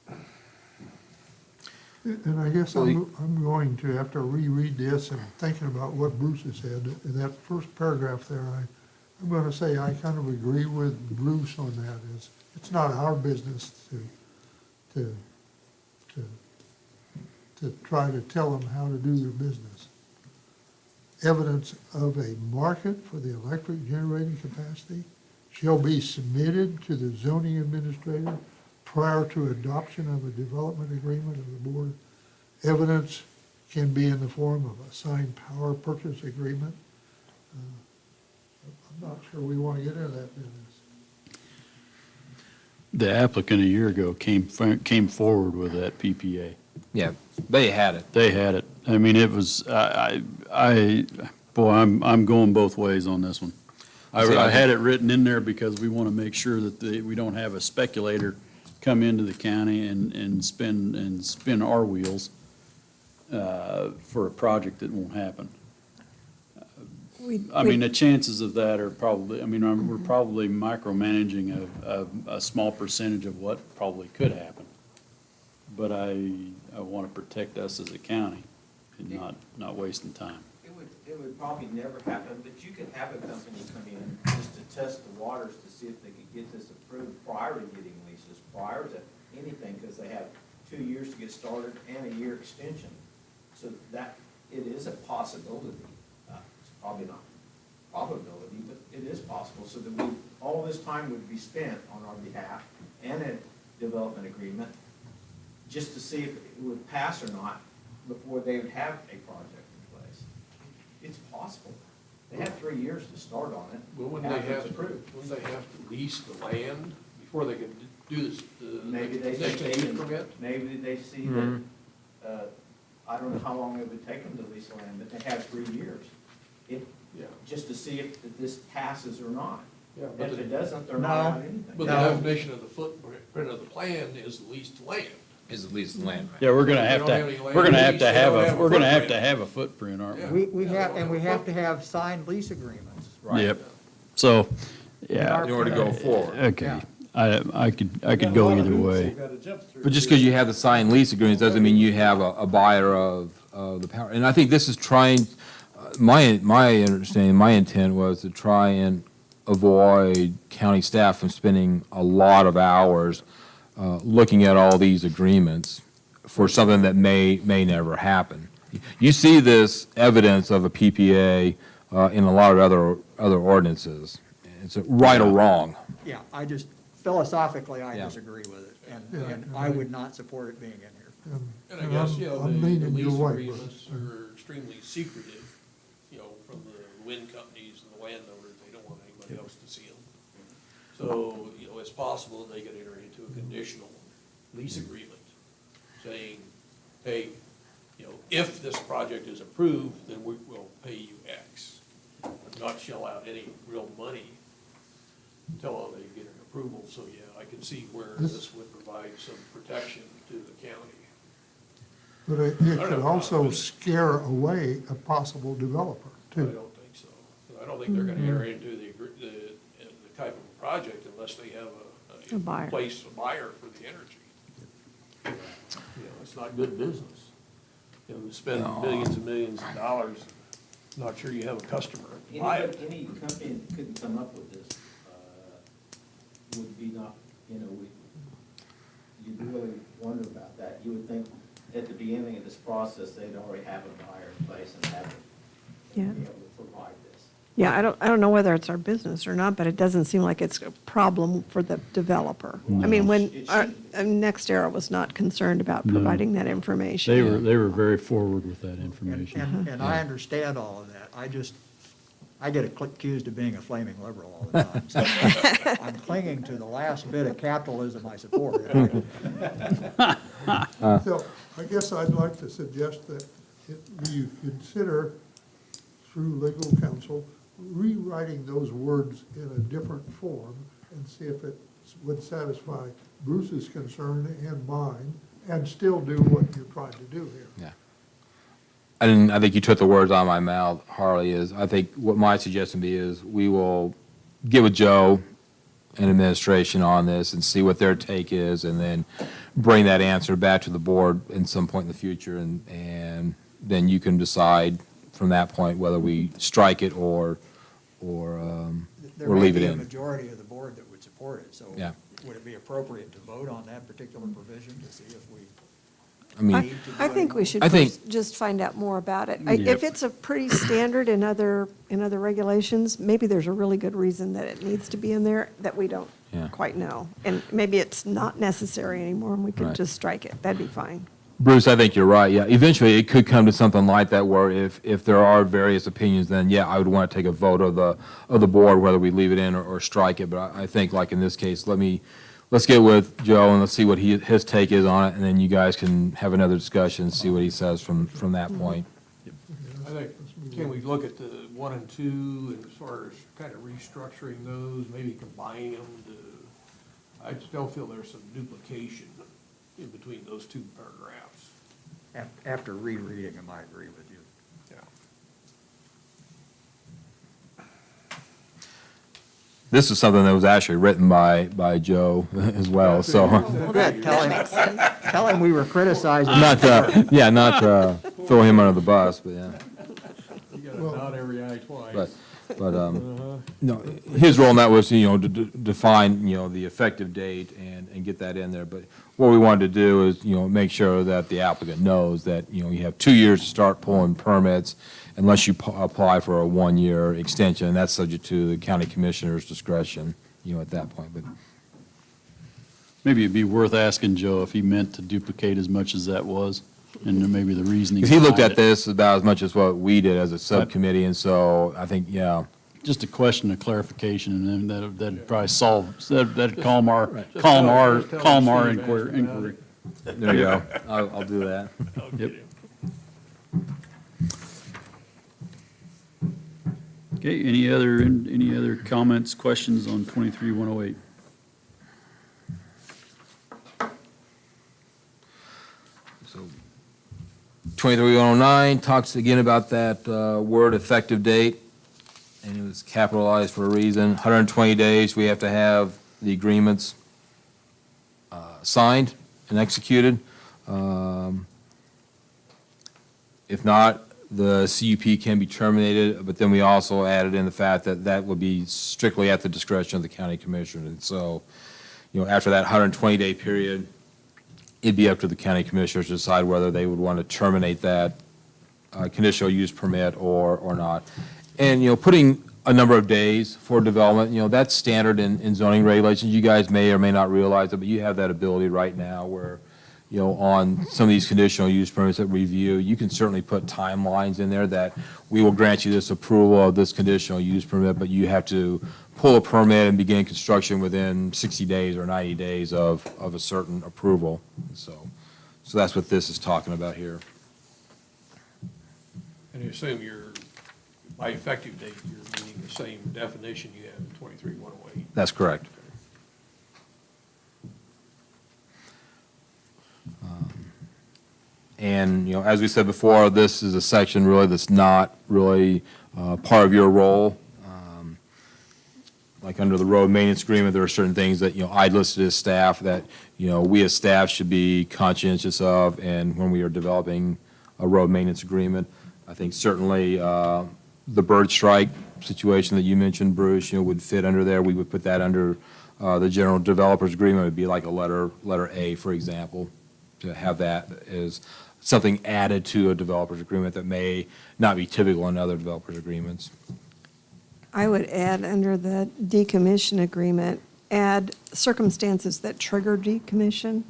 on it. And I guess Well, I'm going to have to reread this and thinking about what Bruce has said. In that first paragraph there, I'm going to say I kind of agree with Bruce on that. It's not our business to try to tell them how to do their business. Evidence of a market for the electric generating capacity shall be submitted to the zoning administrator prior to adoption of a development agreement of the board. Evidence can be in the form of a signed power purchase agreement. I'm not sure we want to get into that business. The applicant a year ago came forward with that PPA. yeah, they had it. They had it. I mean, it was, boy, I'm going both ways on this one. I had it written in there because we want to make sure that we don't have a speculator come into the county and spin our wheels for a project that won't happen. I mean, the chances of that are probably, I mean, we're probably micromanaging a small percentage of what probably could happen. But I want to protect us as a county and not wasting time. It would probably never happen, but you could have a company come in just to test the waters to see if they could get this approved prior to getting leases, prior to anything, because they have 2 years to get started and a year extension. So that, it is a possibility. It's probably not probability, but it is possible, so that all this time would be spent on our behalf and a development agreement, just to see if it would pass or not before they would have a project in place. It's possible. They have 3 years to start on it. Well, wouldn't they have to lease the land before they could do this, Maybe they next say use permit? maybe they see that, I don't know how long it would take them to lease the land, but they have 3 years. Yeah. Just to see if this passes or not. Yeah, but If the- it doesn't, they're No. not out anything. But the No. definition of the footprint of the plan is leased land. Is at least land. Yeah, we're gonna They have don't to, have any land we're gonna have lease, to they have don't a, have a we're gonna have to footprint. have a footprint, aren't Yeah. we? We have, and we have to have signed lease agreements. Yep. So, yeah, In order to go forward. okay. I could go either way. But just because you have the signed lease agreements doesn't mean you have a buyer of the power. And I think this is trying, my understanding, my intent was to try and avoid county staff from spending a lot of hours looking at all these agreements for something that may never happen. You see this evidence of a PPA in a lot of other ordinances. It's right or wrong. Yeah, I just, philosophically, I Yeah. disagree with it, Yeah. and I would not support it being in here. And I guess, you know, I'm the leaning your lease way, agreements are extremely secretive, you know, from the wind companies and the landowners, they don't want anybody else to see them. So, you know, it's possible that they could enter into a conditional lease agreement saying, hey, you know, if this project is approved, then we will pay you X. But not shell out any real money until they get an approval. So, yeah, I can see where this would provide some protection to the county. But it don't could have a also problem with it. scare away a possible developer, I too. don't think so. I don't think they're gonna enter into the type of a project unless they have A buyer. a buyer for the energy. You know, it's not good business. You know, to spend millions and millions of dollars, not sure you have a customer to buy it. Any company that couldn't come up with this, would be not, you know, you'd really wonder about that. You would think at the beginning of this process, they'd already have a buyer in place and have it, Yeah. be able to provide this. Yeah, I don't know whether it's our business or not, but it doesn't seem like it's a problem for the developer. I mean, when, It our shouldn't. NextEra was not concerned about No. providing that information. They were very forward with that information. And I understand all of that. I get accused of being a flaming liberal all the time. So I'm clinging to the last bit of capitalism I support. So I guess I'd like to suggest that you consider, through legal counsel, rewriting those words in a different form and see if it would satisfy Bruce's concern and mine, and still do what you're trying to do here. Yeah. And I think you took the words out of my mouth, Harley, I think what my suggestion be is we will get with Joe and administration on this and see what their take is, and then bring that answer back to the board in some point in the future, and then you can decide from that point whether we strike it or There may leave it be a in. majority of the board that would support it, so Yeah. would it be appropriate to vote on that particular provision to see if we I mean, need to do I think we anything? should I think- first just find out more about it. Yep. If it's a pretty standard in other regulations, maybe there's a really good reason that it needs to be in there that we don't Yeah. quite know. And maybe it's not necessary anymore and we could Right. just strike it. That'd be fine. Bruce, I think you're right, yeah. Eventually, it could come to something like that where if there are various opinions, then yeah, I would want to take a vote of the board, whether we leave it in or strike it. But I think like in this case, let's get with Joe and let's see what his take is on it, and then you guys can have another discussion, see what he says from that point. I think Can we look at the 1 and 2 and as far as kind of restructuring those, maybe combining them to, I still feel there's some duplication in between those two paragraphs. After rereading them, I agree with you. Yeah. This is something that was actually written by Joe as well, so. Well, that makes sense. Tell him we were criticizing. Not, not throw him under the bus, but yeah. You gotta dot every I twice. But, no, his role in that was, to define, the effective date and get that in there. But what we wanted to do is, make sure that the applicant knows that, you have 2 years to start pulling permits unless you apply for a 1-year extension, and that's subject to the county commissioner's discretion, at that point. But Maybe it'd be worth asking Joe if he meant to duplicate as much as that was, and then maybe the reasoning. because he looked behind at it. this about as much as what we did as a subcommittee, and so I think, yeah. Just a question of clarification, and then that'd probably that'd calm our Just tell Steve inquiry. about it. There you go. I'll do that. I'll get Yep. him. Okay, any other comments, questions on 23-108? So 23-109 talks again about that word effective date, and it was capitalized for a reason. 120 days, we have to have the agreements signed and executed. If not, the CUP can be terminated, but then we also added in the fact that that would be strictly at the discretion of the county commissioner. And so, after that 120-day period, it'd be up to the county commissioners to decide whether they would want to terminate that conditional use permit or not. And, putting a number of days for development, that's standard in zoning regulations. You guys may or may not realize it, but you have that ability right now where, on some of these conditional use permits that review, you can certainly put timelines in there that we will grant you this approval of this conditional use permit, but you have to pull a permit and begin construction within 60 days or 90 days of a certain approval. So that's what this is talking about here. And you assume by effective date, you're meaning the same definition you have in 23-108. That's correct. And, as we said before, this is a section really that's not really part of your role. Like under the road maintenance agreement, there are certain things that, I listed as staff that, we as staff should be conscientious of, and when we are developing a road maintenance agreement, I think certainly the bird strike situation that you mentioned, Bruce, would fit under there. We would put that under the general developers agreement. It would be like a letter A, for example, to have that as something added to a developer's agreement that may not be typical in other developers' agreements. I would add under the decommission agreement, add circumstances that trigger decommission,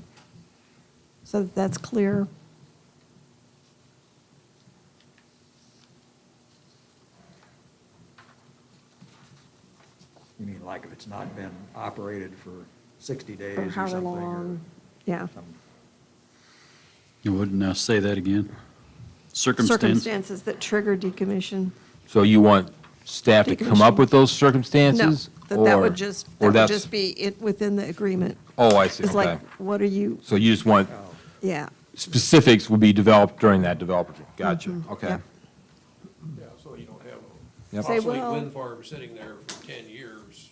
so that that's clear. You mean like if it's not been operated for 60 days Or or however something? long, yeah. You would now say that again? Circumstances that trigger decommission. So you want staff to come up with those circumstances? No, that or- would just, or that would that's- just be it within the agreement. Oh, I see, It's okay. like, what are you, So you just want, yeah. specifics would be developed during that developer, gotcha, okay. Yep. Yeah, so you don't have Yep. a Say, obsolete well- wind farm sitting there for 10 years.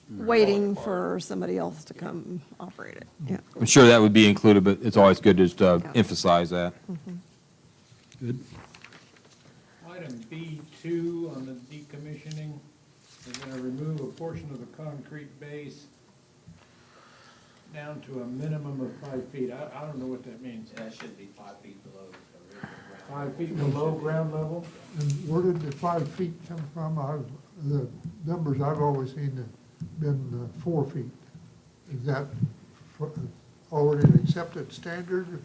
Waiting falling for apart. somebody else to come operate it, yeah. I'm sure that would be included, but it's always good just to Yeah. emphasize that. Good. Item B2 on the decommissioning, they're going to remove a portion of the concrete base down to a minimum of 5 feet. I don't know what that means. That should be 5 feet below the original ground. 5 feet below ground level? And where did the 5 feet come from? The numbers I've always seen have been 4 feet. Is that already an accepted standard?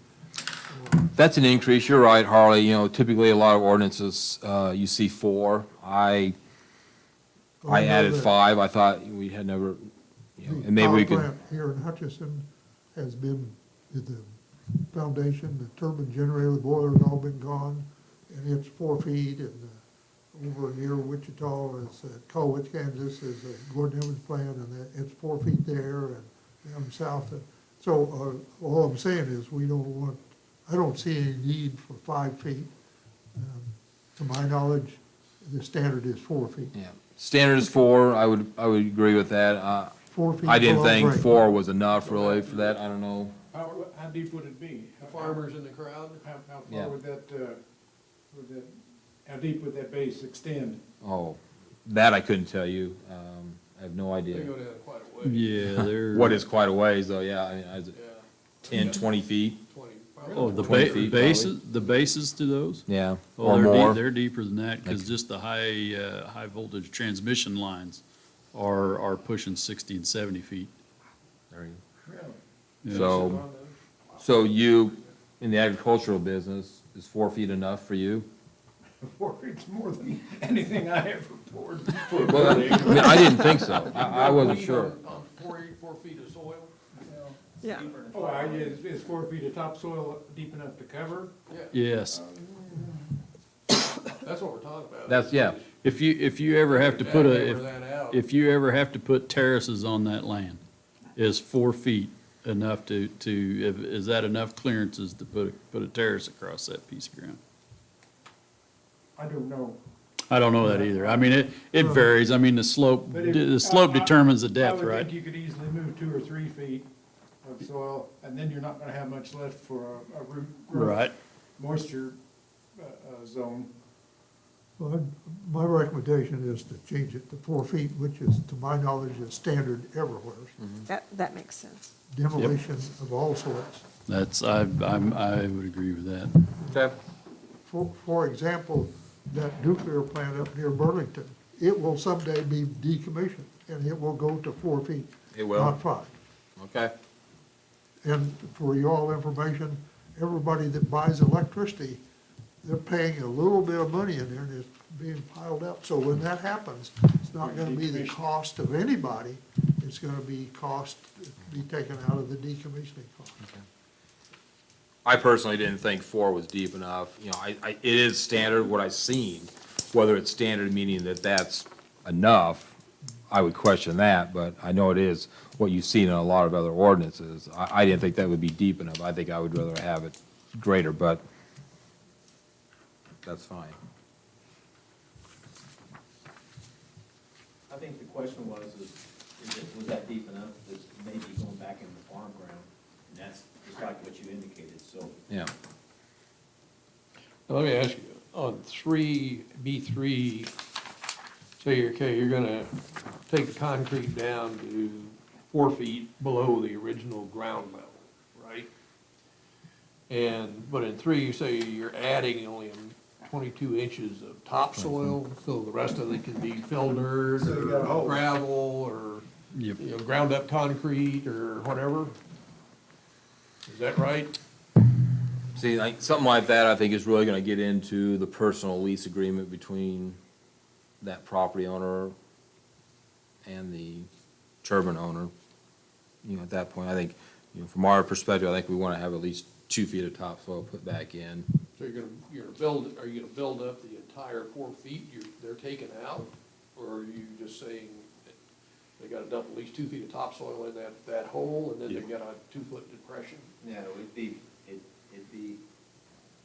That's an increase, you're right, Harley, typically a lot of ordinances, you see 4. I added 5, I thought we had never, and maybe we The power could, plant here in Hutchison has been, the foundation, the turbine generator, the boiler's all been gone, and it's 4 feet, and over near Wichita, it's Colwich, Kansas, is Gordon Evans plant, and it's 4 feet there, and down south. So all I'm saying is, I don't see any need for 5 feet. To my knowledge, the standard is 4 feet. Yeah. Standard is 4, I would agree with that. 4 feet I didn't below think grade. 4 was enough really for that, I don't know. How deep would it be? Farmers in the crowd? How Yeah. far would that, how deep would that base extend? Oh, that I couldn't tell you, I have no They idea. go down quite a way. Yeah, they're. What is quite a ways though, yeah, I mean, is it Yeah, 10, 20 feet? 20. Oh, the 20 feet, bases, the bases to those? Yeah, Oh, or they're deep- more. They're deeper than that, because just the high voltage transmission lines are pushing 60 and 70 feet. There you Really? Yeah. go. So you, in the agricultural business, is 4 feet enough for you? 4 feet's more than anything I ever poured. Well, I mean, I didn't think so, I wasn't Weed sure. On 4 feet of soil? Yeah. Oh, is 4 feet of topsoil deep enough to cover? Yes. That's what we're talking about. That's, yeah, If you ever have to put Hammer that out. if you ever have to put terraces on that land, is 4 feet enough is that enough clearances to put a terrace across that piece of ground? I don't know. I don't know that either. I mean, it varies. I mean, the slope But if- determines the I depth, would right? think you could easily move 2 or 3 feet of soil, and then you're not gonna have much left for a root growth Right. moisture zone. Well, my recommendation is to change it to 4 feet, which is, to my knowledge, is standard everywhere. That makes sense. Demolition of all sorts. I would agree with that. okay, For example, that nuclear plant up near Burlington, it will someday be decommissioned, and it will go to 4 feet. It will? Not 5. okay. And for your information, everybody that buys electricity, they're paying a little bit of money in there, and it's being piled up. So when that happens, it's not gonna be the cost of anybody, it's gonna be cost, be taken out of the decommissioning cost. I personally didn't think 4 was deep enough, you know, it is standard, what I've seen, whether it's standard meaning that that's enough, I would question that, but I know it is what you've seen in a lot of other ordinances. I didn't think that would be deep enough, I think I would rather have it greater, but that's fine. I think the question was, was that deep enough, that maybe going back into the farm ground? And that's just like what you indicated, so. Yeah, Now, let me ask you, on 3B3, say, you're gonna take the concrete down to 4 feet below the original ground level, right? But in 3, you say you're adding only 22 inches of topsoil, so the rest of it can be fill dirt So you got a or hole. gravel or, Yep. ground up concrete or whatever? Is that right? see, something like that, I think is really gonna get into the personal lease agreement between that property owner and the turbine owner. You know, at that point, I think, you know, from our perspective, I think we wanna have at least 2 feet of topsoil put back in. So you're gonna build, are you gonna build up the entire 4 feet they're taking out? Or are you just saying that they gotta dump at least 2 feet of topsoil in that hole, and then they got a 2-foot depression? No, it'd be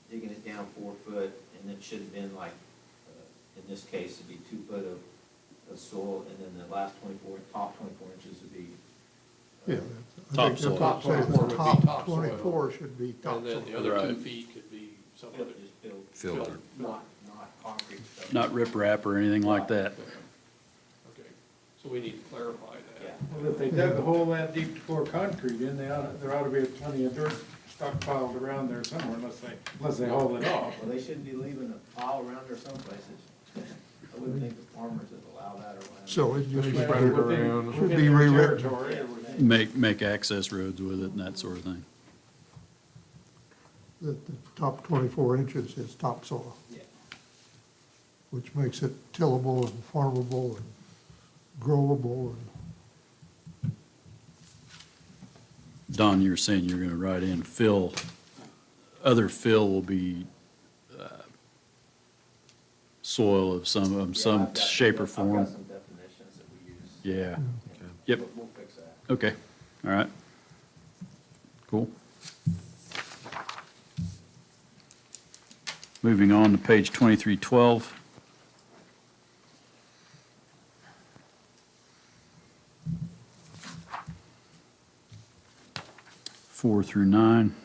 digging it down 4 foot, and it should have been like, in this case, it'd be 2 foot of soil, and then the last top 24 inches would be. Yeah. I think Topsoil. that's what I'm saying, Top 24 would the be top topsoil. 24 should be And topsoil. then the other 2 Right. feet could be some Filled, other. just filled. Filtered. Not concrete stuff. Not riprap or anything like that. Okay, so we need to clarify that. Yeah. Well, if they dug a hole that deep to pour concrete in, there ought to be plenty of dirt stockpiled around there somewhere, unless they haul it off. Well, they shouldn't be leaving a pile around there someplace. I wouldn't think the farmers would allow that or whatever. So it just Spread it around. should be Within their rewritten. territory, it would- Make access roads with it and that sort of thing. The top 24 inches is topsoil, Yeah. which makes it tillable and farmable and growable. And Don, you were saying you're gonna write in other fill will be soil of some shape or form. I've got some definitions that we use. Yeah. Yep. We'll fix that. Okay, all right. Cool. Moving on to page 2312. Four through 9.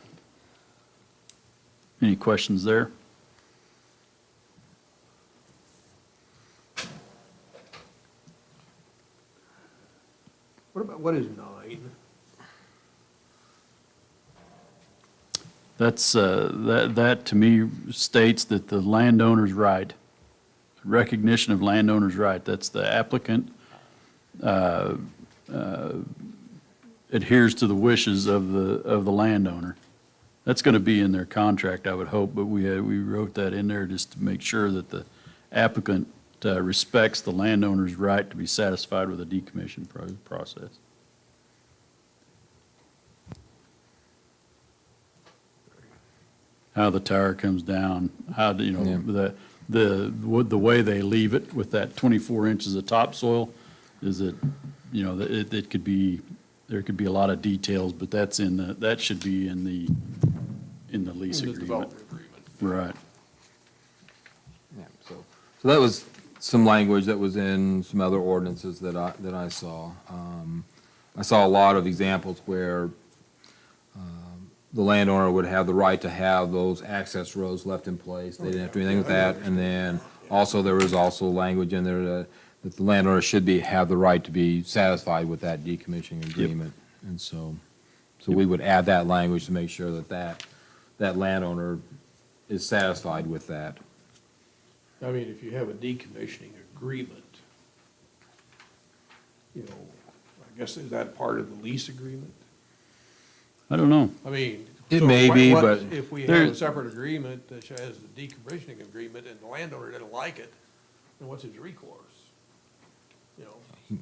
Any questions there? What is 9? That's, that to me states that the landowner's right, recognition of landowner's right, that's the applicant adheres to the wishes of the landowner. That's going to be in their contract, I would hope, but we wrote that in there just to make sure that the applicant respects the landowner's right to be satisfied with the decommission process. How the tower comes down, how, do you know, the way they leave it with that 24 inches of topsoil is that, you know, it could be, there could be a lot of details, but that's in the, that should be in the lease In the agreement. development agreement. Right. Yeah, so that was some language that was in some other ordinances that I saw. I saw a lot of examples where the landowner would have the right to have those access roads left in place. They didn't have to do anything with that. And then also, there was also language in there that the landowner should have the right to be satisfied with that decommissioning agreement. And so we would add that language to make sure that landowner is satisfied with that. I mean, if you have a decommissioning agreement, you know, I guess is that part of the lease agreement? I don't know. I mean. It so may be, but if we have there- a separate agreement that has the decommissioning agreement and the landowner didn't like it, then what's his recourse? You know?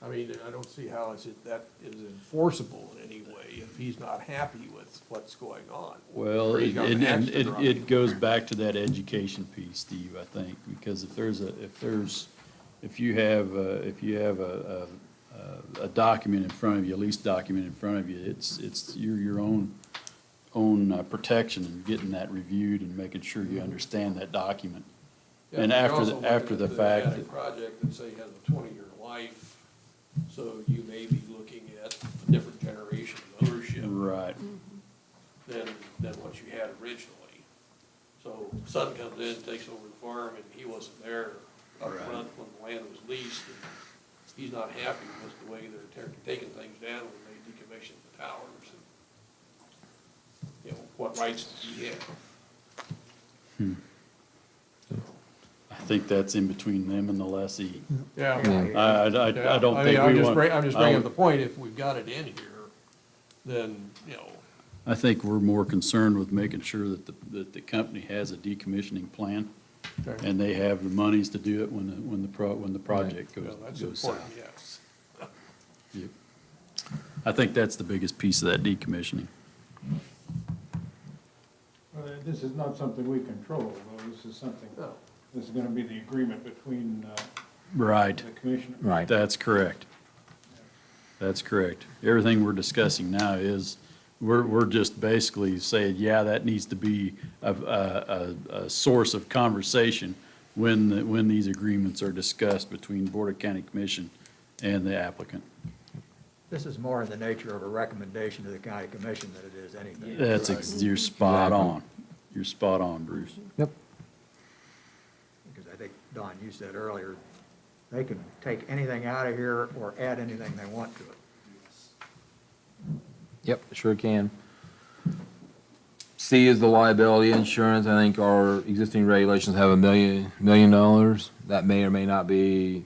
I mean, I don't see how that is enforceable in any way if he's not happy with what's going on. Well, Or he's got an and axe to grind. it goes back to that education piece, Steve, I think, because if you have a document in front of you, a lease document in front of you, it's your own protection and getting that reviewed and making sure you understand that document. Yeah, And but you're after also the, after looking the at fact, adding project that say has a 20-year life, so you may be looking at a different generation of ownership right, than what you had originally. So son comes in, takes over the farm, and he wasn't there up front when the land was leased, and he's not happy with the way they're taking things down when they decommission the towers. And, you know, what rights does he have? I think that's in between them and the lessee. Yeah. I don't I think mean, we want. I'm just bringing up the point, if we've got it in here, then, you know, I think we're more concerned with making sure that the company has a decommissioning plan, Okay. and they have the monies to do it when the project well, that's goes important, south. yes. Yep. I think that's the biggest piece of that decommissioning. Well, this is not something we control, though. This is something, No. this is gonna be the agreement between Right, the commissioner. Right. that's correct. That's correct. Everything we're discussing now is, we're just basically saying, yeah, that needs to be a source of conversation when these agreements are discussed between Board of County Commission and the applicant. This is more in the nature of a recommendation to the county commission than it is anything. You're spot Exactly. on. You're spot on, Bruce. Yep. Because I think, Don, you said earlier, they can take anything out of here or add anything they want to it. Yep, sure can. C is the liability insurance. I think our existing regulations have $1 million. That may or may not be,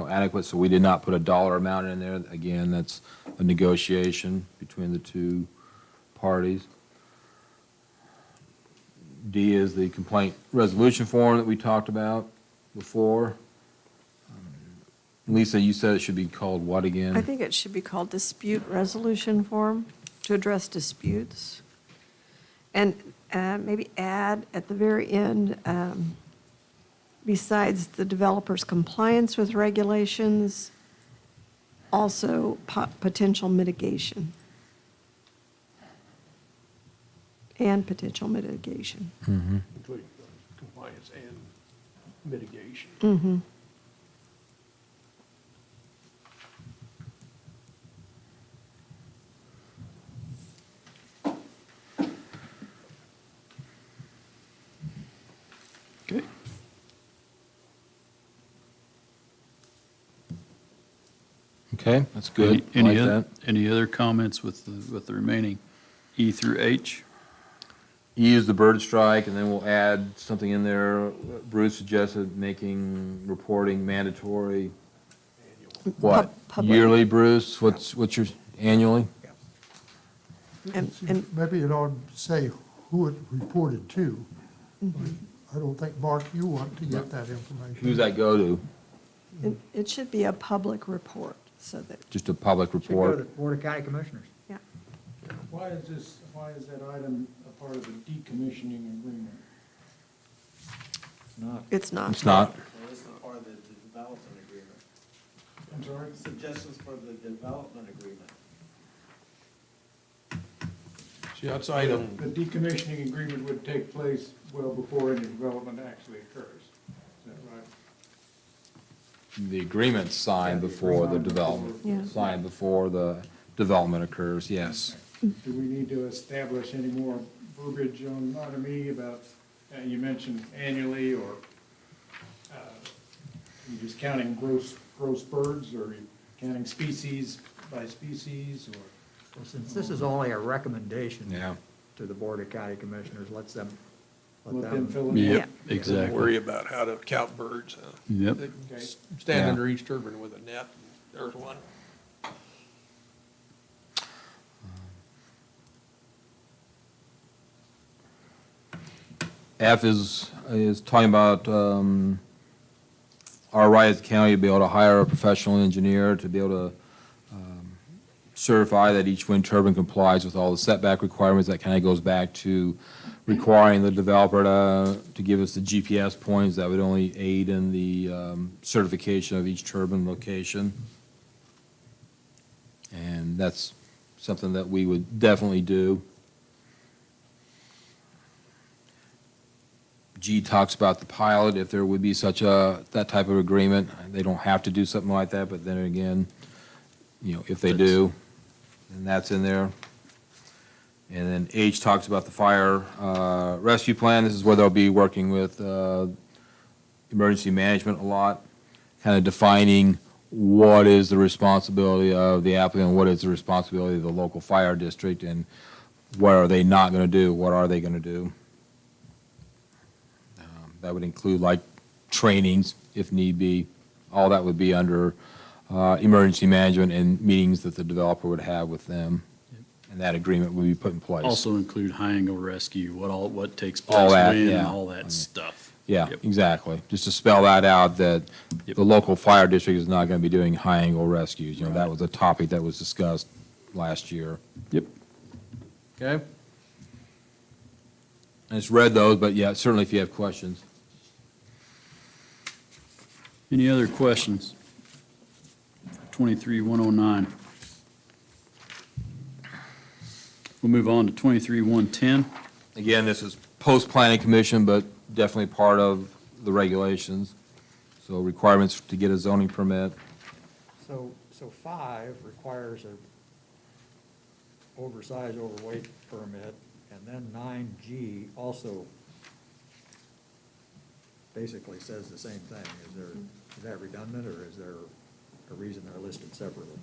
adequate, so we did not put a dollar amount in there. Again, that's a negotiation between the two parties. D is the complaint resolution form that we talked about before. Lisa, you said it should be called what again? I think it should be called dispute resolution form to address disputes. And maybe add at the very end, besides the developer's compliance with regulations, also potential mitigation. And potential mitigation. Including compliance and mitigation. Mm-hmm. Okay. Okay, that's good. I Any like other, that. any other comments with the remaining E through H? E is the bird strike, and then we'll add something in there. Bruce suggested making reporting mandatory. What, Public. yearly, Bruce? What's your, annually? And- Maybe it ought to say who it reported to. I don't think, Mark, you want to get that information. Who does that go to? It should be a public report, so that, Just a public Should go to the report? Board of County Commissioners. yeah. Why is that item a part of the decommissioning agreement? Not. It's not. It's not? So this is part of the development agreement. I'm sorry? Suggestions for the development agreement. See, that's item, The decommissioning agreement would take place well before any development actually occurs. Is that right? The agreement's signed before the development, Yeah. signed before the development occurs, yes. Do we need to establish any more verbiage on item E about, you mentioned annually, or you just counting gross birds, or you counting species by species, or? Well, since this is only a recommendation Yeah. to the Board of County Commissioners, let Let them them, fill it in? Yep, Yeah. don't exactly. worry about how to count birds. Yep. They can Okay. Stand Yeah. under each turbine with a net, there's one. F is talking about our right as a county to be able to hire a professional engineer to be able to certify that each wind turbine complies with all the setback requirements. That kind of goes back to requiring the developer to give us the GPS points. That would only aid in the certification of each turbine location. And that's something that we would definitely do. G talks about the pilot, if there would be such that type of agreement. They don't have to do something like that, but then again, if they do, then that's in there. And then H talks about the fire rescue plan. This is where they'll be working with emergency management a lot, kind of defining what is the responsibility of the applicant, what is the responsibility of the local fire district, and what are they not going to do, what are they going to do. That would include like trainings, if need be. All that would be under emergency management and meetings that the developer would have with them. And that agreement would be put in place. Also include high angle rescue, what takes All place that, when, and yeah. all that stuff. Yeah, Yep. exactly. Just to spell that out, that Yep. the local fire district is not going to be doing high angle rescues. That Right. was a topic that was discussed last year. Yep. Okay? I just read those, but yeah, certainly if you have questions. Any other questions? 23-109. We'll move on to 23-110. Again, this is post-planning commission, but definitely part of the regulations. So requirements to get a zoning permit. so 5 requires a oversized, overweight permit, and then 9G also basically says the same thing. Is that redundant, or is there a reason they're listed separately?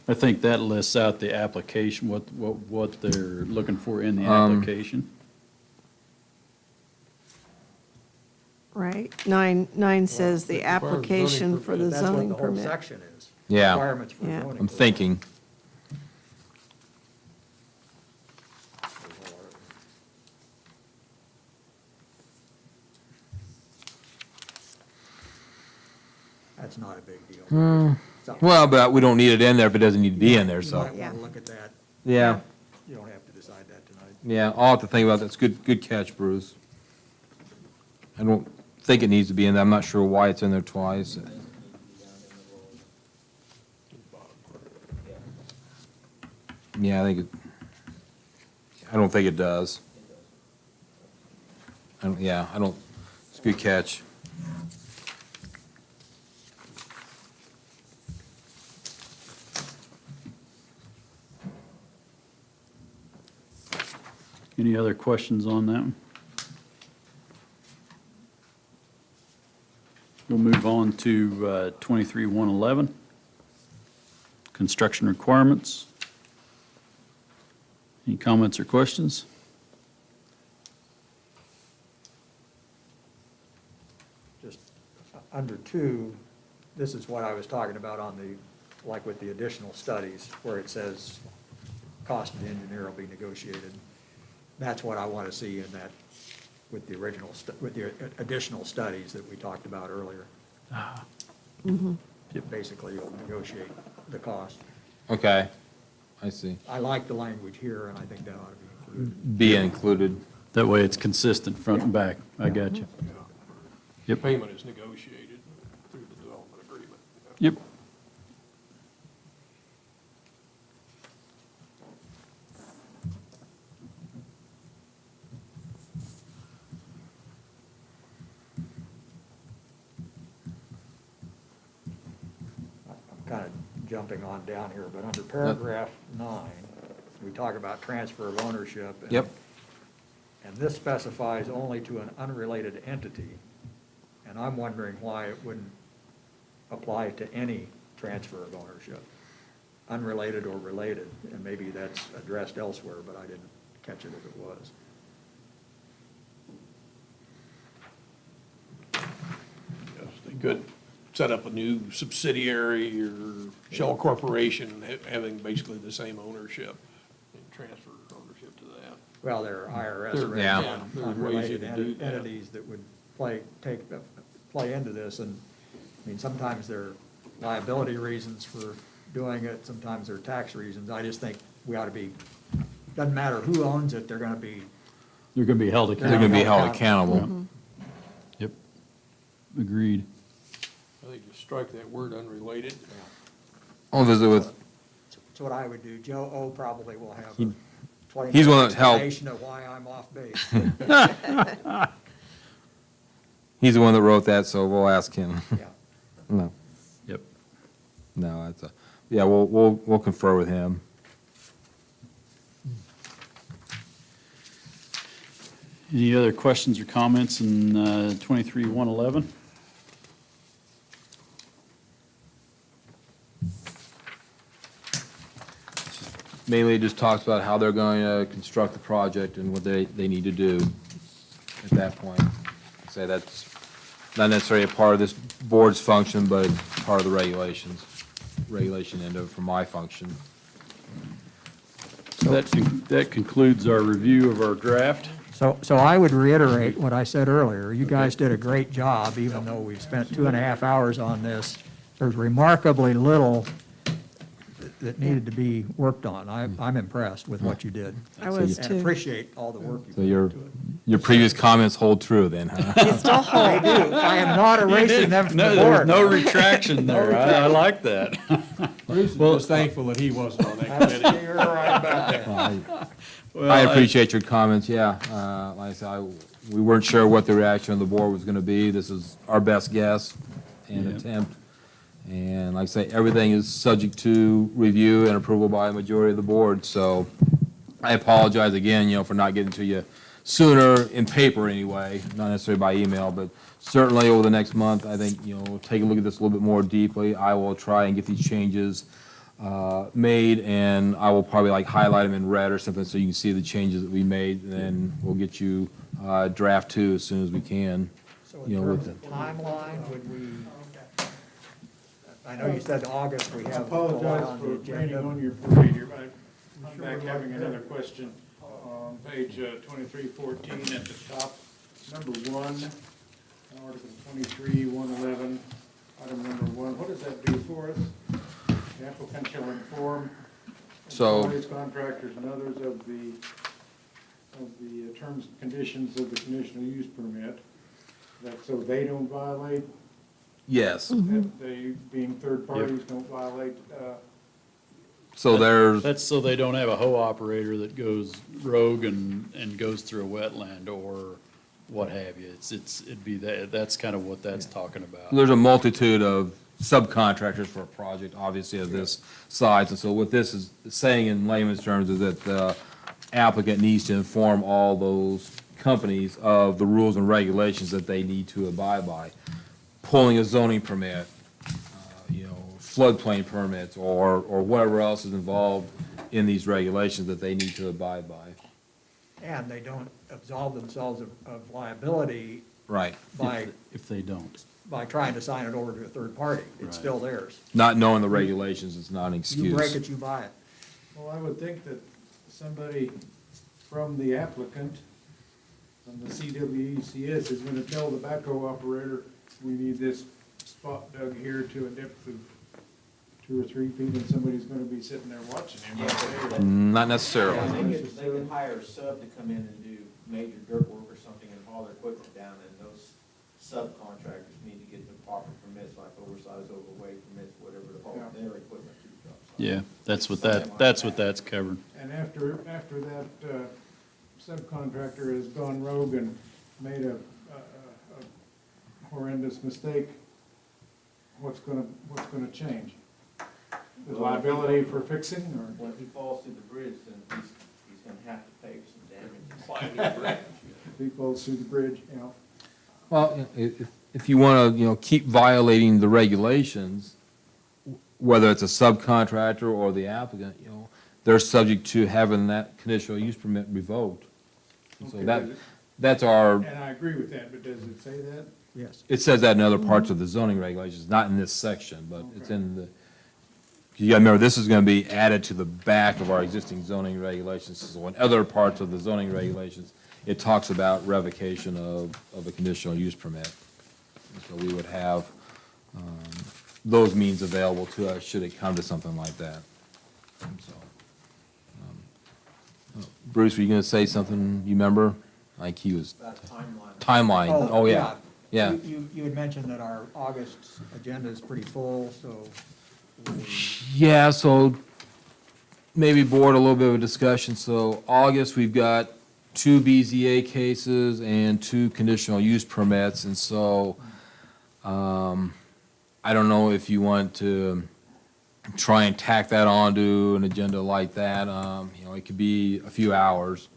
I think that lists out the application, what they're looking for in the Um, application. Right? Nine says the it requires zoning application for the That's what zoning the whole permit. section is. Yeah. Requirements for Yeah. zoning. I'm thinking. That's not a big deal. Hmm. Something- Well, but we don't need it in there if it doesn't need to be in there, You so. might Yeah. want to look at that. Yeah. You don't have to decide that tonight. Yeah, I'll have to think about that. It's good catch, Bruce. I don't think it needs to be in there. I'm not sure why it's in there twice. Yeah, I don't think it does. It's a good catch. Any other questions on that one? We'll move on to 23-111, construction requirements. Any comments or questions? Just under two, this is what I was talking about on the, like with the additional studies, where it says cost of the engineer will be negotiated. That's what I want to see in that, with the original, with the additional studies that we talked about earlier. Basically, you'll negotiate the cost. Okay, I see. I like the language here, and I think that ought to be included. Be included. That way it's consistent front and back. I got you. Yep. Payment is negotiated through the development agreement. Yep. I'm kind of jumping on down here, but under paragraph 9, we talk about transfer of ownership. Yep. And this specifies only to an unrelated entity. And I'm wondering why it wouldn't apply to any transfer of ownership, unrelated or related. And maybe that's addressed elsewhere, but I didn't catch it if it was. Yes, they could set up a new subsidiary or shell corporation having basically the same ownership and transfer ownership to that. Well, there are There- IRS rates yeah, on there are ways unrelated you can do that. entities that would play into this. And, I mean, sometimes there are liability reasons for doing it, sometimes there are tax reasons. I just think we ought to be, doesn't matter who owns it, they're gonna be, They're going to be held They're accountable. going to be held accountable. Yep. Agreed. I think just strike that word unrelated. I'll visit with, that's what I would do. Joe O. probably will have He- a 20 he's one minute that helped. explanation of why I'm off base. he's the one that wrote that, so we'll ask him. Yeah. No, Yep. no, yeah, we'll confer with him. Any other questions or comments in 23-111? Mainly it just talks about how they're going to construct the project and what they need to do at that point. Say that's not necessarily a part of this board's function, but it's part of the regulation end of it for my function. So that concludes our review of our draft. So I would reiterate what I said earlier. You guys did a great job, even though we've spent 2.5 hours on this. There's remarkably little that needed to be worked on. I'm impressed with what you did. I was And too. appreciate all the work you So put your, into it. your previous comments hold true then, huh? They still I hold. do. I am not erasing them from the No, there's board. no retraction there. I like that. Bruce is just thankful that he wasn't on that That's- committee. You're right about that. Well, I appreciate your comments, yeah. Like I said, we weren't sure what the reaction of the board was going to be. This is our best guess and Yeah. attempt. And like I say, everything is subject to review and approval by a majority of the board. So I apologize again, for not getting to you sooner in paper anyway, not necessarily by email, but certainly over the next month, I think, we'll take a look at this a little bit more deeply. I will try and get these changes made, and I will probably highlight them in red or something so you can see the changes that we made, and then we'll get you draft 2 as soon as we can. So in with terms of timeline, would we, I know you said August, we I have a lot apologize on for the raining agenda. on your parade here, but I'm back having another question. On page 2314 at the top, number 1, Article 23-111, item number 1, what does that do for us? The applicant shall inform So- employees, contractors, and others of the of the terms and conditions of the conditional use permit, that so they don't violate, Yes. that they, being third parties, don't violate, So there's, That's so they don't have a hoe operator that goes rogue and goes through a wetland or what have you. It'd be that's kind of what that's talking about. there's a multitude of subcontractors for a project, obviously of this size. And so what this is saying in layman's terms is that the applicant needs to inform all those companies of the rules and regulations that they need to abide by. Pulling a zoning permit, floodplain permits, or whatever else is involved in these regulations that they need to abide by. And they don't absolve themselves of liability Right. If they don't. by trying to sign it over to a third party. It's Right. still theirs. Not knowing the regulations is not an excuse. You break it, you buy it. well, I would think that somebody from the applicant, from the CWECS, is gonna tell the backhoe operator, we need this spot dug here to a depth of 2 or 3 feet, and somebody's gonna be sitting there watching him. right there. Not necessarily. They could hire a sub to come in and do major dirt work or something and haul their equipment down, and those subcontractors need to get the proper permits, like oversized, overweight permits, whatever, to haul their equipment to the job site. Yeah, that's what that's covering. And after that, subcontractor has gone rogue and made a horrendous mistake, what's gonna change? The liability for fixing, or? When he falls through the bridge, then he's gonna have to pay for some damage. If he falls through the bridge, Well, if you want to, keep violating the regulations, whether it's a subcontractor or the applicant, they're subject to having that conditional use permit revoked. And so Okay. that's our, and I agree with that, but does it say that? Yes. it says that in other parts of the zoning regulations, not in this section, but it's in the, you gotta remember, this is gonna be added to the back of our existing zoning regulations. So in other parts of the zoning regulations, it talks about revocation of a conditional use permit. And so we would have those means available to us should it come to something like that. And so, Bruce, were you gonna say something, you remember? Like he was, About timeline. timeline, oh, yeah, yeah. You had mentioned that our August agenda is pretty full, so Yeah, so maybe board a little bit of a discussion. So August, we've got 2 BZA cases and 2 conditional use permits. And so I don't know if you want to try and tack that onto an agenda like that. It could be a few hours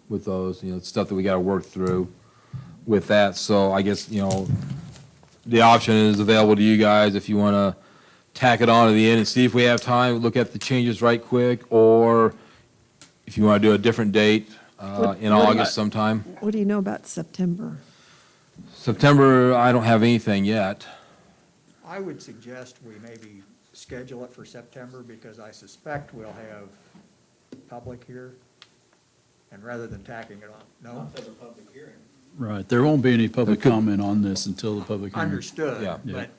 with those, stuff that we got to work through with that. So I guess, the option is available to you guys if you want to tack it on to the end and see if we have time, look at the changes right quick, or if you want to do a different date in August sometime. What do you know about September? September, I don't have anything yet. I would suggest we maybe schedule it for September, because I suspect we'll have public here. And rather than tacking it on, no? Not for the public hearing. Right, there won't be any public comment on this until the public hearing. Understood, Yeah. Yeah. but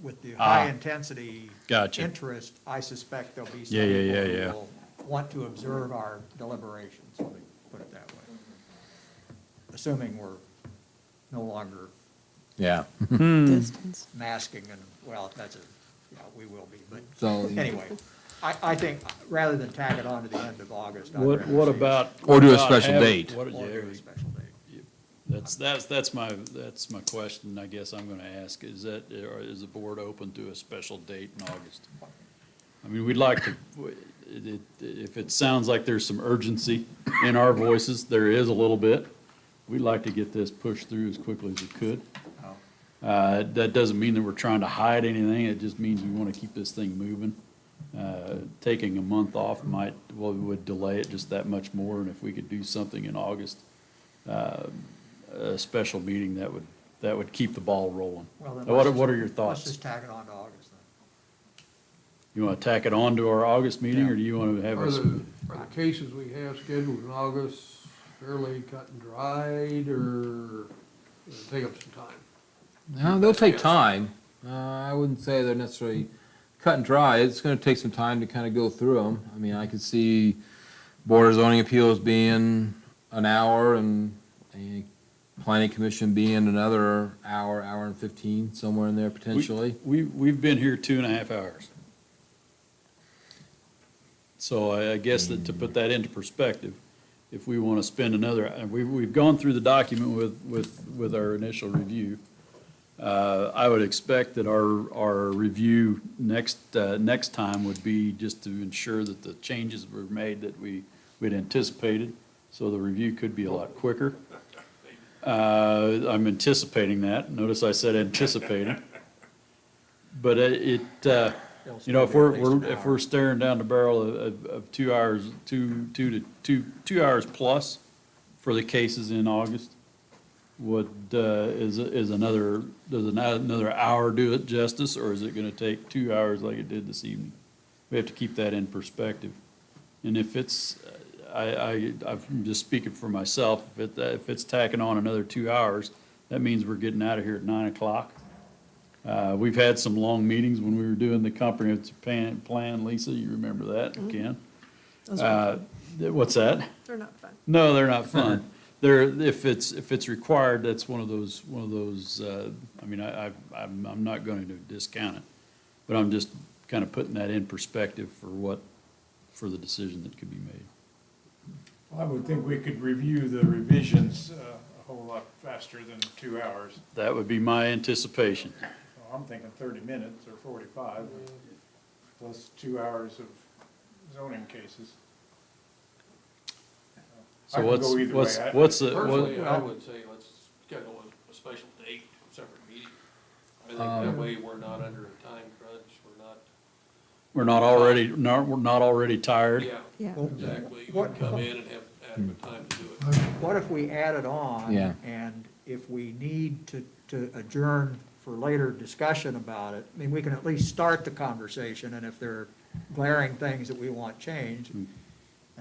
with the high-intensity Gotcha. interest, I suspect there'll be some Yeah, people yeah, yeah, who yeah. will want to observe our deliberations, let me put it that way. Assuming we're no longer Yeah. Distance. masking and, well, we will be, but So, anyway, I think rather than tack it on to the end of August, I'd rather What see- about? Or do a about special having- date. what- Or yeah, do a special date. that's my question, I guess I'm gonna ask, is the board open to a special date in August? I mean, we'd like to, if it sounds like there's some urgency in our voices, there is a little bit. We'd like to get this pushed through as quickly as we could. That doesn't mean that we're trying to hide anything, it just means we wanna keep this thing moving. Taking a month off would delay it just that much more, and if we could do something in August, a special meeting, that would keep the ball rolling. Well, then What are your Let's thoughts? just tack it on to August then. You wanna tack it on to our August meeting, or do you wanna have Are us? the cases we have scheduled in August fairly cut and dried, or does it take up some time? No, they'll take time. I wouldn't say they're necessarily cut and dry. It's gonna take some time to kind of go through them. I mean, I could see Board of Zoning Appeals being an hour, and a planning commission being another hour, hour and 15, somewhere in there potentially. We've been here 2.5 hours. So I guess that to put that into perspective, if we want to spend another, and we've gone through the document with our initial review. I would expect that our review next time would be just to ensure that the changes were made that we'd anticipated. So the review could be a lot quicker. I'm anticipating that. Notice I said anticipating. But you know, if we're staring down the barrel of 2 hours, 2 hours plus for the cases in August, does another hour do it justice, or is it gonna take 2 hours like it did this evening? We have to keep that in perspective. And if it's, I'm just speaking for myself, if it's tacking on another 2 hours, that means we're getting out of here at 9 o'clock. We've had some long meetings when we were doing the comprehensive plan, Lisa, you remember that, Ken? Those are What's that? They're not fun. No, they're not fun. If it's required, that's one of those, I mean, I'm not going to discount it, but I'm just kind of putting that in perspective for the decision that could be made. I would think we could review the revisions a whole lot faster than 2 hours. That would be my anticipation. So I'm thinking 30 minutes or 45, plus 2 hours of zoning cases. I So can go either way. what's the, Personally, I would say let's schedule a special date, a separate meeting. I think that way we're not under a time crunch, we're not already tired? yeah, Yeah. exactly. We can come in and have adequate time to do it. What if we added on? Yeah. And if we need to adjourn for later discussion about it, I mean, we can at least start the conversation, and if there are glaring things that we want changed, and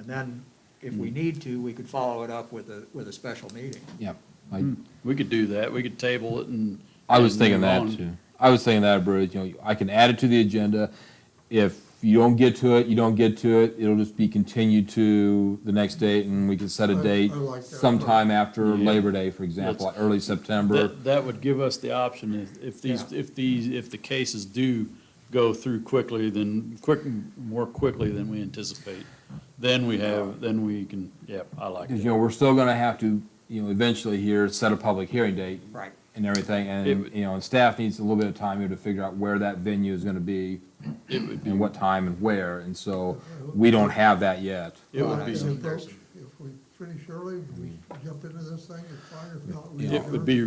then if we need to, we could follow it up with a special meeting. Yeah. We could do that. We could table it and. I was and thinking move that on. too. I was thinking that, Bruce, I can add it to the agenda. If you don't get to it, you don't get to it. It'll just be continued to the next date, and we can set a date I like that. sometime after Yeah. Labor Day, for example, like early September. That would give us the option if the cases do go through more quickly than we anticipate. Then we can, I like Because, it. we're still gonna have to, eventually here, set a public hearing date. Right. And everything, It and, would- and staff needs a little bit of time here to figure out where that venue is gonna be, It would be, and what time and where, and so, we don't have that yet. it would be, If we finish early, we jump into this thing, it's fine, if not, we. it would be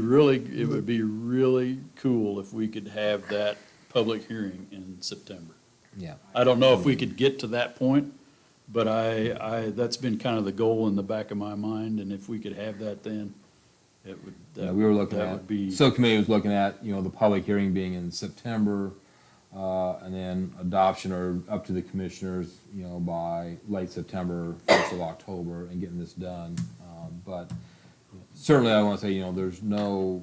really cool if we could have that public hearing in September. Yeah. I don't know if we could get to that point, but that's been kind of the goal in the back of my mind, and if we could have that then, it would. Yeah, we were looking that at, would be- subcommittee was looking at, the public hearing being in September, and then adoption or up to the commissioners, by late September, 1st of October, and getting this done. But certainly I want to say, there's no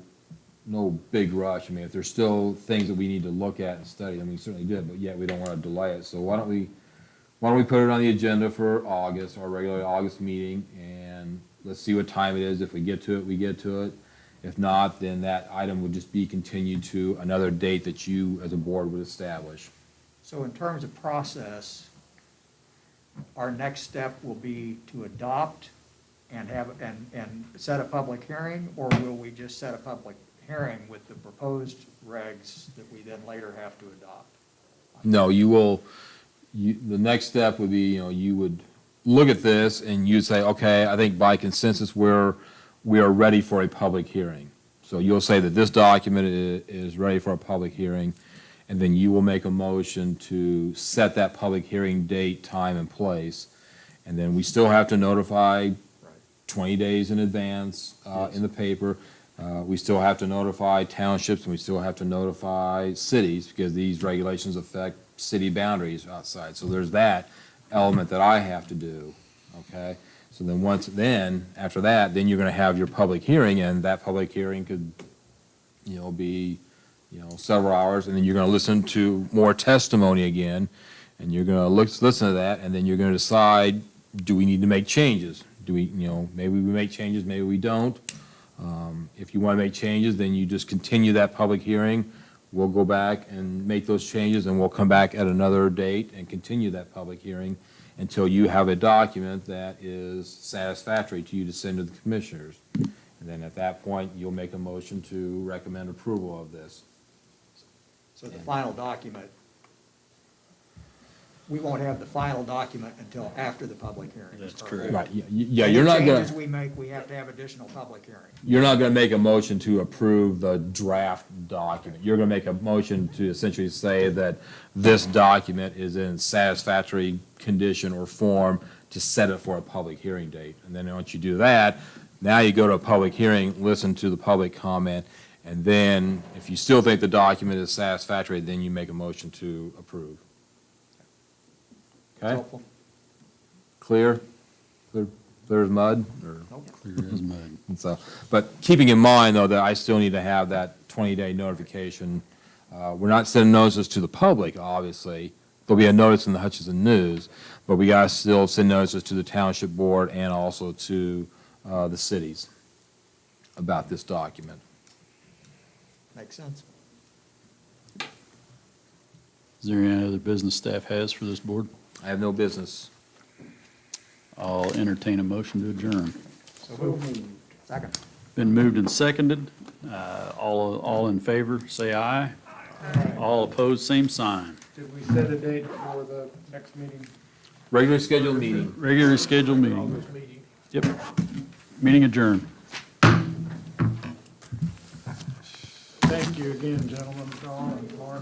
big rush. I mean, if there's still things that we need to look at and study, we certainly did, but yet we don't want to delay it. So why don't we put it on the agenda for August, our regular August meeting, and let's see what time it is. If we get to it, we get to it. If not, then that item would just be continued to another date that you, as a board, would establish. So in terms of process, our next step will be to adopt and and set a public hearing, or will we just set a public hearing with the proposed regs that we then later have to adopt? No, the next step would be, you would look at this and you'd say, okay, I think by consensus, we are ready for a public hearing. So you'll say that this document is ready for a public hearing, and then you will make a motion to set that public hearing date, time, and place. And then we still have to notify 20 days in advance in the paper. We still have to notify townships, and we still have to notify cities, because these regulations affect city boundaries outside. So there's that element that I have to do, okay? So then, after that, then you're gonna have your public hearing, and that public hearing could, be, several hours, and then you're gonna listen to more testimony again, and you're gonna listen to that, and then you're gonna decide, do we need to make changes? Do we, maybe we make changes, maybe we don't. If you want to make changes, then you just continue that public hearing. We'll go back and make those changes, and we'll come back at another date and continue that public hearing until you have a document that is satisfactory to you to send to the commissioners. And then at that point, you'll make a motion to recommend approval of this. So the final document, we won't have the final document until after the public hearing. That's Or- correct. Right, yeah, Any you're not changes gonna, we make, we have to have additional public hearing. you're not gonna make a motion to approve the draft document. You're gonna make a motion to essentially say that this document is in satisfactory condition or form to set it for a public hearing date. And then once you do that, now you go to a public hearing, listen to the public comment, and then if you still think the document is satisfactory, then you make a motion to approve. Okay? Helpful? Clear? Clear as mud, or? Clear as mud. And so, but keeping in mind, though, that I still need to have that 20-day notification. We're not sending notices to the public, obviously. There'll be a notice in the Hutchinson News, but we got to still send notices to the Township Board and also to the cities about this document. Makes sense. Is there any other business staff has for this board? I have no business. I'll entertain a motion to adjourn. Second. Been moved and seconded. All in favor, say aye. All opposed, same sign. Did we set a date for the next meeting? Regular scheduled meeting. Regularly scheduled meeting. August meeting. Yep. Meeting adjourned. Thank you again, gentlemen, Don and Mark.